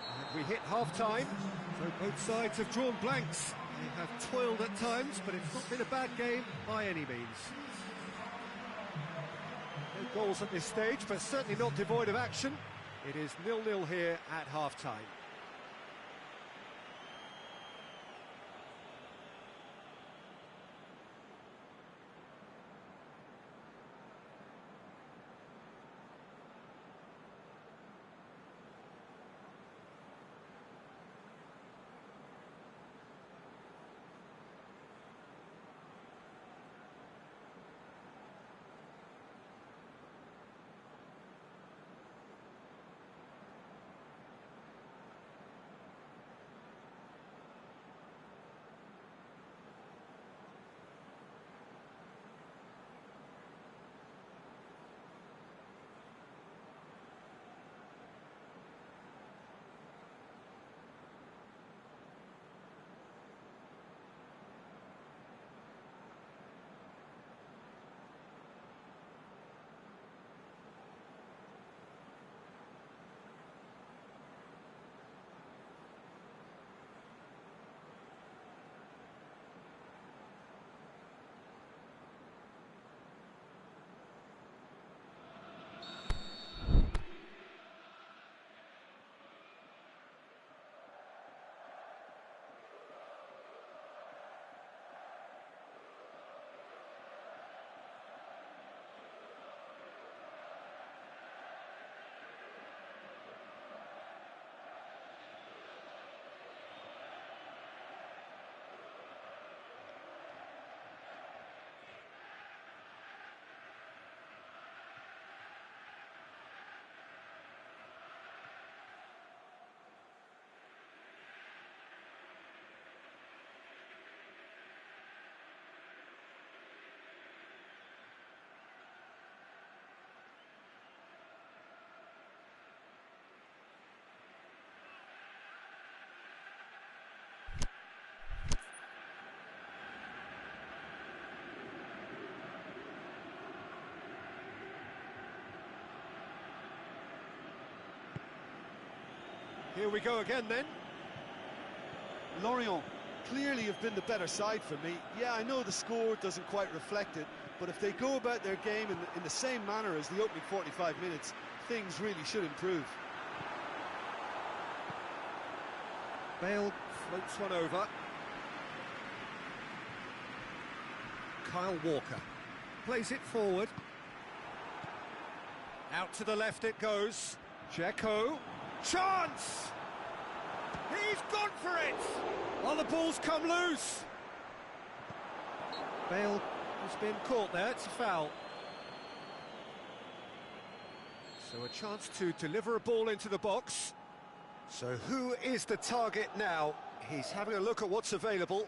And we hit half-time, so both sides have drawn blanks. They have toiled at times, but it's not been a bad game by any means. No goals at this stage, but certainly not devoid of action. It is 0-0 here at half-time. Here we go again then. Lorient clearly have been the better side for me. Yeah, I know the score doesn't quite reflect it, but if they go about their game in the same manner as the opening 45 minutes, things really should improve. Bale floats one over. Kyle Walker plays it forward. Out to the left it goes. Dzeko. Chance! He's gone for it! Well, the ball's come loose. Bale has been caught there, it's a foul. So a chance to deliver a ball into the box. So who is the target now? He's having a look at what's available.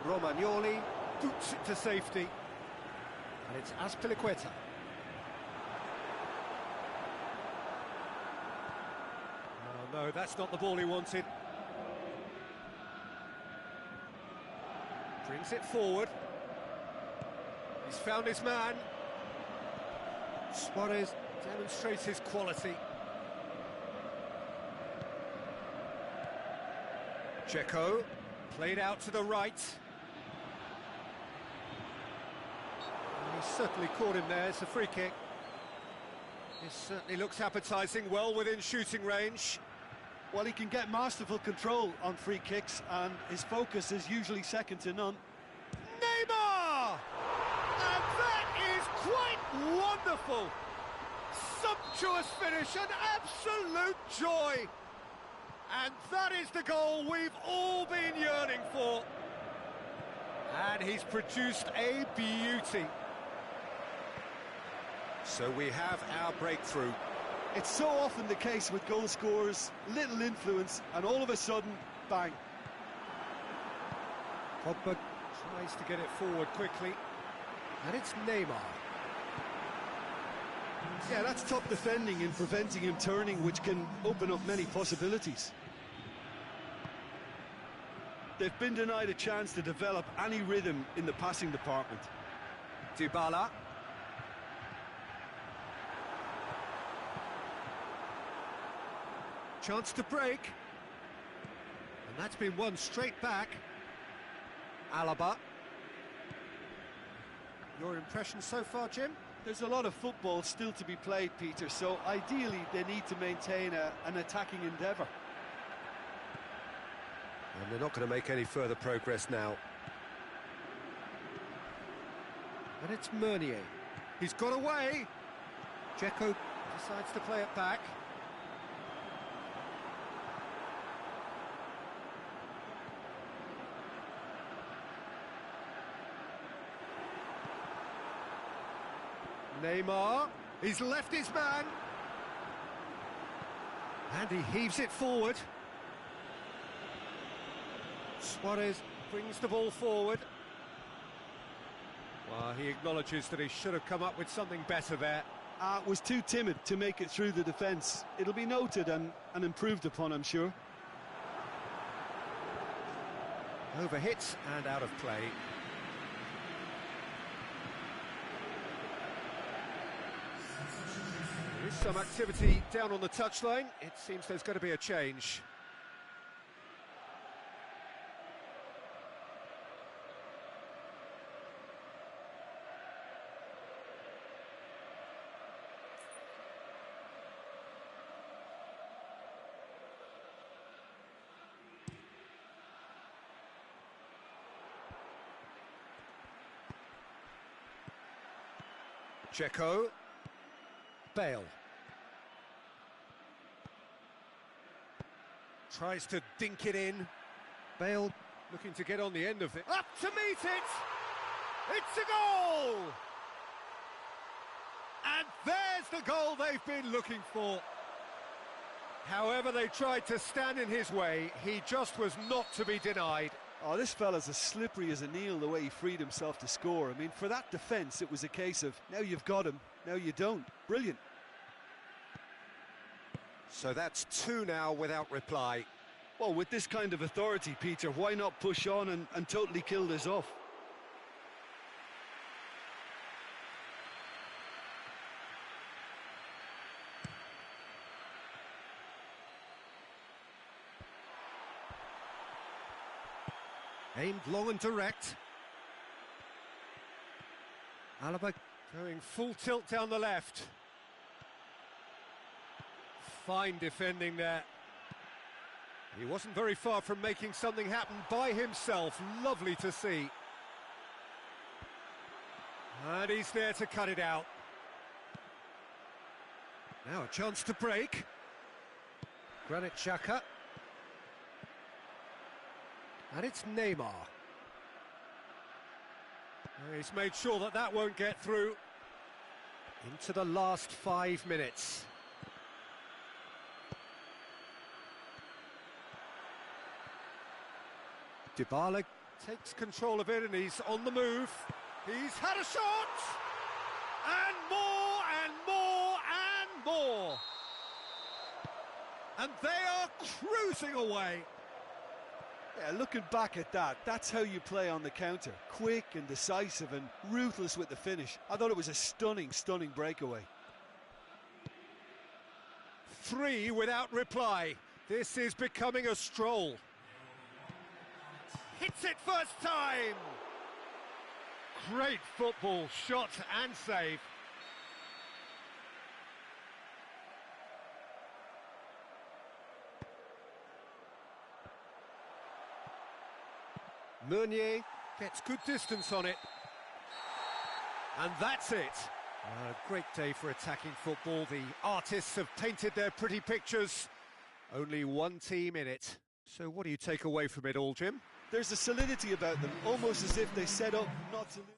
Romagnoli boots it to safety. And it's Azpilicueta. Oh no, that's not the ball he wanted. Brings it forward. He's found his man. Suarez demonstrates his quality. Dzeko, played out to the right. He certainly caught him there, it's a free kick. This certainly looks appetising, well within shooting range. Well, he can get masterful control on free kicks, and his focus is usually second to none. Neymar! And that is quite wonderful! Sumptuous finish, an absolute joy! And that is the goal we've all been yearning for. And he's produced a beauty. So we have our breakthrough. It's so often the case with goal scorers, little influence, and all of a sudden, bang. Pogba tries to get it forward quickly. And it's Neymar. Yeah, that's top defending and preventing him turning, which can open up many possibilities. They've been denied a chance to develop any rhythm in the passing department. Dybala. Chance to break. And that's been won straight back. Alaba. Your impression so far, Jim? There's a lot of football still to be played, Peter, so ideally they need to maintain an attacking endeavour. And they're not going to make any further progress now. And it's Meunier. He's got away. Dzeko decides to play it back. Neymar, he's left his man. And he heaves it forward. Suarez brings the ball forward. Well, he acknowledges that he should have come up with something better there. Was too timid to make it through the defence. It'll be noted and improved upon, I'm sure. Overhit and out of play. There is some activity down on the touchline. It seems there's going to be a change. Dzeko. Bale. Tries to dink it in. Bale looking to get on the end of it. Up to meet it! It's a goal! And there's the goal they've been looking for. However they tried to stand in his way, he just was not to be denied. Oh, this fella's as slippery as a Neil, the way he freed himself to score. I mean, for that defence, it was a case of, now you've got him, now you don't. Brilliant. So that's two now without reply. Well, with this kind of authority, Peter, why not push on and totally kill this off? Aimed long and direct. Alaba going full tilt down the left. Fine defending there. He wasn't very far from making something happen by himself. Lovely to see. And he's there to cut it out. Now a chance to break. Granit Xhaka. And it's Neymar. He's made sure that that won't get through. Into the last 5 minutes. Dybala takes control of it and he's on the move. He's had a shot! And more and more and more! And they are cruising away. Yeah, looking back at that, that's how you play on the counter. Quick and decisive and ruthless with the finish. I thought it was a stunning, stunning breakaway. 3 without reply. This is becoming a stroll. Hits it first time! Great football, shot and save. Meunier gets good distance on it. And that's it. A great day for attacking football. The artists have painted their pretty pictures. Only one team in it. So what do you take away from it all, Jim? There's a solidity about them, almost as if they set up not to lose.